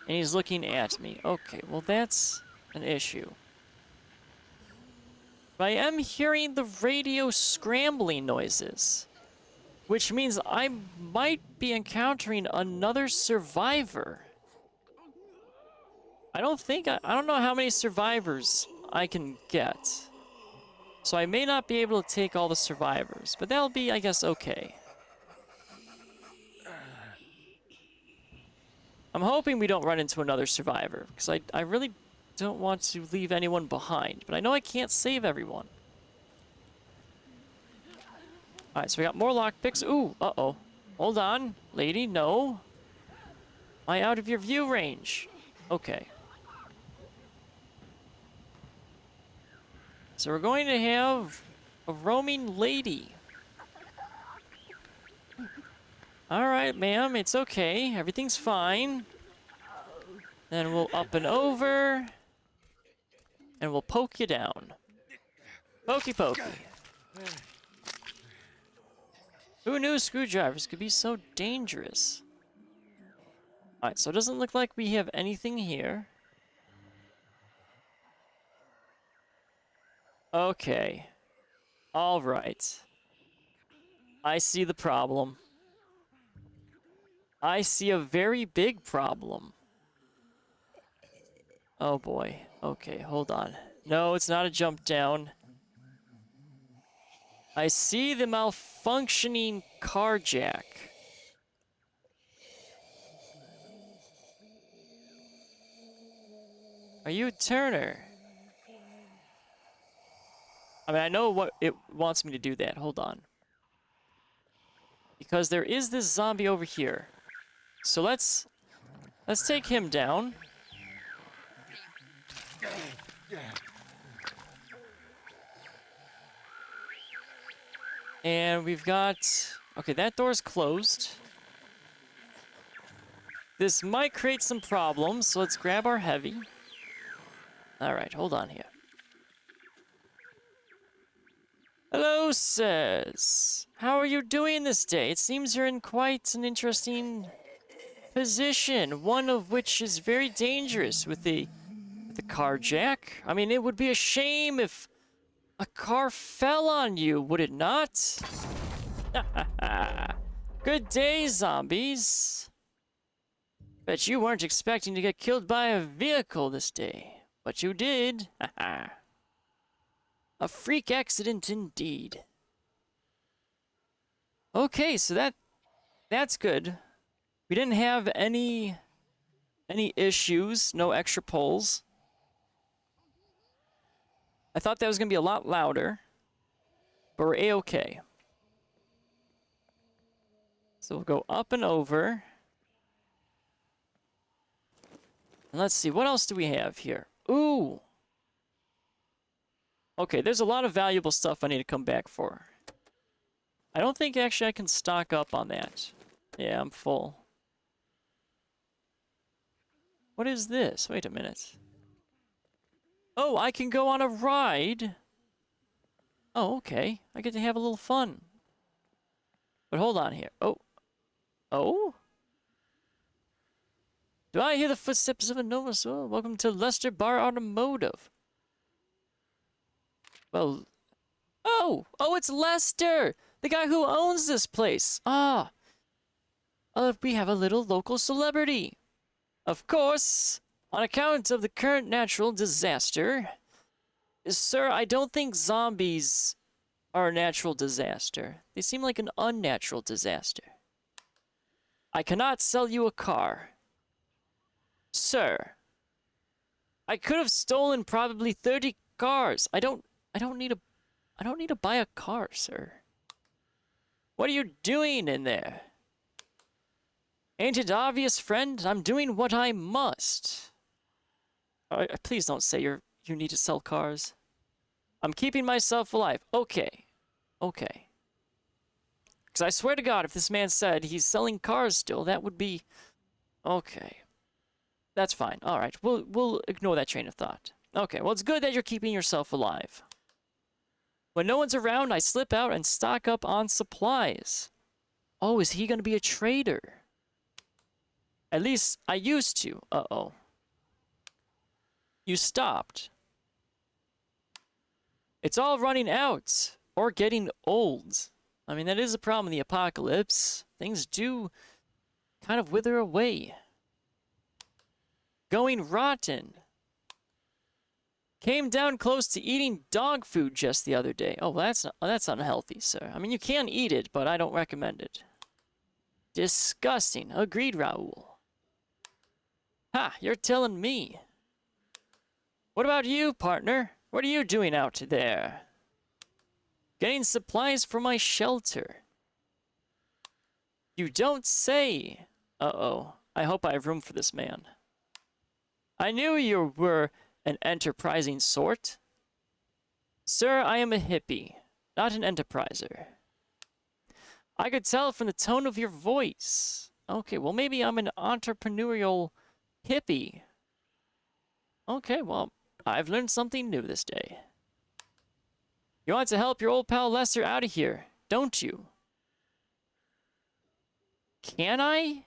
And he's looking at me. Okay, well that's an issue. But I am hearing the radio scrambling noises. Which means I might be encountering another survivor. I don't know how many survivors I can get. So I may not be able to take all the survivors, but that'll be, I guess, okay. I'm hoping we don't run into another survivor, because I really don't want to leave anyone behind, but I know I can't save everyone. Alright, so we got more lockpicks. Ooh, uh-oh. Hold on, lady, no. Am I out of your view range? Okay. So we're going to have a roaming lady. Alright, ma'am, it's okay. Everything's fine. Then we'll up and over. And we'll poke you down. Pokey pokey. Who knew screwdrivers could be so dangerous? Alright, so it doesn't look like we have anything here. Okay. Alright. I see the problem. I see a very big problem. Oh boy. Okay, hold on. No, it's not a jump down. I see the malfunctioning car jack. Are you a turner? I mean, I know what it wants me to do that. Hold on. Because there is this zombie over here. So let's take him down. And we've got... Okay, that door's closed. This might create some problems, so let's grab our heavy. Alright, hold on here. Hello, sirs. How are you doing this day? It seems you're in quite an interesting position, one of which is very dangerous with the car jack. I mean, it would be a shame if a car fell on you, would it not? Good day, zombies. Bet you weren't expecting to get killed by a vehicle this day, but you did. A freak accident indeed. Okay, so that's good. We didn't have any issues, no extra pulls. I thought that was going to be a lot louder, but we're A-okay. So we'll go up and over. And let's see, what else do we have here? Ooh! Okay, there's a lot of valuable stuff I need to come back for. I don't think actually I can stock up on that. Yeah, I'm full. What is this? Wait a minute. Oh, I can go on a ride. Oh, okay. I get to have a little fun. But hold on here. Oh. Oh? Do I hear the footsteps of a Nova Soul? Welcome to Lester Bar Automotive. Well... Oh! Oh, it's Lester! The guy who owns this place. Ah. We have a little local celebrity. Of course, on account of the current natural disaster... Sir, I don't think zombies are a natural disaster. They seem like an unnatural disaster. I cannot sell you a car. Sir, I could have stolen probably 30 cars. I don't need to buy a car, sir. What are you doing in there? Ain't it obvious, friend? I'm doing what I must. Please don't say you need to sell cars. I'm keeping myself alive. Okay. Okay. Because I swear to God, if this man said he's selling cars still, that would be... Okay. That's fine. All right. We'll ignore that train of thought. Okay. Well, it's good that you're keeping yourself alive. When no one's around, I slip out and stock up on supplies. Oh, is he going to be a trader? At least I used to. Uh-oh. You stopped. It's all running out. Or getting old. I mean, that is a problem in the apocalypse. Things do kind of wither away. Going rotten. Came down close to eating dog food just the other day. Oh, that's unhealthy, sir. I mean, you can eat it, but I don't recommend it. Disgusting. Agreed, Raoul. Ha, you're telling me. What about you, partner? What are you doing out there? Getting supplies for my shelter. You don't say. Uh-oh. I hope I have room for this man. I knew you were an enterprising sort. Sir, I am a hippie, not an enterpriser. I could tell from the tone of your voice. Okay, well, maybe I'm an entrepreneurial hippie. Okay, well, I've learned something new this day. You want to help your old pal Lester out of here, don't you? Can I?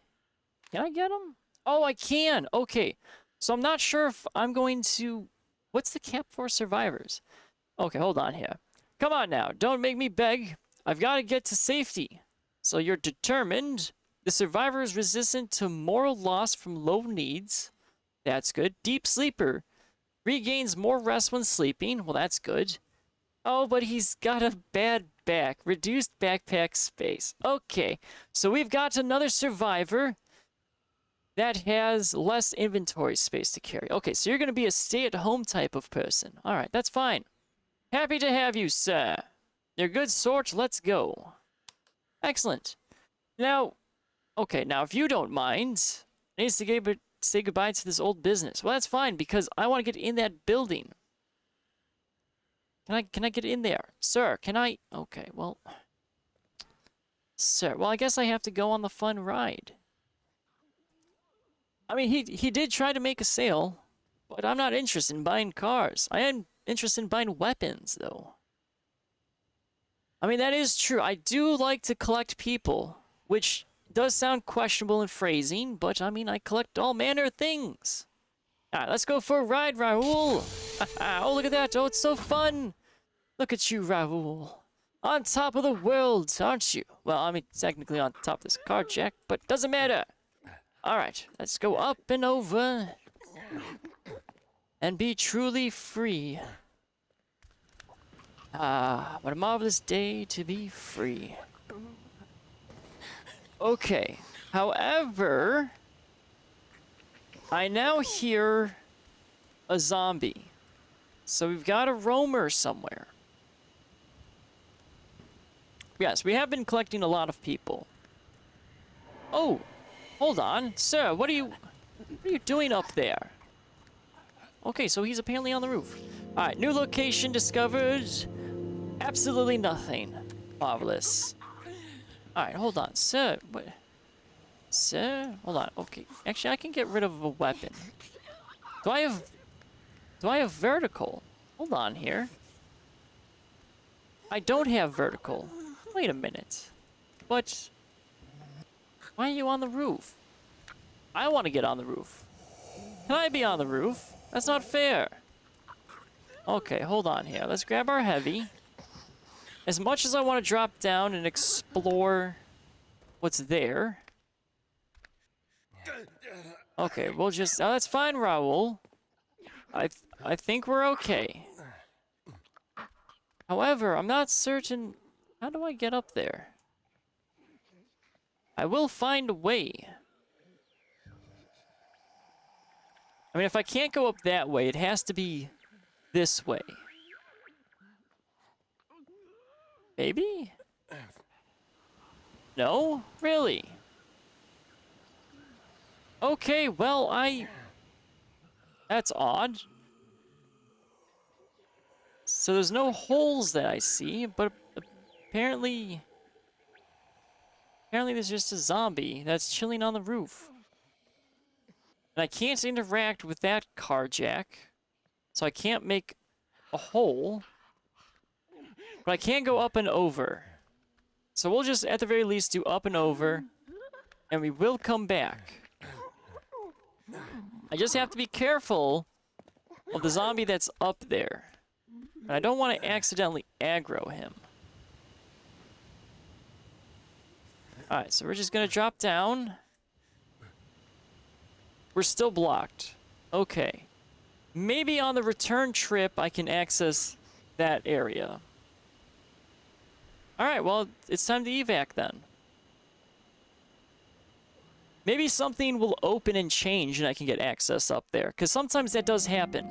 Can I get him? Oh, I can. Okay. So I'm not sure if I'm going to... What's the cap for survivors? Okay, hold on here. Come on now. Don't make me beg. I've got to get to safety. So you're determined. The survivor is resistant to moral loss from low needs. That's good. Deep sleeper. Regains more rest when sleeping. Well, that's good. Oh, but he's got a bad back. Reduced backpack space. Okay, so we've got another survivor that has less inventory space to carry. Okay, so you're going to be a stay-at-home type of person. All right, that's fine. Happy to have you, sir. You're a good sort. Let's go. Excellent. Now, okay, now if you don't mind, I need to say goodbye to this old business. Well, that's fine, because I want to get in that building. Can I get in there? Sir, can I? Okay, well. Sir, well, I guess I have to go on the fun ride. I mean, he did try to make a sale, but I'm not interested in buying cars. I am interested in buying weapons, though. I mean, that is true. I do like to collect people, which does sound questionable in phrasing, but I mean, I collect all manner of things. All right, let's go for a ride, Raoul. Oh, look at that. Oh, it's so fun. Look at you, Raoul. On top of the world, aren't you? Well, I mean, technically on top of this car jack, but doesn't matter. All right, let's go up and over and be truly free. Ah, what a marvelous day to be free. Okay, however, I now hear a zombie. So we've got a roamer somewhere. Yes, we have been collecting a lot of people. Oh, hold on. Sir, what are you doing up there? Okay, so he's apparently on the roof. Alright, new location discovered. Absolutely nothing. Marvelous. Alright, hold on. Sir, what? Sir, hold on. Okay, actually, I can get rid of a weapon. Do I have vertical? Hold on here. I don't have vertical. Wait a minute. But why are you on the roof? I want to get on the roof. Can I be on the roof? That's not fair. Okay, hold on here. Let's grab our heavy. As much as I want to drop down and explore what's there. Okay, we'll just... Oh, that's fine, Raoul. I think we're okay. However, I'm not certain... How do I get up there? I will find a way. I mean, if I can't go up that way, it has to be this way. Maybe? No? Really? Okay, well, that's odd. So there's no holes that I see, but apparently there's just a zombie that's chilling on the roof. And I can't interact with that car jack, so I can't make a hole. But I can go up and over. So we'll just, at the very least, do up and over, and we will come back. I just have to be careful of the zombie that's up there. And I don't want to accidentally aggro him. Alright, so we're just going to drop down. We're still blocked. Okay. Maybe on the return trip I can access that area. Alright, well, it's time to evac then. Maybe something will open and change and I can get access up there. Because sometimes that does happen.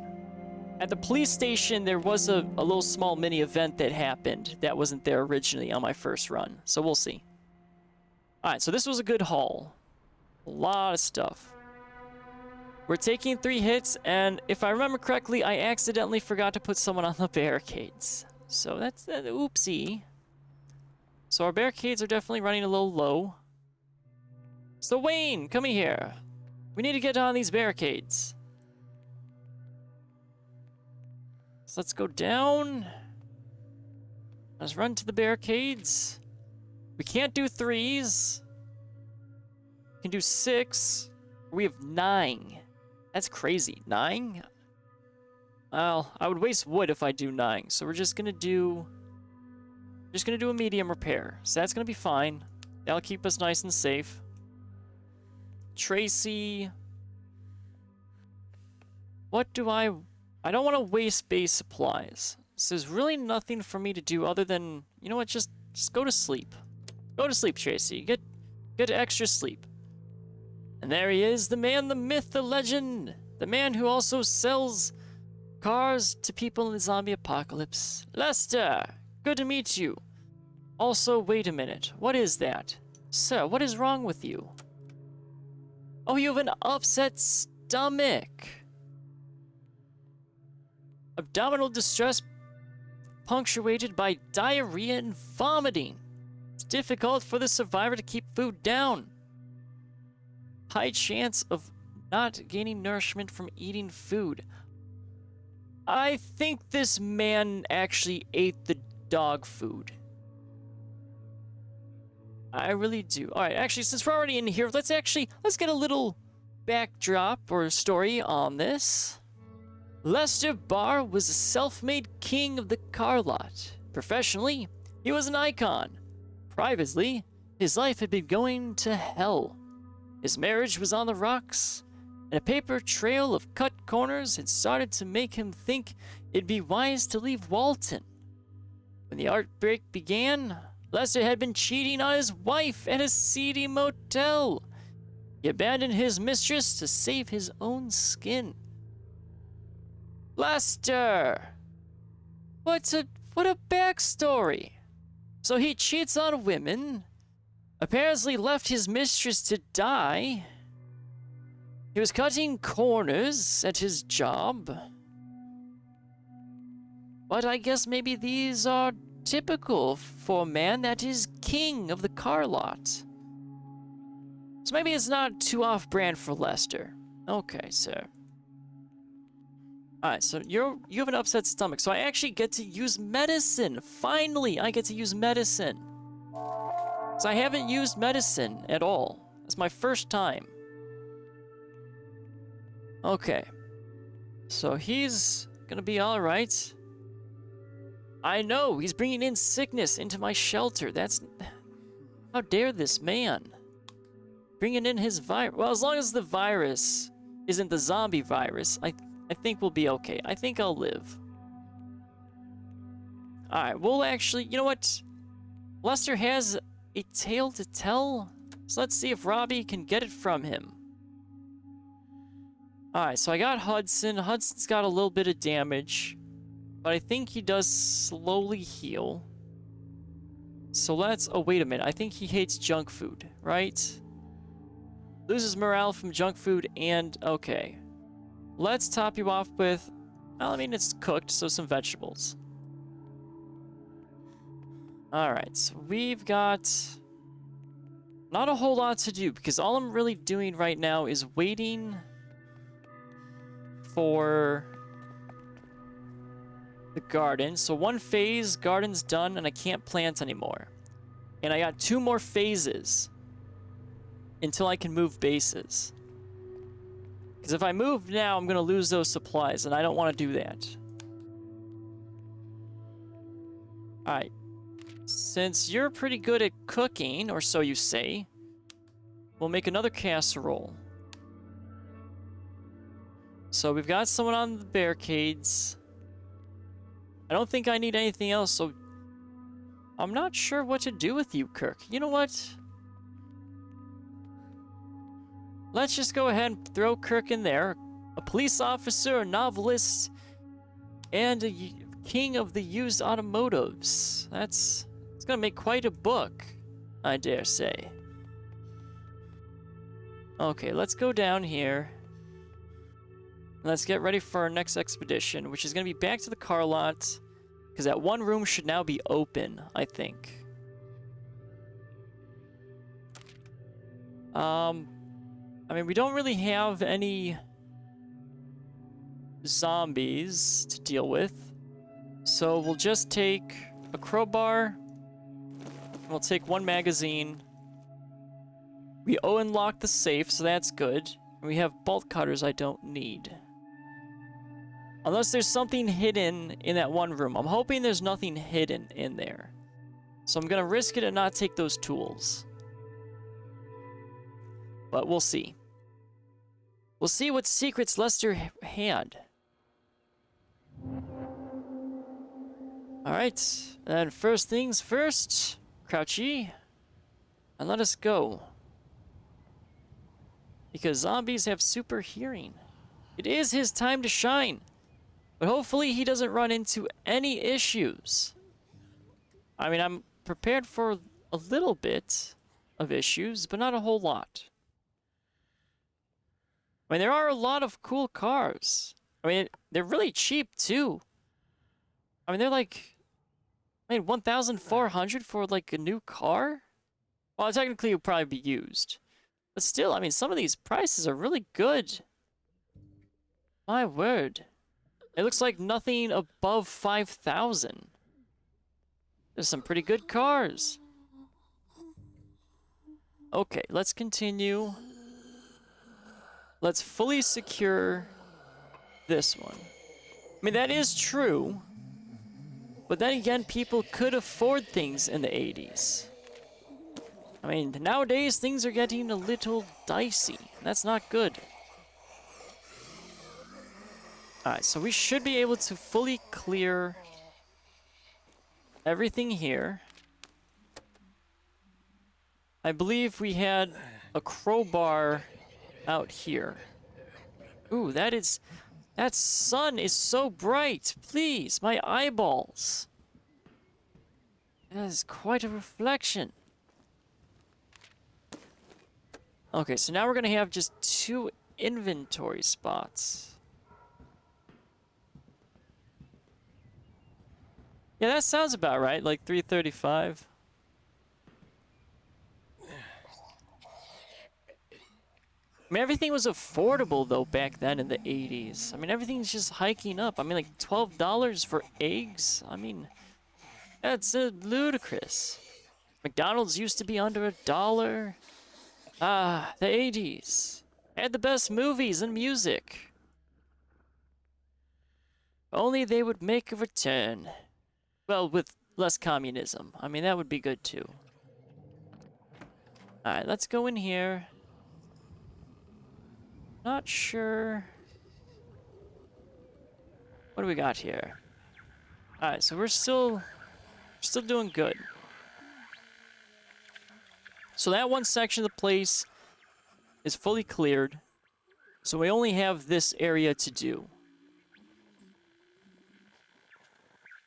At the police station, there was a little small mini event that happened that wasn't there originally on my first run. So we'll see. Alright, so this was a good haul. A lot of stuff. We're taking 3 hits, and if I remember correctly, I accidentally forgot to put someone on the barricades. So that's oopsie. So our barricades are definitely running a little low. So Wayne, come here. We need to get on these barricades. So let's go down. Let's run to the barricades. We can't do 3s. We can do 6. We have 9. That's crazy. 9? Well, I would waste wood if I do 9. So we're just gonna do a medium repair. So that's gonna be fine. That'll keep us nice and safe. Tracy. What do I don't want to waste base supplies. So there's really nothing for me to do other than, you know what, just go to sleep. Go to sleep, Tracy. Get extra sleep. And there he is, the man, the myth, the legend. The man who also sells cars to people in the zombie apocalypse. Lester, good to meet you. Also, wait a minute. What is that? Sir, what is wrong with you? Oh, you have an upset stomach. Abdominal distress punctuated by diarrhea and vomiting. It's difficult for the survivor to keep food down. High chance of not gaining nourishment from eating food. I think this man actually ate the dog food. I really do. All right, actually, since we're already in here, let's get a little backdrop or story on this. Lester Barr was a self-made king of the car lot. Professionally, he was an icon. Privately, his life had been going to hell. His marriage was on the rocks, and a paper trail of cut corners had started to make him think it'd be wise to leave Walton. When the outbreak began, Lester had been cheating on his wife at a seedy motel. He abandoned his mistress to save his own skin. Lester! What a backstory. So he cheats on women, apparently left his mistress to die. He was cutting corners at his job. But I guess maybe these are typical for a man that is king of the car lot. So maybe it's not too off-brand for Lester. Okay, sir. Alright, so you have an upset stomach, so I actually get to use medicine! Finally, I get to use medicine! So I haven't used medicine at all. It's my first time. Okay. So he's gonna be alright. I know, he's bringing in sickness into my shelter. That's... How dare this man? Bringing in his virus. Well, as long as the virus isn't the zombie virus, I think we'll be okay. I think I'll live. Alright, we'll actually... You know what? Lester has a tale to tell. So let's see if Robbie can get it from him. Alright, so I got Hudson. Hudson's got a little bit of damage. But I think he does slowly heal. So let's... Oh, wait a minute. I think he hates junk food, right? Loses morale from junk food and... Okay. Let's top you off with... Well, I mean, it's cooked, so some vegetables. Alright, so we've got... Not a whole lot to do, because all I'm really doing right now is waiting... for... the garden. So one phase, garden's done, and I can't plant anymore. And I got 2 more phases until I can move bases. Because if I move now, I'm going to lose those supplies, and I don't want to do that. Alright. Since you're pretty good at cooking, or so you say, we'll make another casserole. So we've got someone on the barricades. I don't think I need anything else, so I'm not sure what to do with you, Kirk. You know what? Let's just go ahead and throw Kirk in there. A police officer, a novelist, and a king of the used automotives. It's gonna make quite a book, I dare say. Okay, let's go down here. Let's get ready for our next expedition, which is going to be back to the car lot, because that one room should now be open, I think. I mean, we don't really have any zombies to deal with, so we'll just take a crowbar, and we'll take 1 magazine. We unlock the safe, so that's good. And we have bolt cutters I don't need. Unless there's something hidden in that one room. I'm hoping there's nothing hidden in there. So I'm gonna risk it and not take those tools. But we'll see. We'll see what secrets Lester had. Alright, and first things first, Crouchy, and let us go. Because zombies have super hearing. It is his time to shine. But hopefully he doesn't run into any issues. I mean, I'm prepared for a little bit of issues, but not a whole lot. I mean, there are a lot of cool cars. I mean, they're really cheap, too. I mean, they're like... I mean, 1,400 for, like, a new car? Well, technically, it would probably be used. But still, I mean, some of these prices are really good. My word. It looks like nothing above 5,000. There's some pretty good cars. Okay, let's continue. Let's fully secure this one. I mean, that is true. But then again, people could afford things in the 80s. I mean, nowadays things are getting a little dicey. That's not good. Alright, so we should be able to fully clear everything here. I believe we had a crowbar out here. Ooh, that sun is so bright. Please, my eyeballs. That is quite a reflection. Okay, so now we're gonna have just 2 inventory spots. Yeah, that sounds about right, like 335. mean, everything was affordable, though, back then in the 80s. I mean, everything's just hiking up. I mean, like, $12 for eggs? I mean, that's ludicrous. McDonald's used to be under $1. Ah, the 80s. Had the best movies and music. Only they would make a return. Well, with less communism. I mean, that would be good, too. Alright, let's go in here. Not sure. What do we got here? Alright, so we're still doing good. So that one section of the place is fully cleared. So we only have this area to do.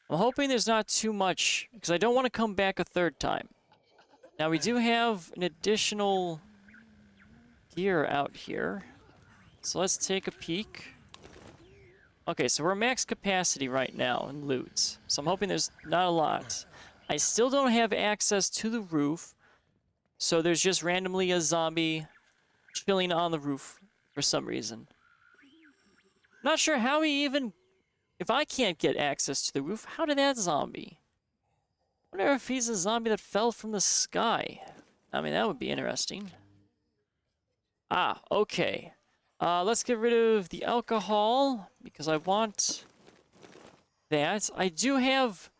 I'm hoping there's not too much, because I don't want to come back a third time. Now we do have an additional gear out here. So let's take a peek. Okay, so we're max capacity right now in loot. So I'm hoping there's not a lot. I still don't have access to the roof. So there's just randomly a zombie chilling on the roof for some reason. Not sure how he even... If I can't get access to the roof, how did that zombie? I wonder if he's a zombie that fell from the sky. I mean, that would be interesting. Ah, okay. Let's get rid of the alcohol, because I want that. I do have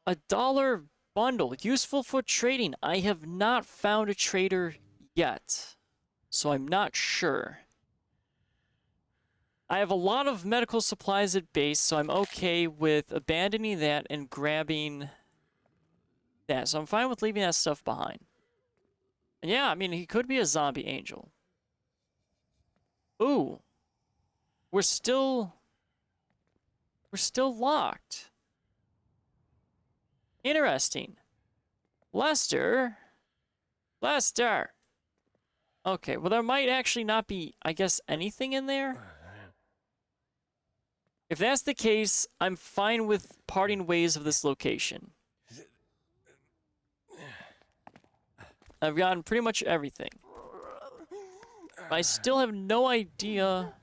a $1 bundle, useful for trading. I have not found a trader yet, so I'm not sure. I have a lot of medical supplies at base, so I'm okay with abandoning that and grabbing that. So I'm fine with leaving that stuff behind. And yeah, I mean, he could be a zombie angel. Ooh. We're still locked. Interesting. Lester. Okay, well there might actually not be, I guess, anything in there. If that's the case, I'm fine with parting ways of this location. I've gotten pretty much everything. I still have no idea.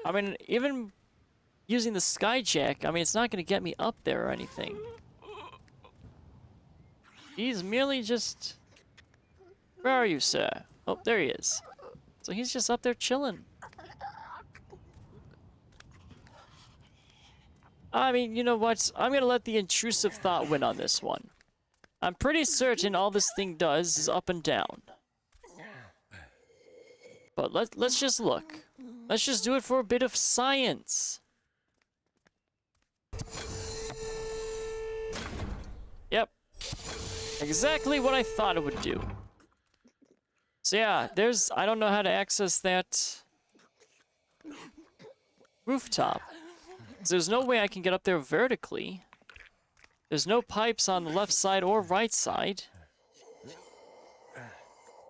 I mean, even using the skyjack, I mean, it's not going to get me up there or anything. He's merely just... Where are you, sir? Oh, there he is. So he's just up there chilling. I mean, you know what? I'm going to let the intrusive thought win on this one. I'm pretty certain all this thing does is up and down. But let's just look. Let's just do it for a bit of science. Yep. Exactly what I thought it would do. So yeah, I don't know how to access that rooftop. There's no way I can get up there vertically. There's no pipes on the left side or right side.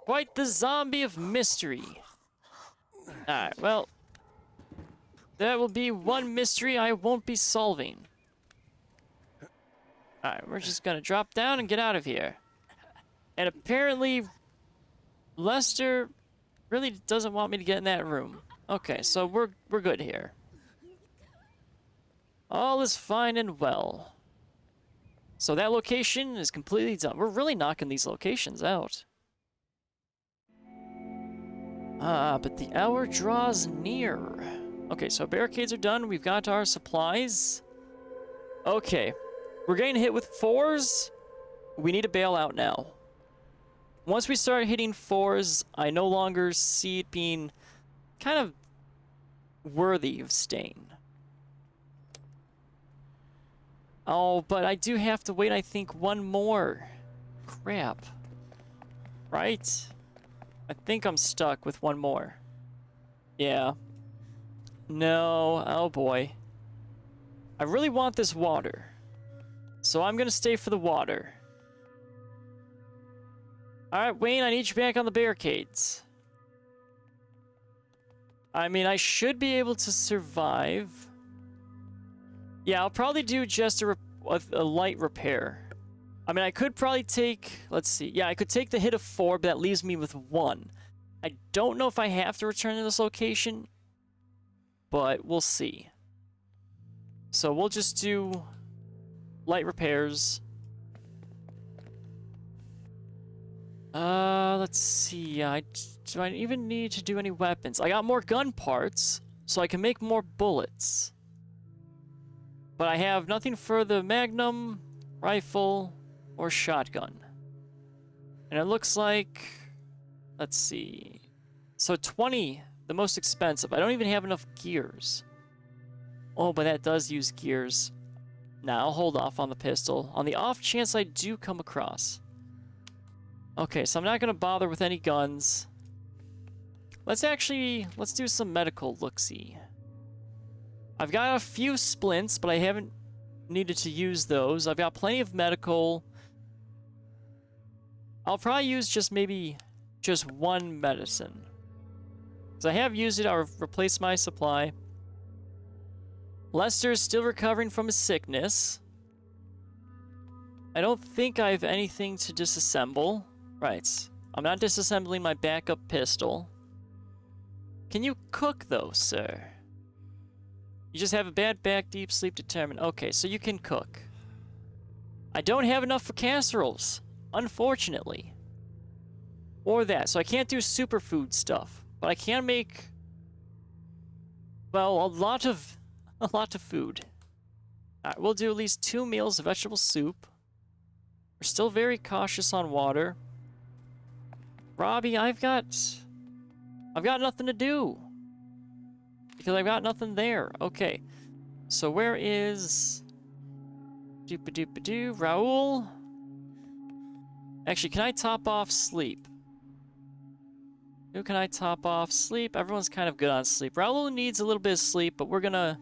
Quite the zombie of mystery. Alright, well, that will be one mystery I won't be solving. Alright, we're just gonna drop down and get out of here. And apparently, Lester really doesn't want me to get in that room. Okay, so we're good here. All is fine and well. So that location is completely done. We're really knocking these locations out. But the hour draws near. Okay, so barricades are done. We've got our supplies. Okay, we're getting hit with 4s. We need to bail out now. Once we start hitting 4s, I no longer see it being kind of worthy of staying. Oh, but I do have to wait, I think, one more. Crap. Right? I think I'm stuck with one more. Yeah. No. Oh, boy. I really want this water. So I'm gonna stay for the water. Alright, Wayne, I need you back on the barricades. I mean, I should be able to survive. Yeah, I'll probably do just a light repair. I mean, I could probably take, let's see. Yeah, I could take the hit of 4, but that leaves me with 1. I don't know if I have to return to this location, but we'll see. So we'll just do light repairs. Let's see. Do I even need to do any weapons? I got more gun parts, so I can make more bullets. But I have nothing for the magnum, rifle, or shotgun. And it looks like, let's see. So 20, the most expensive. I don't even have enough gears. Oh, but that does use gears. Now I'll hold off on the pistol, on the off chance I do come across. Okay, so I'm not going to bother with any guns. Let's do some medical look-see. I've got a few splints, but I haven't needed to use those. I've got plenty of medical. I'll probably use just one medicine. Because I have used it, I'll replace my supply. Lester's still recovering from his sickness. I don't think I have anything to disassemble. Right. I'm not disassembling my backup pistol. Can you cook, though, sir? You just have a bad back, deep sleep determined. Okay, so you can cook. I don't have enough for casseroles, unfortunately. Or that, so I can't do superfood stuff. But I can make, well, a lot of food. Alright, we'll do at least 2 meals of vegetable soup. We're still very cautious on water. Robbie, I've got nothing to do. Because I've got nothing there. Okay. So where is Doop-a-doop-a-doo? Raul? Actually, can I top off sleep? Who can I top off sleep? Everyone's kind of good on sleep. Raul needs a little bit of sleep, but we're gonna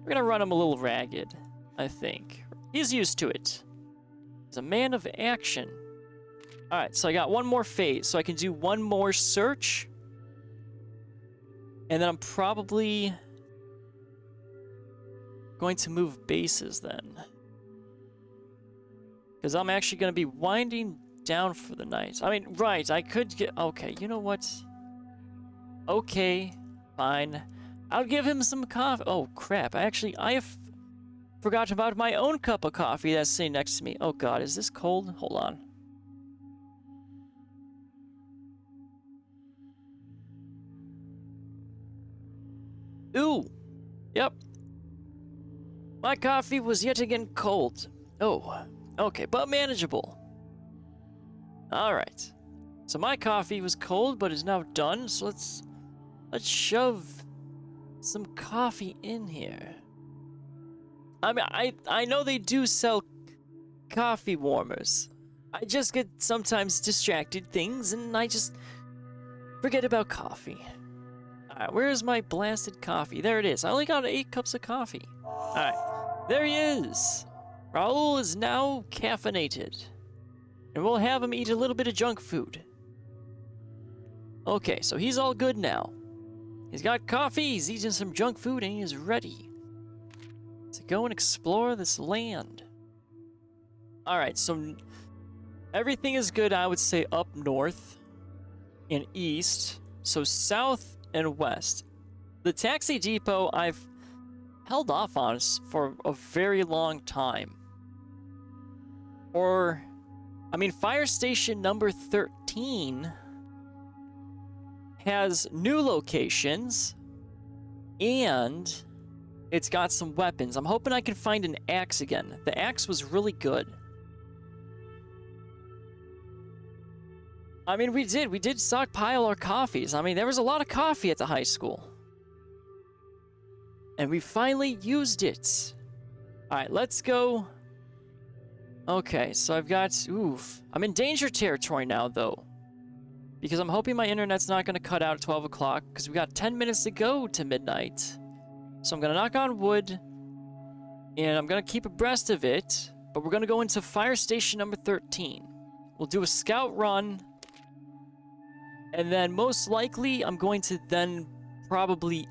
run him a little ragged, I think. He's used to it. He's a man of action. Alright, so I got one more phase, so I can do one more search. And then I'm probably going to move bases then. Because I'm actually going to be winding down for the night. I mean, right, I could get... Okay, you know what? Okay, fine. I'll give him some coffee. Oh, crap. I have forgot about my own cup of coffee that's sitting next to me. Oh, God, is this cold? Hold on. Ooh, yep. My coffee was yet again cold. Oh, okay, but manageable. Alright. So my coffee was cold, but is now done, so let's shove some coffee in here. I mean, I know they do sell coffee warmers. I just get sometimes distracted things, and I just forget about coffee. Alright, where's my blasted coffee? There it is. I only got 8 cups of coffee. Alright, there he is. Raul is now caffeinated. And we'll have him eat a little bit of junk food. Okay, so he's all good now. He's got coffee, he's eating some junk food, and he is ready to go and explore this land. Alright, so everything is good, I would say, up north and east. So south and west. The taxi depot I've held off on for a very long time. I mean, Firestation number 13 has new locations, and it's got some weapons. I'm hoping I can find an axe again. The axe was really good. I mean, we did stockpile our coffees. I mean, there was a lot of coffee at the high school. And we finally used it. Alright, let's go. Okay, so I've got... Oof. I'm in danger territory now, though. Because I'm hoping my internet's not going to cut out at 12 o'clock, because we've got 10 minutes to go to midnight. So I'm going to knock on wood, and I'm going to keep abreast of it, but we're going to go into Fire Station number 13. We'll do a scout run, and then most likely I'm going to then probably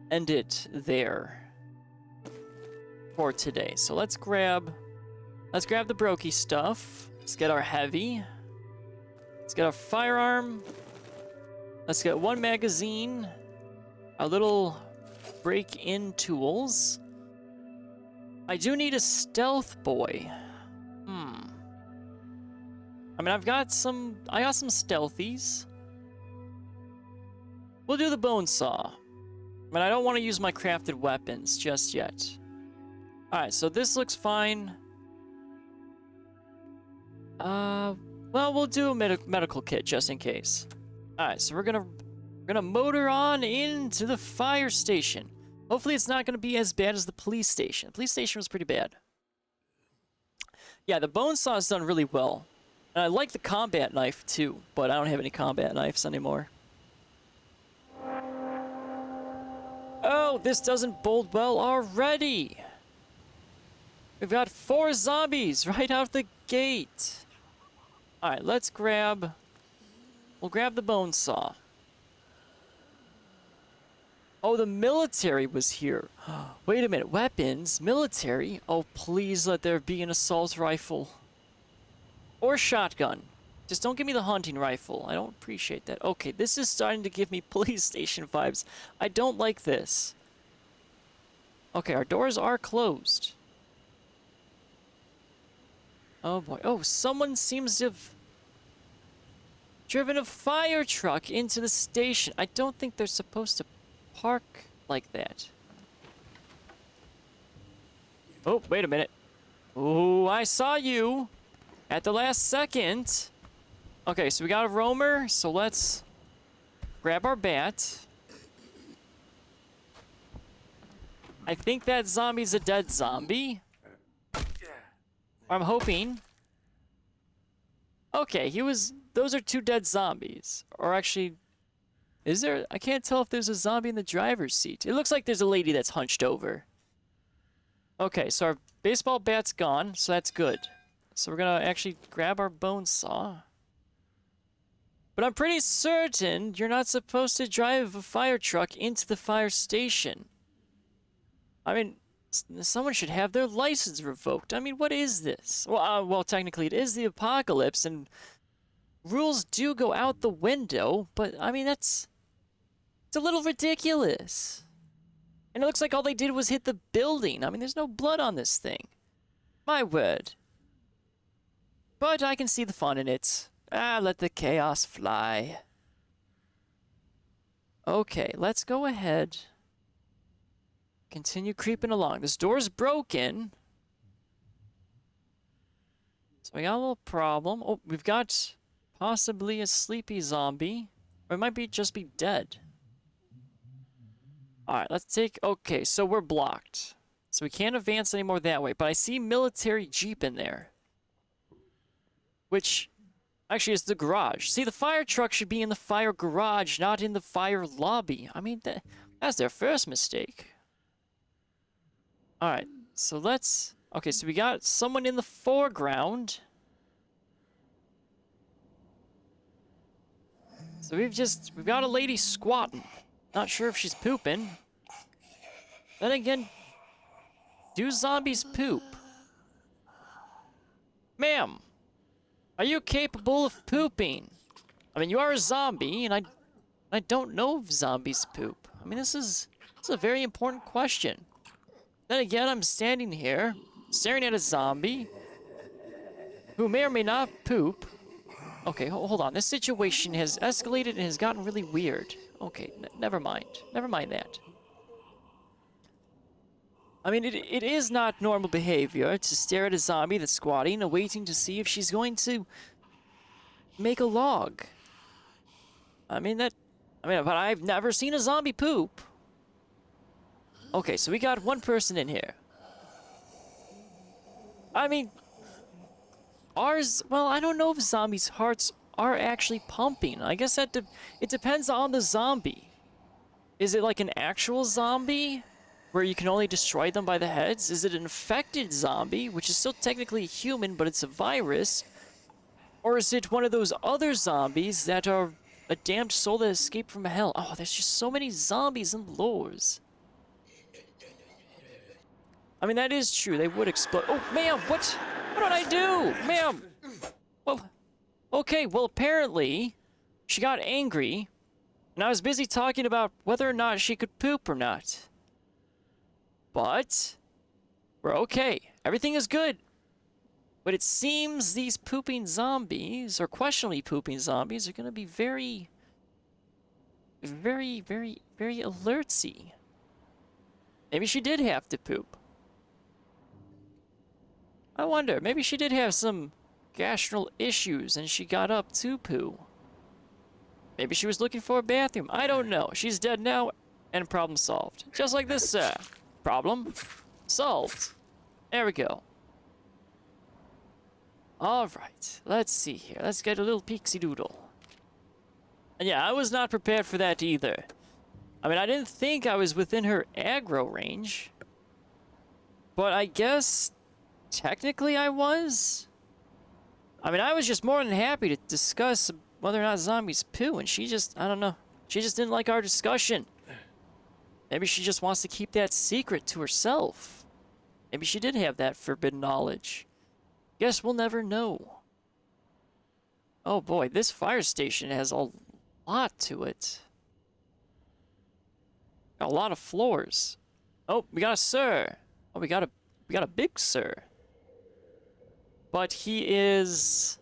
end it there for today. So let's grab Let's grab the brokey stuff. Let's get our heavy. Let's get our firearm. Let's get 1 magazine. Our little break-in tools. I do need a stealth boy. I mean, I got some stealthies. We'll do the bone saw. But I don't want to use my crafted weapons just yet. Alright, so this looks fine. Well, we'll do a medical kit just in case. Alright, so we're gonna motor on into the fire station. Hopefully it's not gonna be as bad as the police station. The police station was pretty bad. Yeah, the bone saw is done really well. And I like the combat knife too, but I don't have any combat knives anymore. Oh, this doesn't bode well already. We've got 4 zombies right out the gate. Alright, we'll grab the bone saw. Oh, the military was here. Wait a minute, weapons? Military? Oh, please let there be an assault rifle. Or shotgun. Just don't give me the hunting rifle. I don't appreciate that. Okay, this is starting to give me police station vibes. I don't like this. Okay, our doors are closed. Oh boy. Oh, someone seems to have driven a fire truck into the station. I don't think they're supposed to park like that. Oh, wait a minute. Oh, I saw you at the last second. Okay, so we got a roamer, so let's grab our bat. I think that zombie's a dead zombie. I'm hoping. Okay, those are 2 dead zombies. Or actually, is there? I can't tell if there's a zombie in the driver's seat. It looks like there's a lady that's hunched over. Okay, so our baseball bat's gone, so that's good. So we're gonna actually grab our bone saw. But I'm pretty certain you're not supposed to drive a fire truck into the fire station. I mean, someone should have their license revoked. I mean, what is this? Well, technically it is the apocalypse, and rules do go out the window, but I mean, it's a little ridiculous. And it looks like all they did was hit the building. I mean, there's no blood on this thing. My word. But I can see the fun in it. Let the chaos fly. Okay, let's go ahead. Continue creeping along. This door's broken. So we got a little problem. Oh, we've got possibly a sleepy zombie. Or it might just be dead. Alright, let's take... Okay, so we're blocked. So we can't advance anymore that way. But I see military jeep in there. Which... Actually, it's the garage. See, the fire truck should be in the fire garage, not in the fire lobby. I mean, that's their first mistake. Alright, so let's... Okay, so we got someone in the foreground. So we've got a lady squatting. Not sure if she's pooping. Then again, do zombies poop? Ma'am, are you capable of pooping? I mean, you are a zombie, and I don't know if zombies poop. I mean, this is a very important question. Then again, I'm standing here, staring at a zombie who may or may not poop. Okay, hold on. This situation has escalated and has gotten really weird. Okay, never mind. Never mind that. I mean, it is not normal behavior to stare at a zombie that's squatting and waiting to see if she's going to make a log. but I've never seen a zombie poop. Okay, so we got one person in here. I mean, well, I don't know if zombies' hearts are actually pumping. I guess it depends on the zombie. Is it like an actual zombie, where you can only destroy them by the heads? Is it an infected zombie, which is still technically human, but it's a virus? Or is it one of those other zombies that are a damned soul that escaped from hell? Oh, there's just so many zombies and lores. I mean, that is true. They would explode. Oh, man, what? What did I do? Ma'am! Well, okay, well, apparently, she got angry, and I was busy talking about whether or not she could poop or not. But, we're okay. Everything is good. But it seems these pooping zombies, or questionably pooping zombies, are gonna be very alertsy. Maybe she did have to poop. I wonder, maybe she did have some gastral issues and she got up to poo. Maybe she was looking for a bathroom. I don't know. She's dead now and problem solved. Just like this, problem solved. There we go. Alright, let's see here. Let's get a little peeksy doodle. And yeah, I was not prepared for that either. I mean, I didn't think I was within her aggro range. But I guess technically I was. I mean, I was just more than happy to discuss whether or not zombies poo, and she just, I don't know. She just didn't like our discussion. Maybe she just wants to keep that secret to herself. Maybe she did have that forbidden knowledge. Guess we'll never know. Oh boy, this fire station has a lot to it. Got a lot of floors. Oh, we got a sir. Oh, we got a big sir. But he is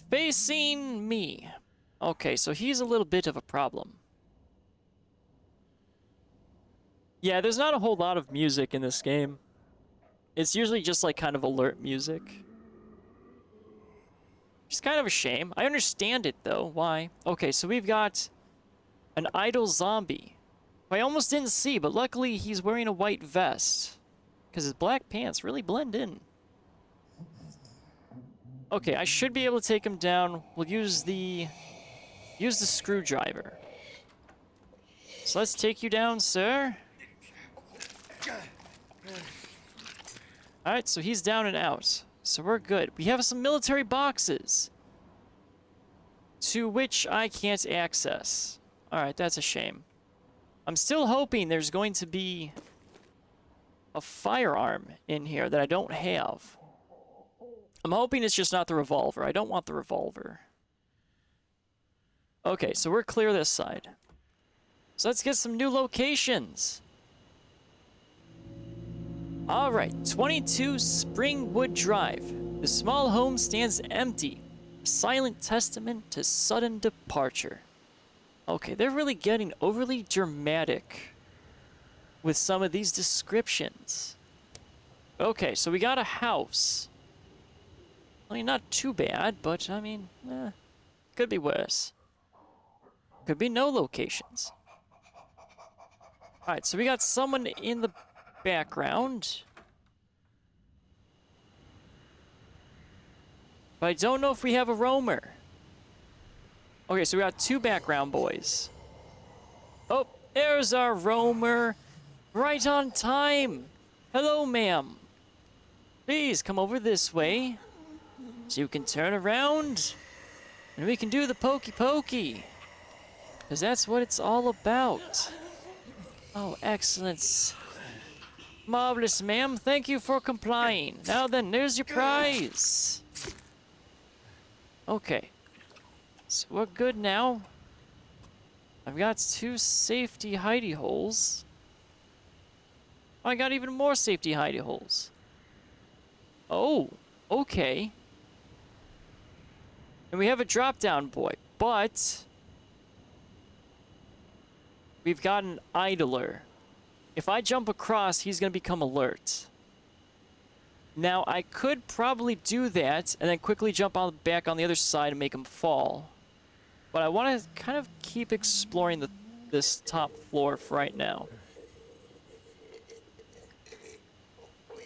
facing me. Okay, so he's a little bit of a problem. Yeah, there's not a whole lot of music in this game. It's usually just like kind of alert music. It's kind of a shame. I understand it though. Why? Okay, so we've got an idle zombie. Who I almost didn't see, but luckily he's wearing a white vest. Because his black pants really blend in. Okay, I should be able to take him down. We'll use the screwdriver. So let's take you down, sir. Alright, so he's down and out. So we're good. We have some military boxes. To which I can't access. Alright, that's a shame. I'm still hoping there's going to be a firearm in here that I don't have. I'm hoping it's just not the revolver. I don't want the revolver. Okay, so we're clear this side. So let's get some new locations. Alright, 22 Springwood Drive. The small home stands empty. A silent testament to sudden departure. Okay, they're really getting overly dramatic with some of these descriptions. Okay, so we got a house. I mean, not too bad, but I mean, could be worse. Could be no locations. Alright, so we got someone in the background. But I don't know if we have a roamer. Okay, so we got two background boys. Oh, there's our roamer. Right on time. Hello, ma'am. Please come over this way. So you can turn around. And we can do the pokey pokey. Because that's what it's all about. Oh, excellent. Marvelous, ma'am. Thank you for complying. Now then, there's your prize. Okay. So we're good now. I've got 2 safety hidey holes. I got even more safety hidey holes. Oh, okay. And we have a drop-down boy, but we've got an idler. If I jump across, he's going to become alert. Now, I could probably do that and then quickly jump back on the other side and make him fall. But I want to kind of keep exploring this top floor for right now.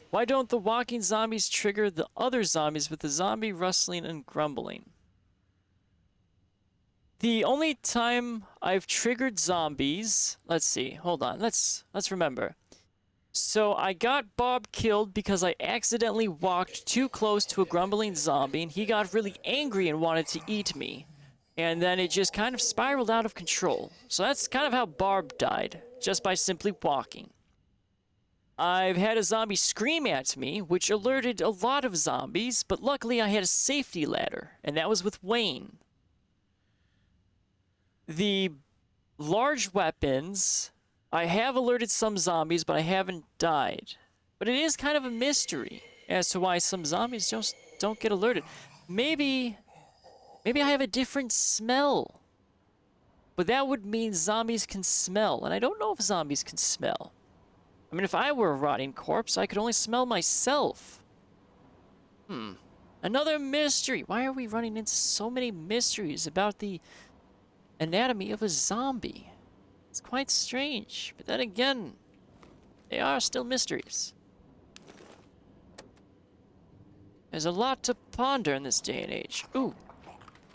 Why don't the walking zombies trigger the other zombies with the zombie rustling and grumbling? The only time I've triggered zombies... Let's see. Hold on. Let's remember. So I got Bob killed because I accidentally walked too close to a grumbling zombie, and he got really angry and wanted to eat me. And then it just kind of spiraled out of control. So that's kind of how Barb died, just by simply walking. I've had a zombie scream at me, which alerted a lot of zombies, but luckily I had a safety ladder, and that was with Wayne. The large weapons, I have alerted some zombies, but I haven't died. But it is kind of a mystery as to why some zombies just don't get alerted. Maybe I have a different smell. But that would mean zombies can smell, and I don't know if zombies can smell. I mean, if I were a rotting corpse, I could only smell myself. Another mystery. Why are we running into so many mysteries about the anatomy of a zombie? It's quite strange. But then again, they are still mysteries. There's a lot to ponder in this day and age. Ooh,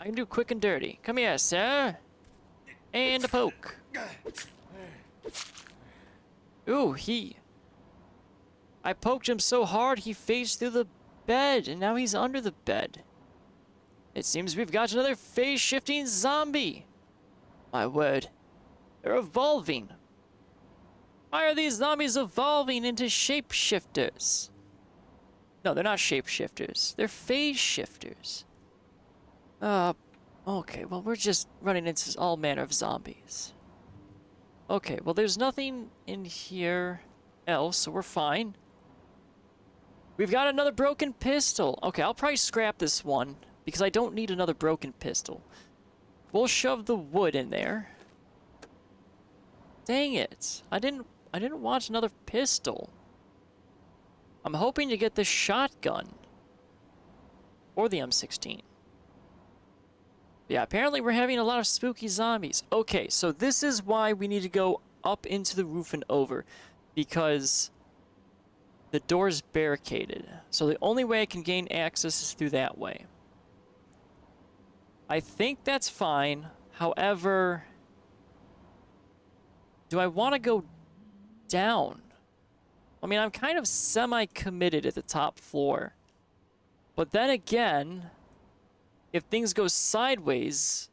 I can do quick and dirty. Come here, sir. And a poke. Ooh, I poked him so hard he phased through the bed, and now he's under the bed. It seems we've got another phase-shifting zombie. My word, they're evolving. Why are these zombies evolving into shapeshifters? No, they're not shapeshifters. They're phase-shifters. Okay, well, we're just running into all manner of zombies. Okay, well, there's nothing in here else, so we're fine. We've got another broken pistol. Okay, I'll probably scrap this one because I don't need another broken pistol. We'll shove the wood in there. Dang it. I didn't want another pistol. I'm hoping to get the shotgun. Or the M16. Yeah, apparently we're having a lot of spooky zombies. Okay, so this is why we need to go up into the roof and over. Because the door's barricaded. So the only way I can gain access is through that way. I think that's fine. However, do I want to go down? I mean, I'm kind of semi-committed at the top floor. But then again, if things go sideways,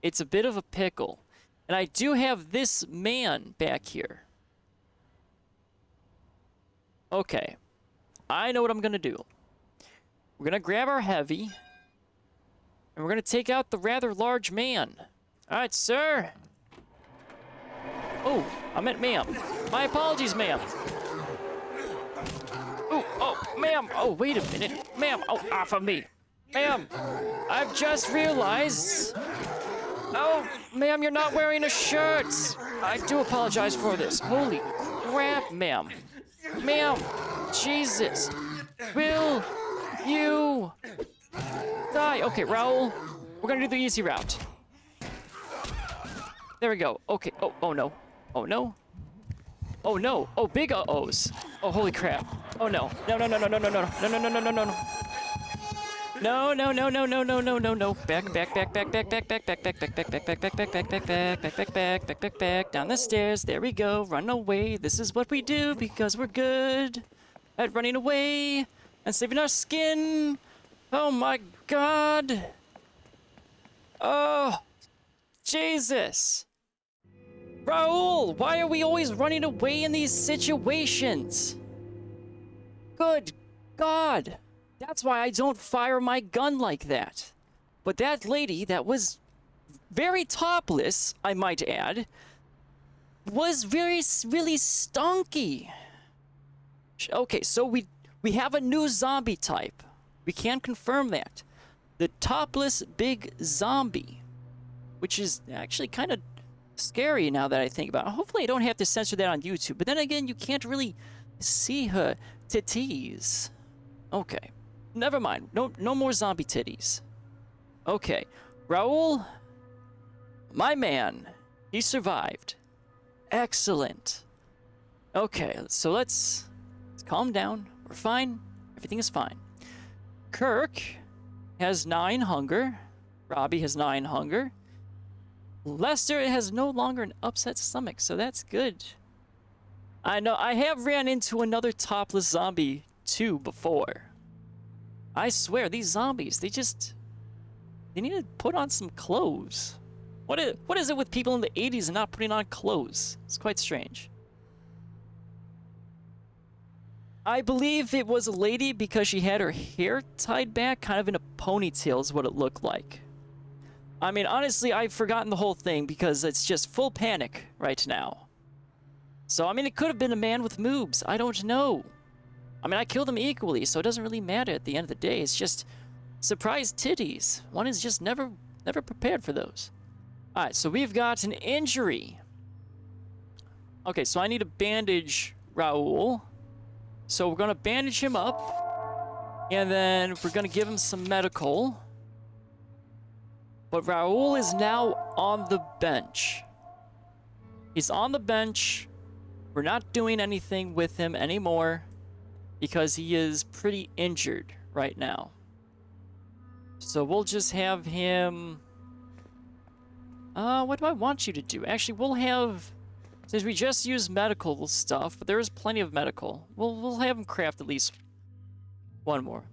it's a bit of a pickle. And I do have this man back here. Okay. I know what I'm going to do. We're going to grab our heavy. And we're going to take out the rather large man. Alright, sir. Oh, I meant ma'am. My apologies, ma'am. Oh, ma'am. Oh, wait a minute. Ma'am, oh, off of me. Ma'am, I've just realized... Oh, ma'am, you're not wearing a shirt. I do apologize for this. Holy crap, ma'am. Ma'am, Jesus. Will you die? Okay, Raul, we're gonna do the easy route. There we go. Okay, oh no. Oh no. Oh no. Oh, big uh-ohs. Oh, holy crap. Oh no. No. No. Back. Down the stairs. There we go. Run away. This is what we do because we're good at running away and saving our skin. Oh my God. Oh, Jesus. Raul, why are we always running away in these situations? Good God. That's why I don't fire my gun like that. But that lady that was very topless, I might add, was really stonky. Okay, so we have a new zombie type. We can confirm that. The topless big zombie, which is actually kind of scary now that I think about it. Hopefully I don't have to censor that on YouTube. But then again, you can't really see her titties. Okay. Never mind. No more zombie titties. Okay. Raul, my man, he survived. Excellent. Okay, so let's calm down. We're fine. Everything is fine. Kirk has 9 hunger. Robbie has 9 hunger. Lester has no longer an upset stomach, so that's good. I know, I have ran into another topless zombie too before. I swear, these zombies, they need to put on some clothes. What is it with people in the 80s and not putting on clothes? It's quite strange. I believe it was a lady because she had her hair tied back, kind of in a ponytail is what it looked like. I mean, honestly, I've forgotten the whole thing because it's just full panic right now. So, I mean, it could have been a man with moobs. I don't know. I mean, I killed them equally, so it doesn't really matter at the end of the day. It's just surprise titties. One is just never prepared for those. All right, so we've got an injury. Okay, so I need to bandage Raul. So we're going to bandage him up. And then we're going to give him some medical. But Raul is now on the bench. He's on the bench. We're not doing anything with him anymore because he is pretty injured right now. So we'll just have him... what do I want you to do? Actually, we'll have... Since we just used medical stuff, but there is plenty of medical, we'll have him craft at least one more.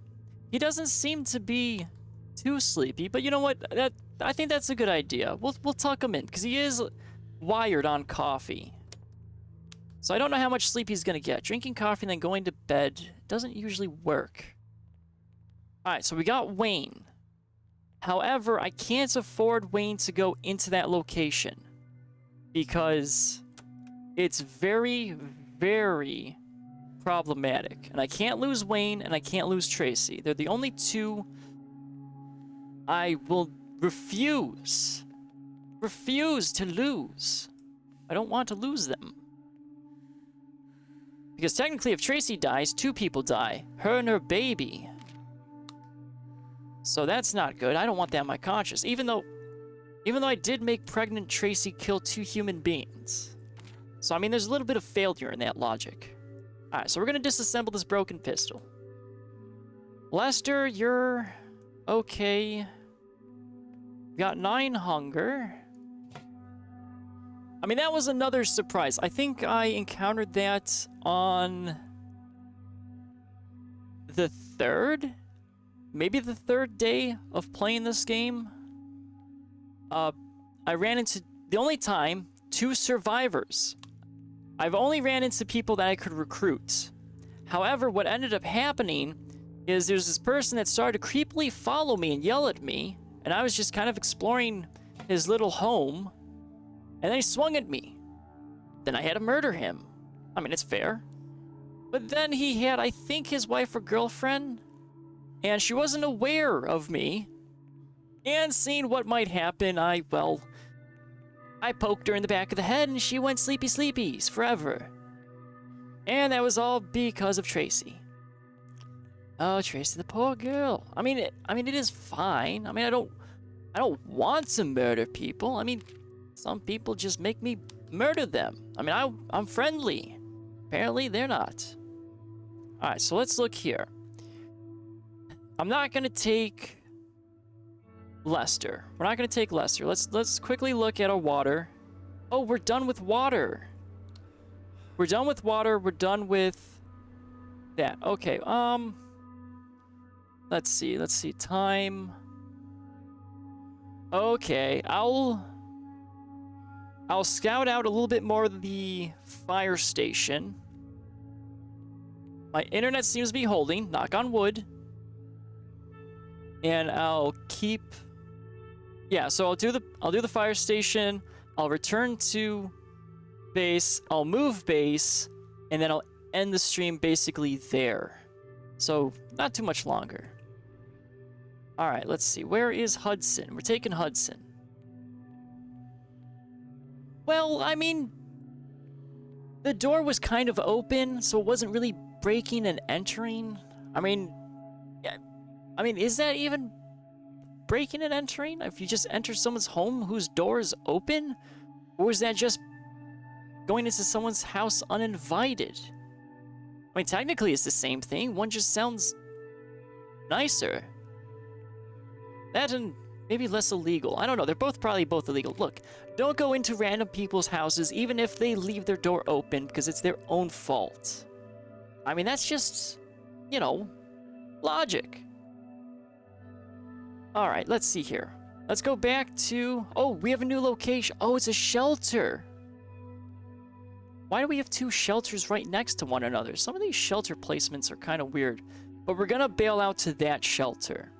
He doesn't seem to be too sleepy, but you know what? I think that's a good idea. We'll tuck him in because he is wired on coffee. So I don't know how much sleep he's gonna get. Drinking coffee and then going to bed doesn't usually work. All right, so we got Wayne. However, I can't afford Wayne to go into that location because it's very, very problematic. And I can't lose Wayne and I can't lose Tracy. They're the only two I will refuse to lose. I don't want to lose them. Because technically if Tracy dies, two people die. Her and her baby. So that's not good. I don't want that on my conscience. Even though I did make pregnant Tracy kill two human beings. So, I mean, there's a little bit of failure in that logic. Alright, so we're going to disassemble this broken pistol. Lester, you're okay. We got 9 hunger. I mean, that was another surprise. I think I encountered that on the 3rd? Maybe the 3rd day of playing this game. I ran into, the only time, 2 survivors. I've only ran into people that I could recruit. However, what ended up happening is there's this person that started to creepily follow me and yell at me, and I was just kind of exploring his little home, and then he swung at me. Then I had to murder him. I mean, it's fair. But then he had, I think, his wife or girlfriend, and she wasn't aware of me. And seeing what might happen, I poked her in the back of the head, and she went sleepy sleepies forever. And that was all because of Tracy. Oh, Tracy, the poor girl. I mean, it is fine. I mean, I don't want to murder people. I mean, some people just make me murder them. I mean, I'm friendly. Apparently, they're not. All right, so let's look here. I'm not gonna take Lester. We're not gonna take Lester. Let's quickly look at our water. Oh, we're done with water. We're done with water. We're done with that. Okay. Let's see. Time. Okay. I'll scout out a little bit more of the fire station. My internet seems to be holding. Knock on wood. And I'll keep. Yeah, so I'll do the fire station. I'll return to base. I'll move base, and then I'll end the stream basically there. So not too much longer. All right, let's see. Where is Hudson? We're taking Hudson. Well, I mean, the door was kind of open, so it wasn't really breaking and entering. I mean, is that even breaking and entering? If you just enter someone's home whose door is open? Or is that just going into someone's house uninvited? I mean, technically it's the same thing. One just sounds nicer. That and maybe less illegal. I don't know. They're probably both illegal. Look, don't go into random people's houses even if they leave their door open because it's their own fault. I mean, that's just, logic. All right, let's see here. Let's go back to... Oh, we have a new location. Oh, it's a shelter. Why do we have two shelters right next to one another? Some of these shelter placements are kind of weird. But we're gonna bail out to that shelter.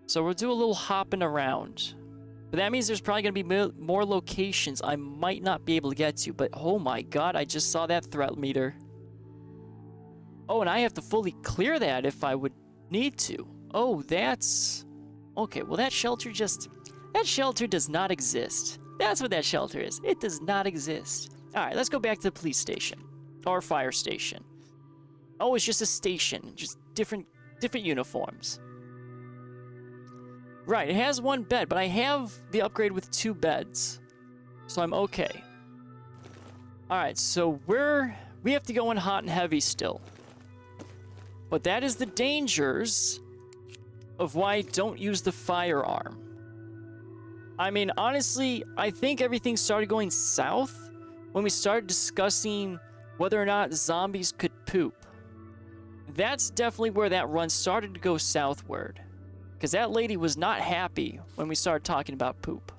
So we'll do a little hopping around. But that means there's probably gonna be more locations I might not be able to get to. But oh my god, I just saw that threat meter. Oh, and I have to fully clear that if I would need to. Oh, that's... Okay, well that shelter does not exist. That's what that shelter is. It does not exist. Alright, let's go back to the police station. Or fire station. Oh, it's just a station. Just different uniforms. Right, it has one bed, but I have the upgrade with 2 beds. So I'm okay. Alright, so we have to go in hot and heavy still. But that is the dangers of why I don't use the firearm. I mean, honestly, I think everything started going south when we started discussing whether or not zombies could poop. That's definitely where that run started to go southward. Because that lady was not happy when we started talking about poop.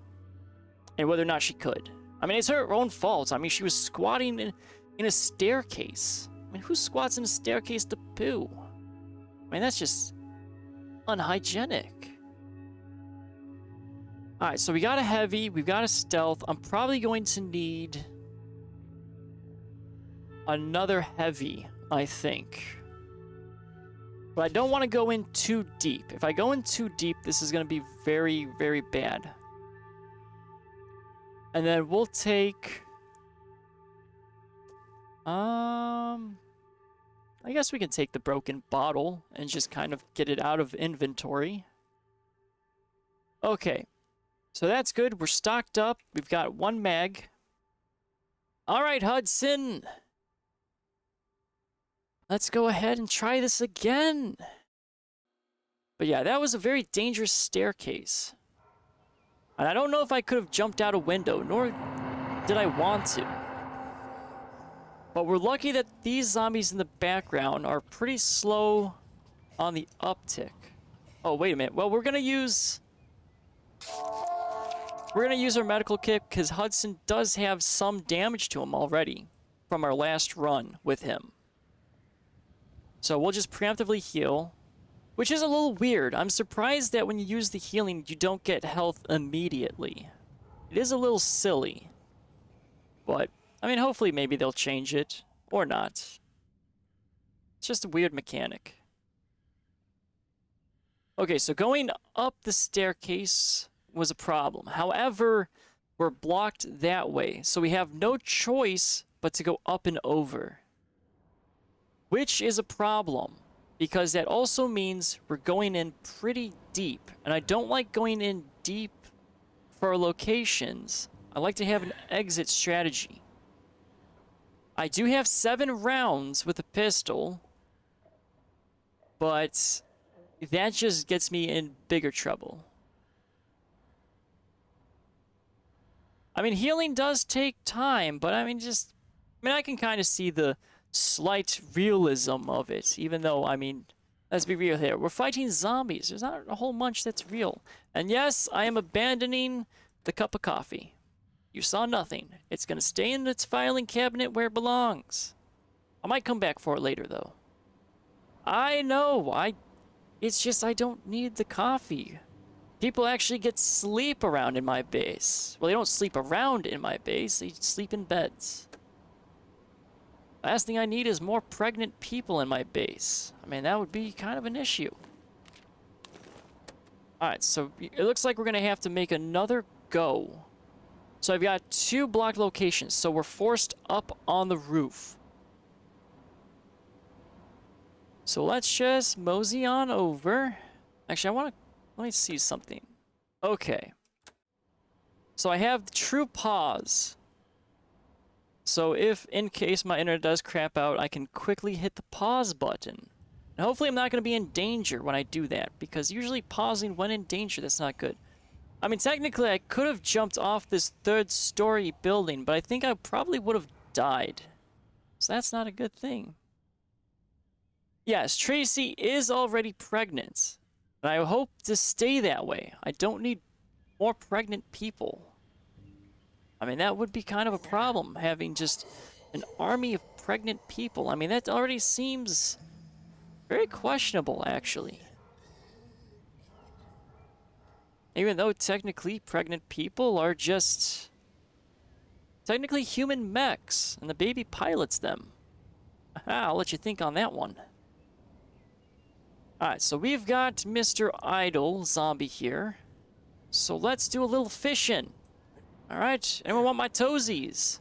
And whether or not she could. I mean, it's her own fault. I mean, she was squatting in a staircase. I mean, who squats in a staircase to poo? I mean, that's just unhygienic. Alright, so we got a heavy, we've got a stealth. I'm probably going to need another heavy, I think. But I don't want to go in too deep. If I go in too deep, this is going to be very, very bad. And then we'll take... I guess we can take the broken bottle and just kind of get it out of inventory. Okay. So that's good. We're stocked up. We've got 1 mag. Alright, Hudson. Let's go ahead and try this again. But yeah, that was a very dangerous staircase. And I don't know if I could have jumped out a window, nor did I want to. But we're lucky that these zombies in the background are pretty slow on the uptick. Oh, wait a minute. Well, we're gonna use our medical kit because Hudson does have some damage to him already from our last run with him. So we'll just preemptively heal, which is a little weird. I'm surprised that when you use the healing, you don't get health immediately. It is a little silly. But, I mean, hopefully maybe they'll change it. Or not. It's just a weird mechanic. Okay, so going up the staircase was a problem. However, we're blocked that way, so we have no choice but to go up and over. Which is a problem, because that also means we're going in pretty deep. And I don't like going in deep for locations. I like to have an exit strategy. I do have 7 rounds with a pistol, but that just gets me in bigger trouble. I mean, healing does take time, but I mean, I can kind of see the slight realism of it, even though, I mean, let's be real here. We're fighting zombies. There's not a whole bunch that's real. And yes, I am abandoning the cup of coffee. You saw nothing. It's gonna stay in its filing cabinet where it belongs. I might come back for it later, though. I know, it's just I don't need the coffee. People actually get sleep around in my base. Well, they don't sleep around in my base, they sleep in beds. Last thing I need is more pregnant people in my base. I mean, that would be kind of an issue. Alright, so it looks like we're gonna have to make another go. So I've got 2 blocked locations, so we're forced up on the roof. So let's just mosey on over. Actually, let me see something. Okay. So I have the true pause. So if, in case my internet does crap out, I can quickly hit the pause button. And hopefully I'm not going to be in danger when I do that, because usually pausing when in danger, that's not good. I mean, technically, I could have jumped off this 3rd-story building, but I think I probably would have died. So that's not a good thing. Yes, Tracy is already pregnant. And I hope to stay that way. I don't need more pregnant people. I mean, that would be kind of a problem, having just an army of pregnant people. I mean, that already seems very questionable, actually. Even though technically pregnant people are just technically human mechs, and the baby pilots them. Aha, I'll let you think on that one. Alright, so we've got Mr. Idle Zombie here. So let's do a little fishing. Alright, anyone want my toesies?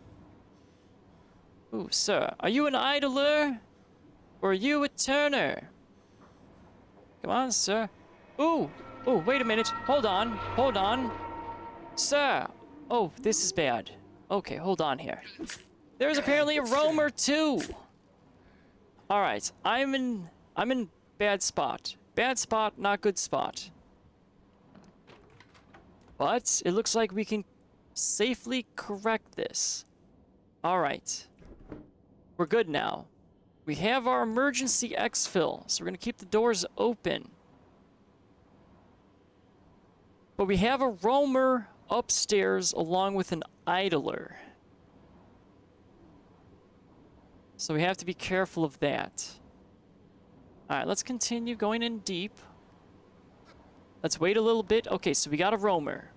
Ooh, sir, are you an idler? Or are you a turner? Come on, sir. Ooh, wait a minute. Hold on. Sir! Oh, this is bad. Okay, hold on here. There's apparently a roamer too! Alright, I'm in bad spot. Bad spot, not good spot. But it looks like we can safely correct this. Alright. We're good now. We have our emergency exfil, so we're gonna keep the doors open. But we have a roamer upstairs along with an idler. So we have to be careful of that. Alright, let's continue going in deep. Let's wait a little bit. Okay, so we got a roamer.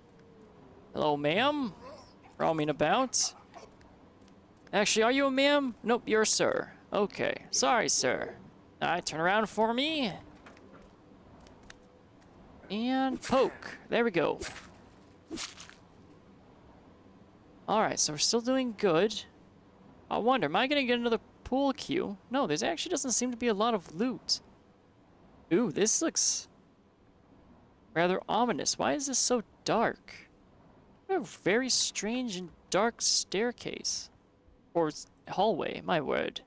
Hello, ma'am. Roaming about. Actually, are you a ma'am? Nope, you're a sir. Okay, sorry, sir. Alright, turn around for me. And poke. There we go. Alright, so we're still doing good. I wonder, am I gonna get another pool cue? No, there actually doesn't seem to be a lot of loot. Ooh, this looks rather ominous. Why is this so dark? What a very strange and dark staircase. Or hallway, my word.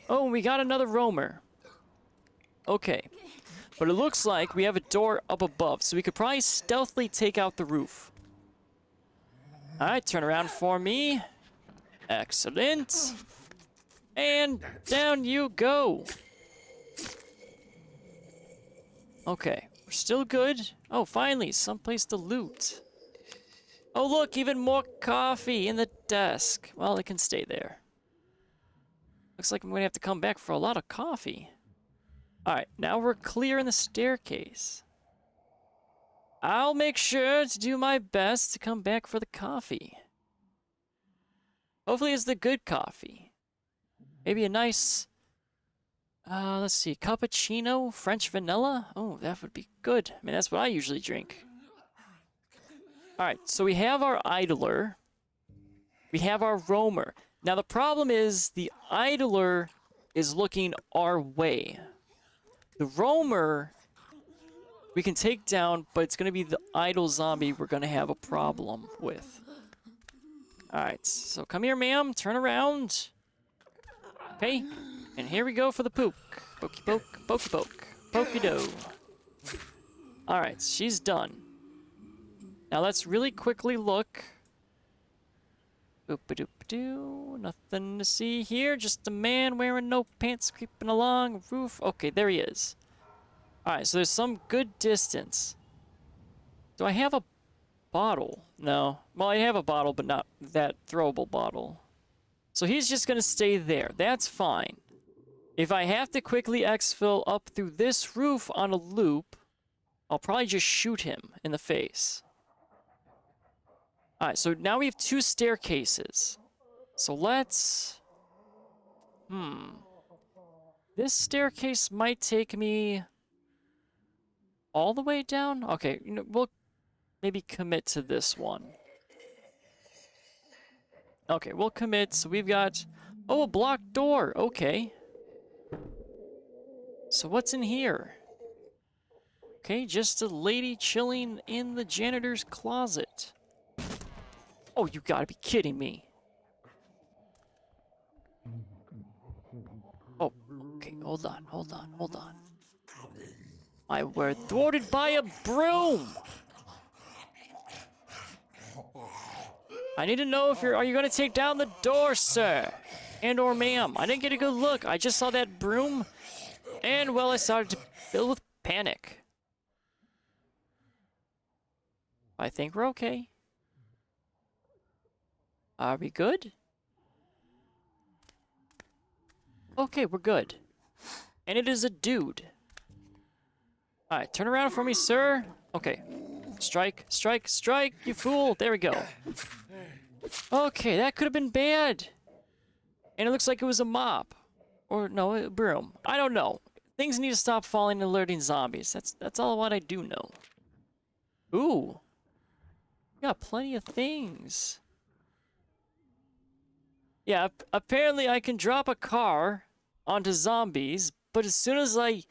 Oh, we got another roamer. Okay. But it looks like we have a door up above, so we could probably stealthily take out the roof. Alright, turn around for me. Excellent. And down you go. Okay, we're still good. Oh, finally, someplace to loot. Oh, look, even more coffee in the desk. Well, it can stay there. Looks like I'm going to have to come back for a lot of coffee. Alright, now we're clear in the staircase. I'll make sure to do my best to come back for the coffee. Hopefully it's the good coffee. Maybe a nice, let's see, cappuccino, French vanilla? Oh, that would be good. I mean, that's what I usually drink. Alright, so we have our idler. We have our roamer. Now the problem is the idler is looking our way. The roamer we can take down, but it's going to be the idle zombie we're going to have a problem with. Alright, so come here, ma'am. Turn around. Okay, and here we go for the poke. Pokey poke, pokey poke, pokey do. Alright, she's done. Now let's really quickly look. Boop-a-doop-a-doo. Nothing to see here. Just a man wearing no pants creeping along a roof. Okay, there he is. Alright, so there's some good distance. Do I have a bottle? No. Well, I have a bottle, but not that throwable bottle. So he's just going to stay there. That's fine. If I have to quickly exfil up through this roof on a loop, I'll probably just shoot him in the face. Alright, so now we have 2 staircases. So let's... This staircase might take me all the way down? Okay, you know, we'll maybe commit to this one. Okay, we'll commit. So we've got... Oh, a blocked door. Okay. So what's in here? Okay, just a lady chilling in the janitor's closet. Oh, you gotta be kidding me. Oh, okay, hold on. My word, thwarted by a broom! I need to know if are you gonna take down the door, sir? And or ma'am. I didn't get a good look. I just saw that broom, and well, I started to fill with panic. I think we're okay. Are we good? Okay, we're good. And it is a dude. Alright, turn around for me, sir. Okay. Strike, strike, strike, you fool. There we go. Okay, that could have been bad. And it looks like it was a mop. Or, no, a broom. I don't know. Things need to stop falling and alerting zombies. That's all what I do know. Ooh. Got plenty of things. Yeah, apparently I can drop a car onto zombies, but as soon as I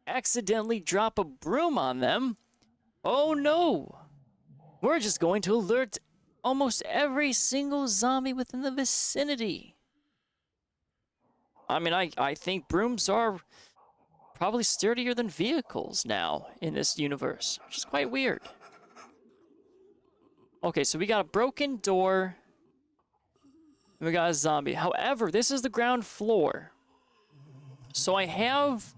accidentally drop a broom on them, oh no! We're just going to alert almost every single zombie within the vicinity. I mean, I think brooms are probably sturdier than vehicles now in this universe, which is quite weird. Okay, so we got a broken door. And we got a zombie. However, this is the ground floor. So I have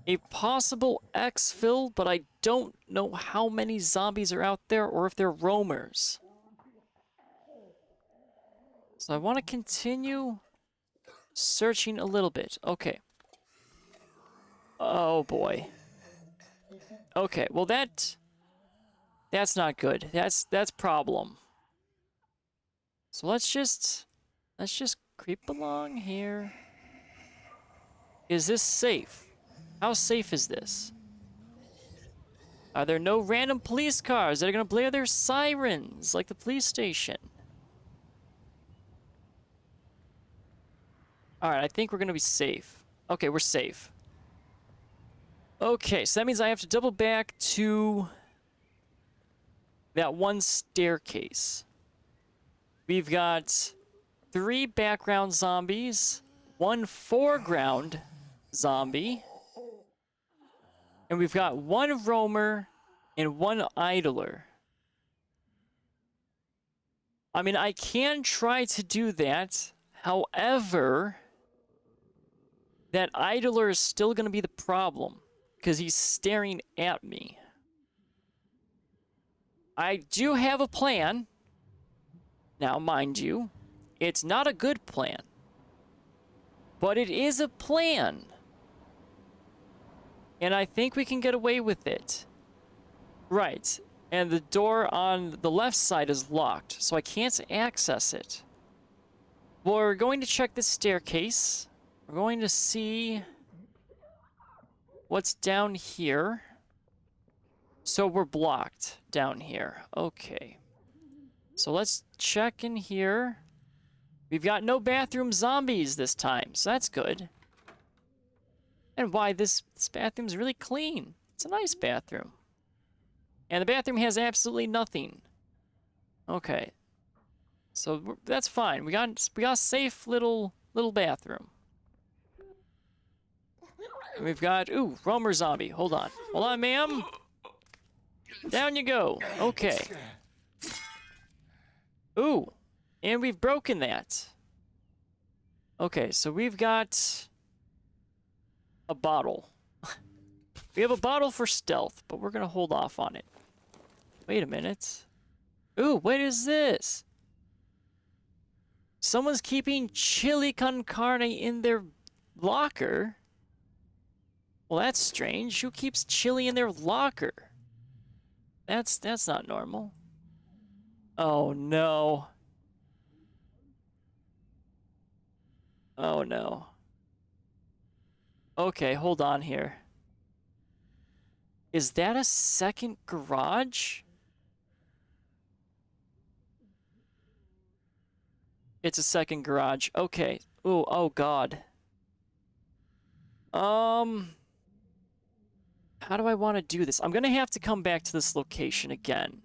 a possible exfil, but I don't know how many zombies are out there or if they're roamers. So I want to continue searching a little bit. Okay. Oh boy. Okay, well that's not good. That's problem. So let's just creep along here. Is this safe? How safe is this? Are there no random police cars that are gonna blare their sirens like the police station? Alright, I think we're gonna be safe. Okay, we're safe. Okay, so that means I have to double back to that one staircase. We've got 3 background zombies, 1 foreground zombie, and we've got 1 roamer and 1 idler. I mean, I can try to do that. However, that idler is still going to be the problem because he's staring at me. I do have a plan. Now, mind you, it's not a good plan. But it is a plan. And I think we can get away with it. Right. And the door on the left side is locked, so I can't access it. Well, we're going to check this staircase. We're going to see what's down here. So we're blocked down here. Okay. So let's check in here. We've got no bathroom zombies this time, so that's good. And why this bathroom's really clean. It's a nice bathroom. And the bathroom has absolutely nothing. Okay. So that's fine. We got a safe little bathroom. And we've got roamer zombie. Hold on. Hold on, ma'am. Down you go. Okay. Ooh. And we've broken that. Okay, so we've got a bottle. We have a bottle for stealth, but we're gonna hold off on it. Wait a minute. Ooh, what is this? Someone's keeping chili con carne in their locker? Well, that's strange. Who keeps chili in their locker? That's not normal. Oh, no. Oh, no. Okay, hold on here. Is that a second garage? It's a second garage. Okay. Ooh, oh God. How do I want to do this? I'm gonna have to come back to this location again.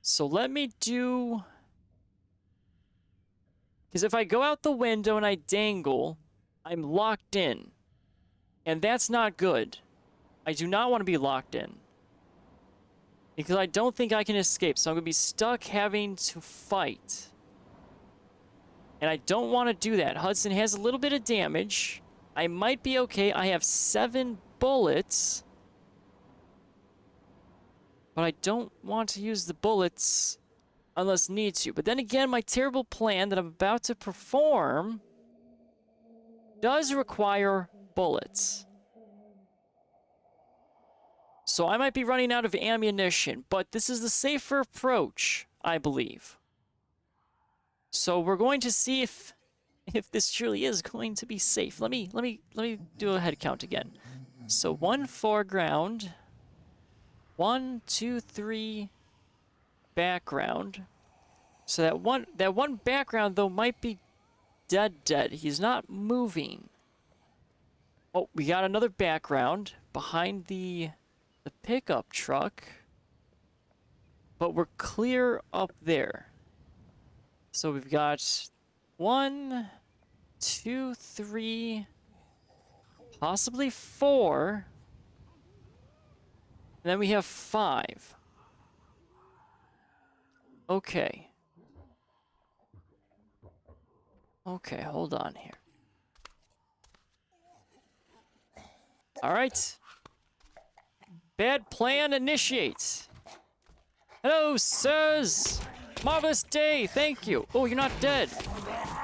So let me do... Because if I go out the window and I dangle, I'm locked in. And that's not good. I do not want to be locked in. Because I don't think I can escape, so I'm going to be stuck having to fight. And I don't want to do that. Hudson has a little bit of damage. I might be okay. I have 7 bullets. But I don't want to use the bullets unless need to. But then again, my terrible plan that I'm about to perform does require bullets. So I might be running out of ammunition, but this is the safer approach, I believe. So we're going to see if this truly is going to be safe. Let me do a head count again. So 1 foreground, 1, 2, 3 background. So that one background though might be dead. He's not moving. Oh, we got another background behind the pickup truck. But we're clear up there. So we've got 1, 2, 3, possibly 4. And then we have 5. Okay. Okay, hold on here. Alright. Bad plan initiates. Hello, sirs. Marvelous day, thank you. Oh, you're not dead.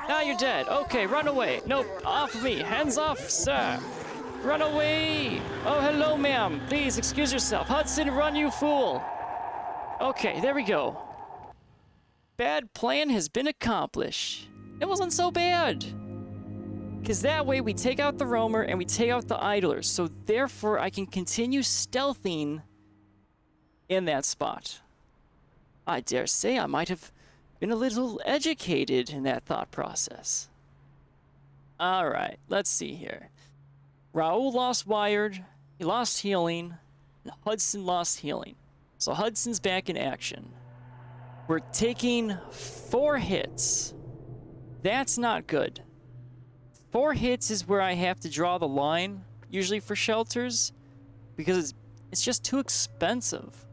Now you're dead. Okay, run away. Nope, off of me. Hands off, sir. Run away. Oh, hello, ma'am. Please, excuse yourself. Hudson, run, you fool. Okay, there we go. Bad plan has been accomplished. It wasn't so bad. Because that way we take out the roamer and we take out the idlers. So therefore I can continue stealthing in that spot. I dare say I might have been a little educated in that thought process. Alright, let's see here. Raoul lost wired, he lost healing, and Hudson lost healing. So Hudson's back in action. We're taking 4 hits. That's not good. 4 hits is where I have to draw the line, usually for shelters, because it's just too expensive.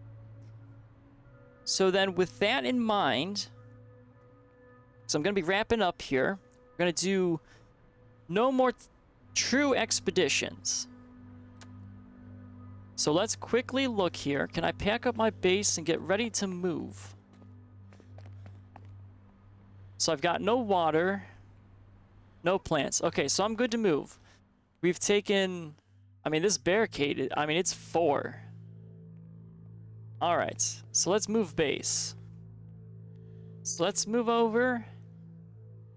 So then with that in mind, so I'm going to be wrapping up here. We're going to do no more true expeditions. So let's quickly look here. Can I pack up my base and get ready to move? So I've got no water, no plants. Okay, so I'm good to move. We've taken, I mean, this barricade, I mean, it's 4. Alright, so let's move base. So let's move over.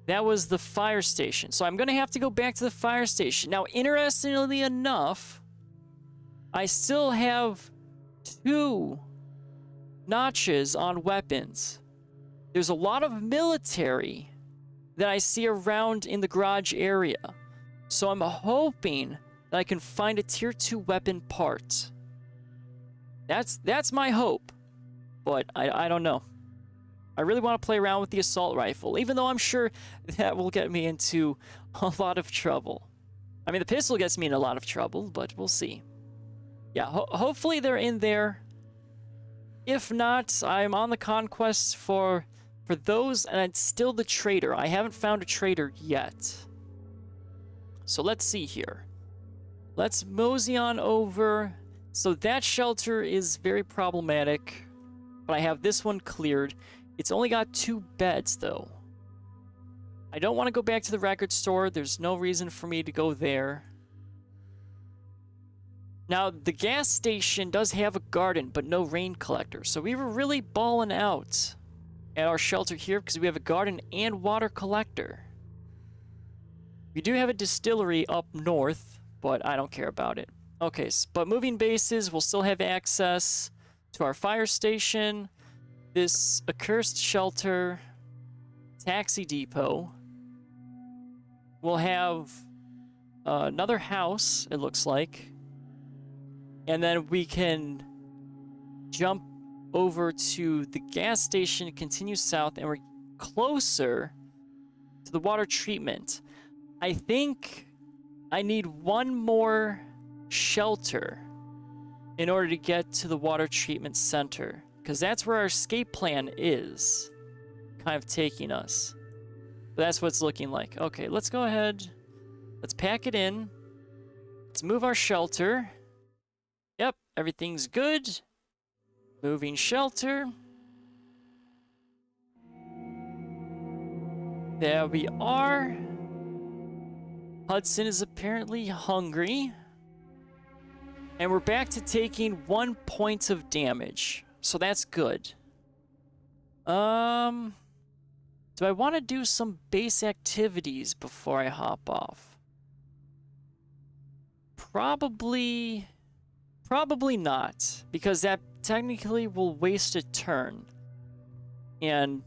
That was the fire station. So I'm going to have to go back to the fire station. Now, interestingly enough, I still have 2 notches on weapons. There's a lot of military that I see around in the garage area. So I'm hoping that I can find a tier 2 weapon part. That's my hope. But I don't know. I really want to play around with the assault rifle, even though I'm sure that will get me into a lot of trouble. I mean, the pistol gets me in a lot of trouble, but we'll see. Yeah, hopefully they're in there. If not, I'm on the conquest for those, and it's still the trader. I haven't found a trader yet. So let's see here. Let's mosey on over. So that shelter is very problematic, but I have this one cleared. It's only got 2 beds, though. I don't want to go back to the record store. There's no reason for me to go there. Now, the gas station does have a garden, but no rain collector. So we were really balling out at our shelter here because we have a garden and water collector. We do have a distillery up north, but I don't care about it. Okay, but moving bases, we'll still have access to our fire station, this accursed shelter, taxi depot. We'll have another house, it looks like. And then we can jump over to the gas station, continue south, and we're closer to the water treatment. I think I need 1 more shelter in order to get to the water treatment center, because that's where our escape plan is kind of taking us. But that's what it's looking like. Okay, let's go ahead. Let's pack it in. Let's move our shelter. Yep, everything's good. Moving shelter. There we are. Hudson is apparently hungry. And we're back to taking 1 point of damage. So that's good. Do I want to do some base activities before I hop off? Probably not, because that technically will waste a turn. And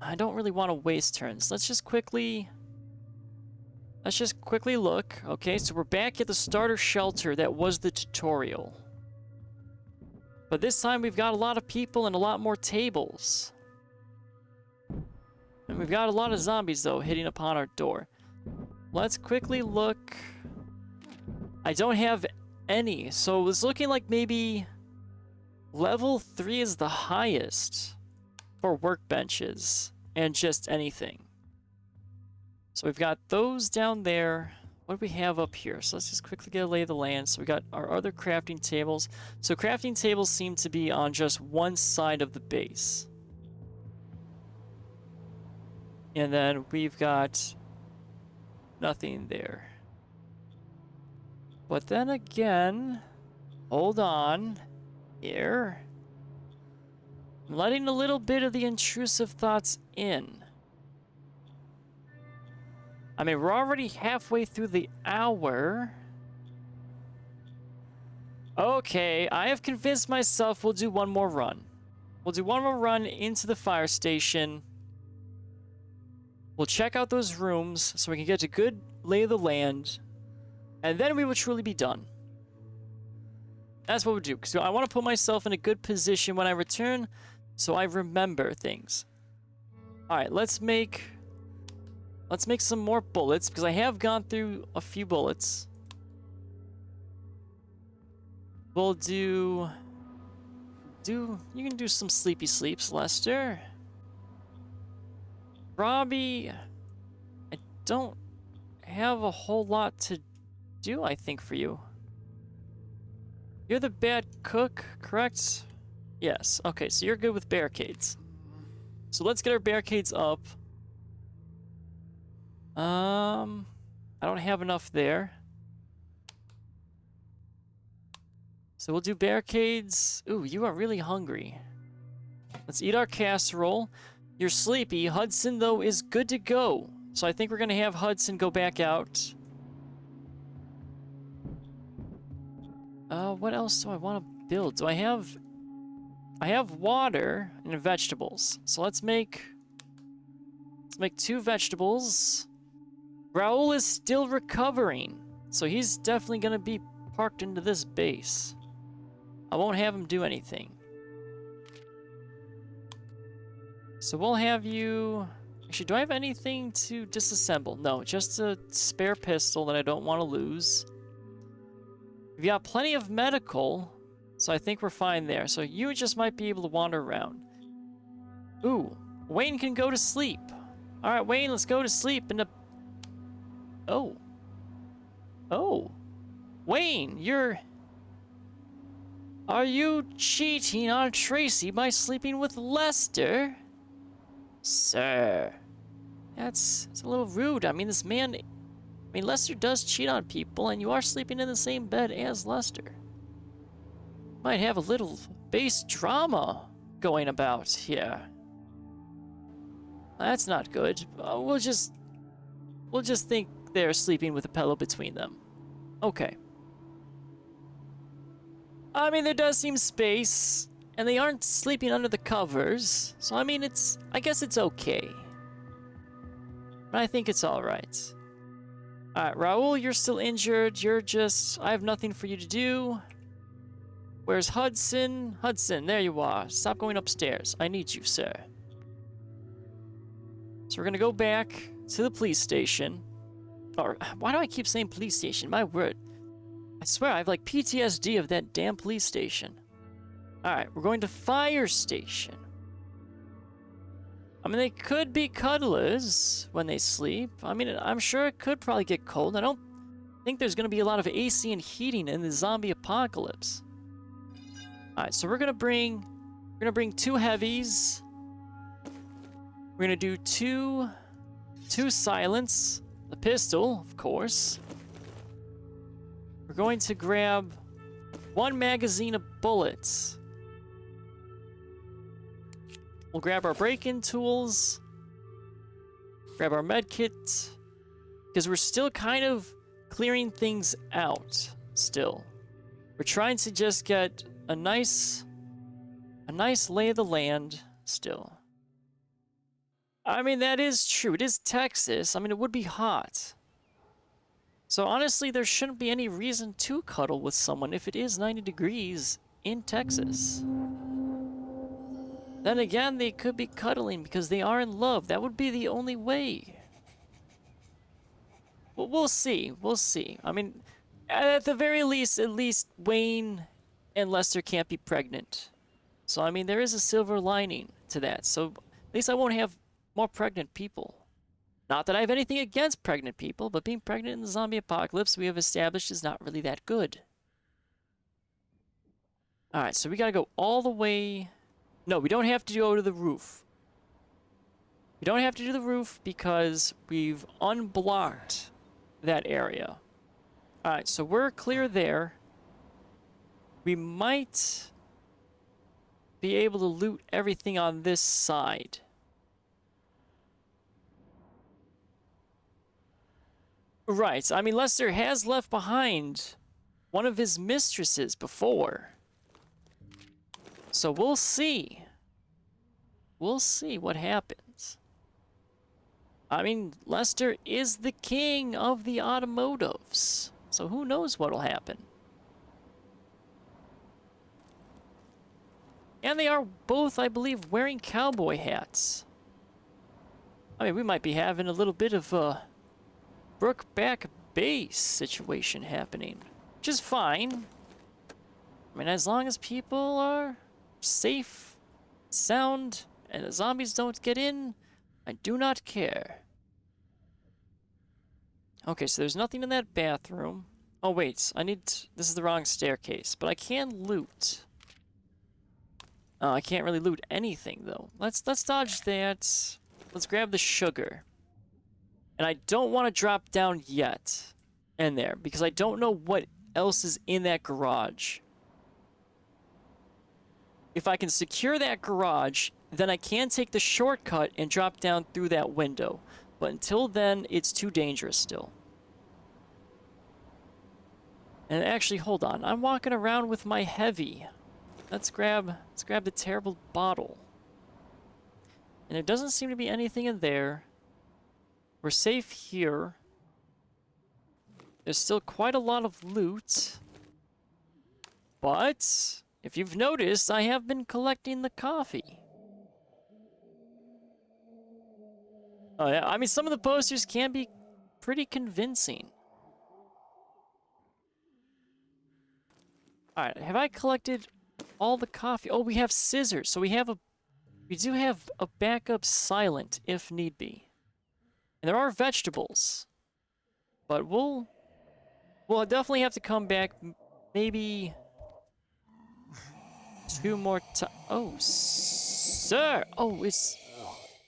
I don't really want to waste turns. Let's just quickly look. Okay, so we're back at the starter shelter that was the tutorial. But this time we've got a lot of people and a lot more tables. And we've got a lot of zombies, though, hitting upon our door. Let's quickly look. I don't have any, so it was looking like maybe level 3 is the highest for workbenches and just anything. So we've got those down there. What do we have up here? So let's just quickly get a lay of the land. So we got our other crafting tables. So crafting tables seem to be on just one side of the base. And then we've got nothing there. But then again, hold on here. I'm letting a little bit of the intrusive thoughts in. I mean, we're already halfway through the hour. Okay, I have convinced myself we'll do one more run. We'll do one more run into the fire station. We'll check out those rooms so we can get a good lay of the land. And then we will truly be done. That's what we'll do. So I want to put myself in a good position when I return so I remember things. Alright, let's make some more bullets, because I have gone through a few bullets. We'll do... You can do some sleepy sleeps, Lester. Robbie, I don't have a whole lot to do, I think, for you. You're the bad cook, correct? Yes. Okay, so you're good with barricades. So let's get our barricades up. I don't have enough there. So we'll do barricades. Ooh, you are really hungry. Let's eat our casserole. You're sleepy. Hudson, though, is good to go. So I think we're going to have Hudson go back out. What else do I want to build? Do I have water and vegetables. So let's make 2 vegetables. Raul is still recovering, so he's definitely going to be parked into this base. I won't have him do anything. So we'll have you... Actually, do I have anything to disassemble? No, just a spare pistol that I don't want to lose. We've got plenty of medical, so I think we're fine there. So you just might be able to wander around. Ooh, Wayne can go to sleep. All right, Wayne, let's go to sleep in the... Oh. Wayne, Are you cheating on Tracy by sleeping with Lester? Sir. It's a little rude. I mean, Lester does cheat on people, and you are sleeping in the same bed as Lester. Might have a little base drama going about here. That's not good. We'll just think they're sleeping with a pillow between them. Okay. I mean, there does seem space, and they aren't sleeping under the covers, so I mean, I guess it's okay. But I think it's alright. Alright, Raul, you're still injured. I have nothing for you to do. Where's Hudson? Hudson, there you are. Stop going upstairs. I need you, sir. So we're gonna go back to the police station. Or, why do I keep saying police station? My word. I swear, I have like PTSD of that damn police station. Alright, we're going to Firestation. I mean, they could be cuddlers when they sleep. I mean, I'm sure it could probably get cold. I don't think there's going to be a lot of AC and heating in the zombie apocalypse. Alright, so we're gonna bring 2 heavies. We're gonna do 2 to silence the pistol, of course. We're going to grab 1 magazine of bullets. We'll grab our break-in tools. Grab our med kit. Because we're still kind of clearing things out still. We're trying to just get a nice lay of the land still. I mean, that is true. It is Texas. I mean, it would be hot. So honestly, there shouldn't be any reason to cuddle with someone if it is 90 degrees in Texas. Then again, they could be cuddling because they are in love. That would be the only way. Well, we'll see. We'll see. I mean, at the very least, at least Wayne and Lester can't be pregnant. So, I mean, there is a silver lining to that. So, at least I won't have more pregnant people. Not that I have anything against pregnant people, but being pregnant in the zombie apocalypse, we have established, is not really that good. Alright, so we gotta go all the way... No, we don't have to go to the roof. We don't have to do the roof because we've unblocked that area. Alright, so we're clear there. We might be able to loot everything on this side. Right, I mean, Lester has left behind one of his mistresses before. So we'll see. We'll see what happens. I mean, Lester is the king of the automotives. So who knows what'll happen. And they are both, I believe, wearing cowboy hats. I mean, we might be having a little bit of a Brookback base situation happening. Which is fine. I mean, as long as people are safe, sound, and the zombies don't get in, I do not care. Okay, so there's nothing in that bathroom. Oh, wait, this is the wrong staircase, but I can loot. I can't really loot anything, though. Let's dodge that. Let's grab the sugar. And I don't want to drop down yet in there, because I don't know what else is in that garage. If I can secure that garage, then I can take the shortcut and drop down through that window. But until then, it's too dangerous still. And actually, hold on. I'm walking around with my heavy. Let's grab the terrible bottle. And there doesn't seem to be anything in there. We're safe here. There's still quite a lot of loot. But if you've noticed, I have been collecting the coffee. Oh yeah, I mean, some of the posters can be pretty convincing. Alright, have I collected all the coffee? Oh, we have scissors, so we do have a backup silent if need be. And there are vegetables. But we'll definitely have to come back maybe 2 more times. Oh, sir! Oh,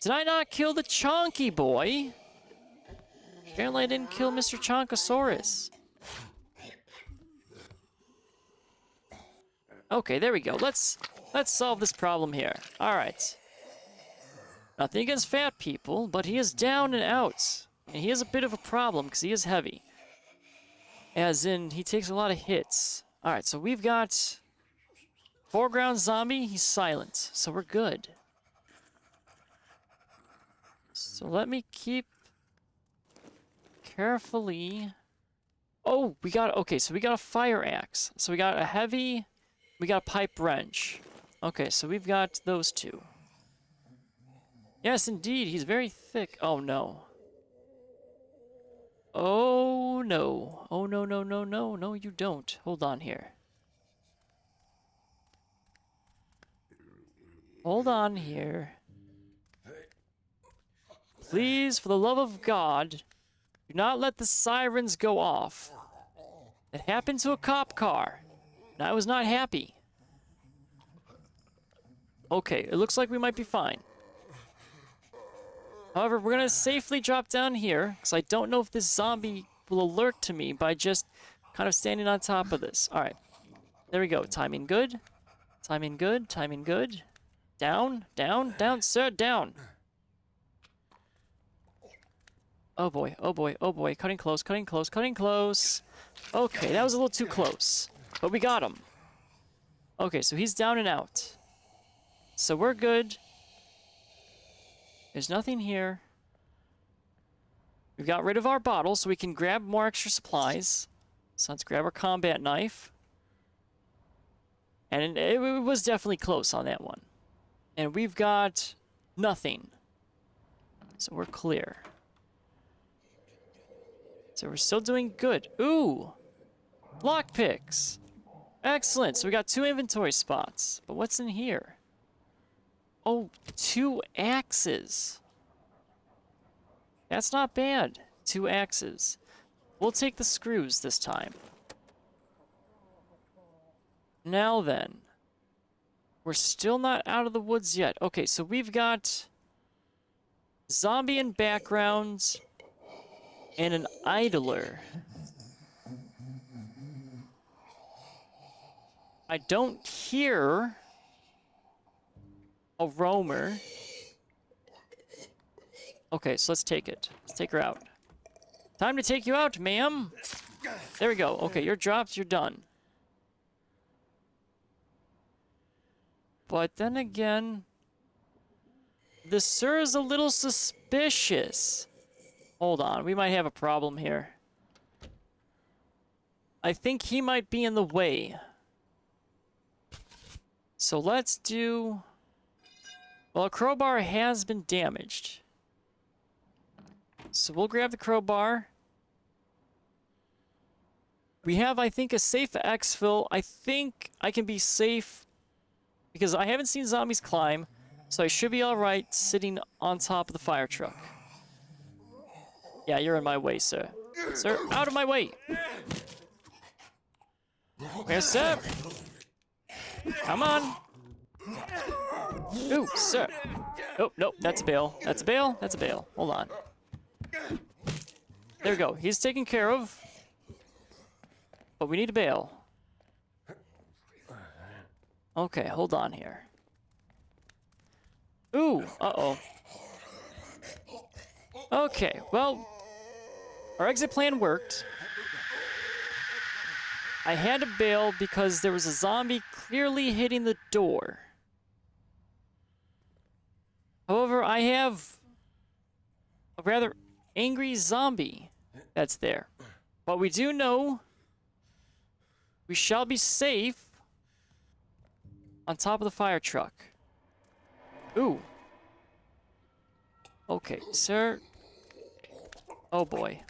did I not kill the Chonky boy? Apparently I didn't kill Mr. Chonkosaurus. Okay, there we go. Let's solve this problem here. Alright. Nothing against fat people, but he is down and out. And he is a bit of a problem because he is heavy. As in, he takes a lot of hits. Alright, so we've got foreground zombie, he's silent. So we're good. So let me keep carefully. Oh, okay, so we got a fire axe. So we got a heavy, we got a pipe wrench. Okay, so we've got those 2. Yes, indeed, he's very thick. Oh, no. Oh, no. Oh, no, no, no, no. No, you don't. Hold on here. Hold on here. Please, for the love of God, do not let the sirens go off. It happened to a cop car, and I was not happy. Okay, it looks like we might be fine. However, we're gonna safely drop down here, because I don't know if this zombie will alert to me by just kind of standing on top of this. All right, there we go. Timing good. Timing good. Timing good. Down, down, down, sir, down. Oh boy, oh boy, oh boy. Cutting close, cutting close, cutting close. Okay, that was a little too close, but we got him. Okay, so he's down and out. So we're good. There's nothing here. We've got rid of our bottle, so we can grab more extra supplies. So let's grab our combat knife. And it was definitely close on that one. And we've got nothing. So we're clear. So we're still doing good. Ooh! Lockpicks! Excellent! So we got 2 inventory spots. But what's in here? Oh, 2 axes. That's not bad. 2 axes. We'll take the screws this time. Now then. We're still not out of the woods yet. Okay, so we've got zombie in background and an idler. I don't hear a roamer. Okay, so let's take it. Let's take her out. Time to take you out, ma'am. There we go. Okay, you're dropped. You're done. But then again, the sir is a little suspicious. Hold on, we might have a problem here. I think he might be in the way. So let's do... Well, a crowbar has been damaged. So we'll grab the crowbar. We have, I think, a safe exfil. I think I can be safe because I haven't seen zombies climb, so I should be alright sitting on top of the fire truck. Yeah, you're in my way, sir. Sir, out of my way! Yes, sir! Come on! Ooh, sir! Oh, nope, that's a bail. That's a bail. That's a bail. Hold on. There we go. He's taken care of. But we need a bail. Okay, hold on here. Ooh, uh-oh. Okay, well, our exit plan worked. I had to bail because there was a zombie clearly hitting the door. However, I have a rather angry zombie that's there. But we do know we shall be safe on top of the fire truck. Ooh. Okay, sir. Oh boy.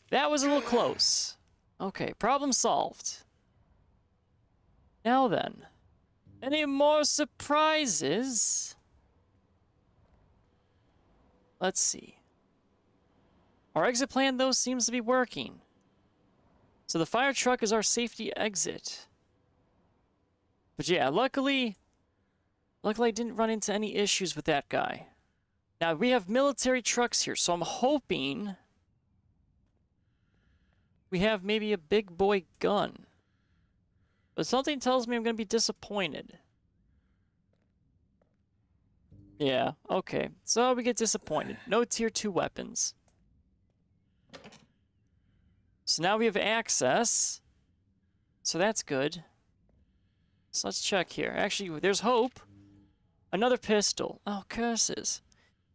That was a little close. Okay, problem solved. Now then. Any more surprises? Let's see. Our exit plan, though, seems to be working. So the fire truck is our safety exit. But yeah, luckily I didn't run into any issues with that guy. Now, we have military trucks here, so I'm hoping we have maybe a big boy gun. But something tells me I'm going to be disappointed. Yeah, okay. So we get disappointed. No tier 2 weapons. So now we have access. So that's good. So let's check here. Actually, there's hope. Another pistol. Oh, curses.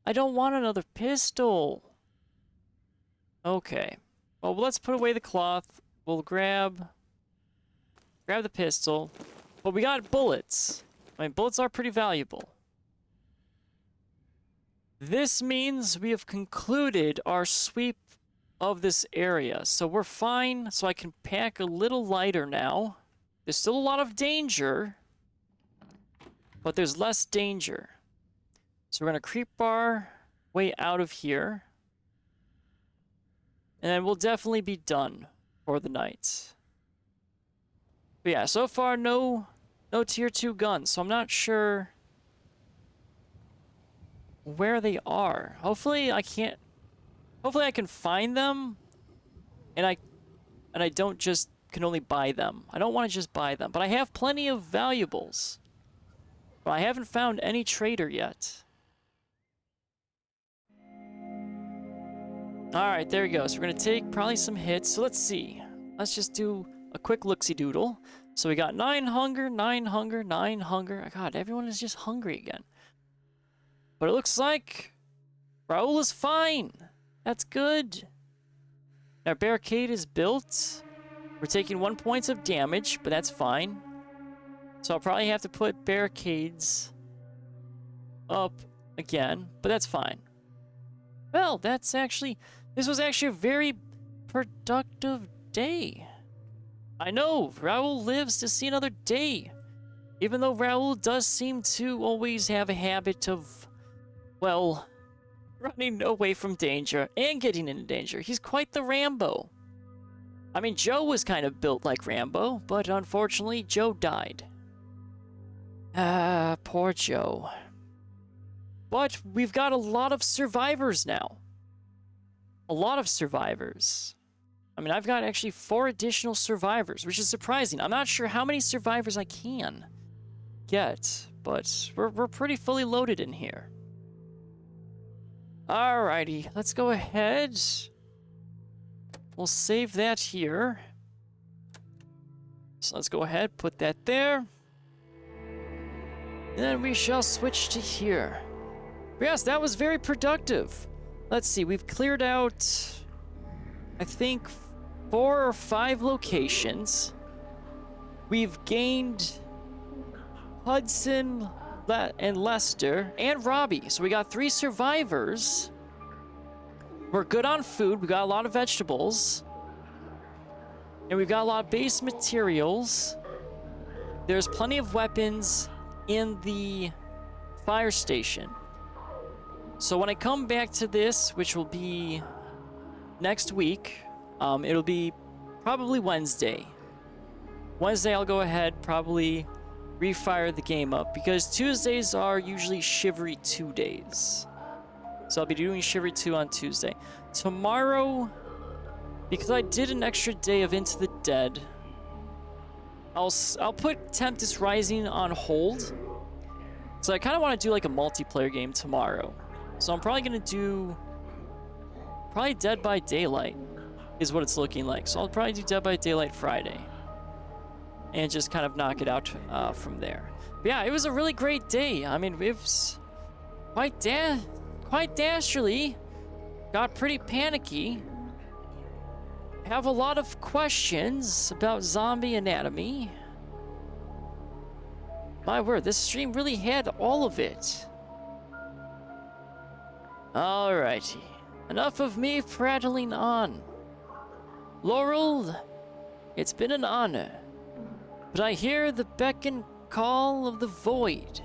I don't want another pistol. Okay. Well, let's put away the cloth. We'll grab the pistol. But we got bullets. I mean, bullets are pretty valuable. This means we have concluded our sweep of this area. So we're fine. So I can pack a little lighter now. There's still a lot of danger, but there's less danger. So we're going to creep our way out of here. And then we'll definitely be done for the night. But yeah, so far no tier 2 guns, so I'm not sure where they are. Hopefully I can find them, and I don't just can only buy them. I don't want to just buy them, but I have plenty of valuables. But I haven't found any trader yet. Alright, there we go. So we're going to take probably some hits. So let's see. Let's just do a quick look-see-doodle. So we got 9 hunger, 9 hunger, 9 hunger. God, everyone is just hungry again. But it looks like Raul is fine. That's good. Our barricade is built. We're taking 1 point of damage, but that's fine. So I'll probably have to put barricades up again, but that's fine. Well, this was actually a very productive day. I know, Raul lives to see another day. Even though Raul does seem to always have a habit of, well, running away from danger and getting into danger. He's quite the Rambo. I mean, Joe was kind of built like Rambo, but unfortunately, Joe died. Poor Joe. But we've got a lot of survivors now. A lot of survivors. I mean, I've got actually 4 additional survivors, which is surprising. I'm not sure how many survivors I can get, but we're pretty fully loaded in here. Alrighty, let's go ahead. We'll save that here. So let's go ahead, put that there. And then we shall switch to here. But yes, that was very productive. Let's see, we've cleared out, I think, 4 or 5 locations. We've gained Hudson and Lester and Robbie. So we got 3 survivors. We're good on food. We got a lot of vegetables. And we've got a lot of base materials. There's plenty of weapons in the fire station. So when I come back to this, which will be next week, it'll be probably Wednesday. Wednesday I'll go ahead, probably refire the game up, because Tuesdays are usually Chivalry 2 days. So I'll be doing Chivalry 2 on Tuesday. Tomorrow, because I did an extra day of Into the Dead, I'll put Tempest Rising on hold. So I kind of want to do like a multiplayer game tomorrow. So I'm probably going to do Dead by Daylight is what it's looking like. So I'll probably do Dead by Daylight Friday. And just kind of knock it out from there. But yeah, it was a really great day. I mean, it was quite dastardly. Got pretty panicky. Have a lot of questions about zombie anatomy. My word, this stream really had all of it. Alrighty. Enough of me prattling on. Laurel, it's been an honor. But I hear the beck and call of the void.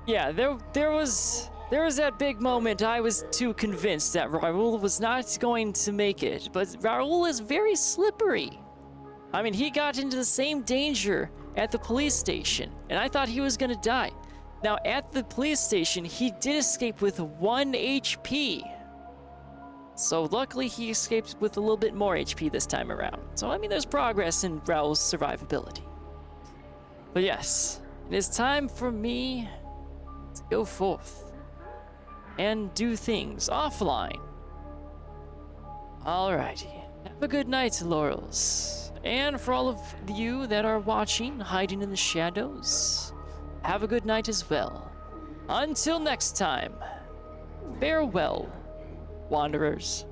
Yeah, there was that big moment. I was too convinced that Raul was not going to make it. But Raul is very slippery. I mean, he got into the same danger at the police station, and I thought he was going to die. Now, at the police station, he did escape with 1 HP. So luckily, he escaped with a little bit more HP this time around. So, I mean, there's progress in Raul's survivability. But yes, it is time for me to go forth and do things offline. Alrighty. Have a good night, Laurels. And for all of you that are watching, hiding in the shadows, have a good night as well. Until next time, farewell, wanderers.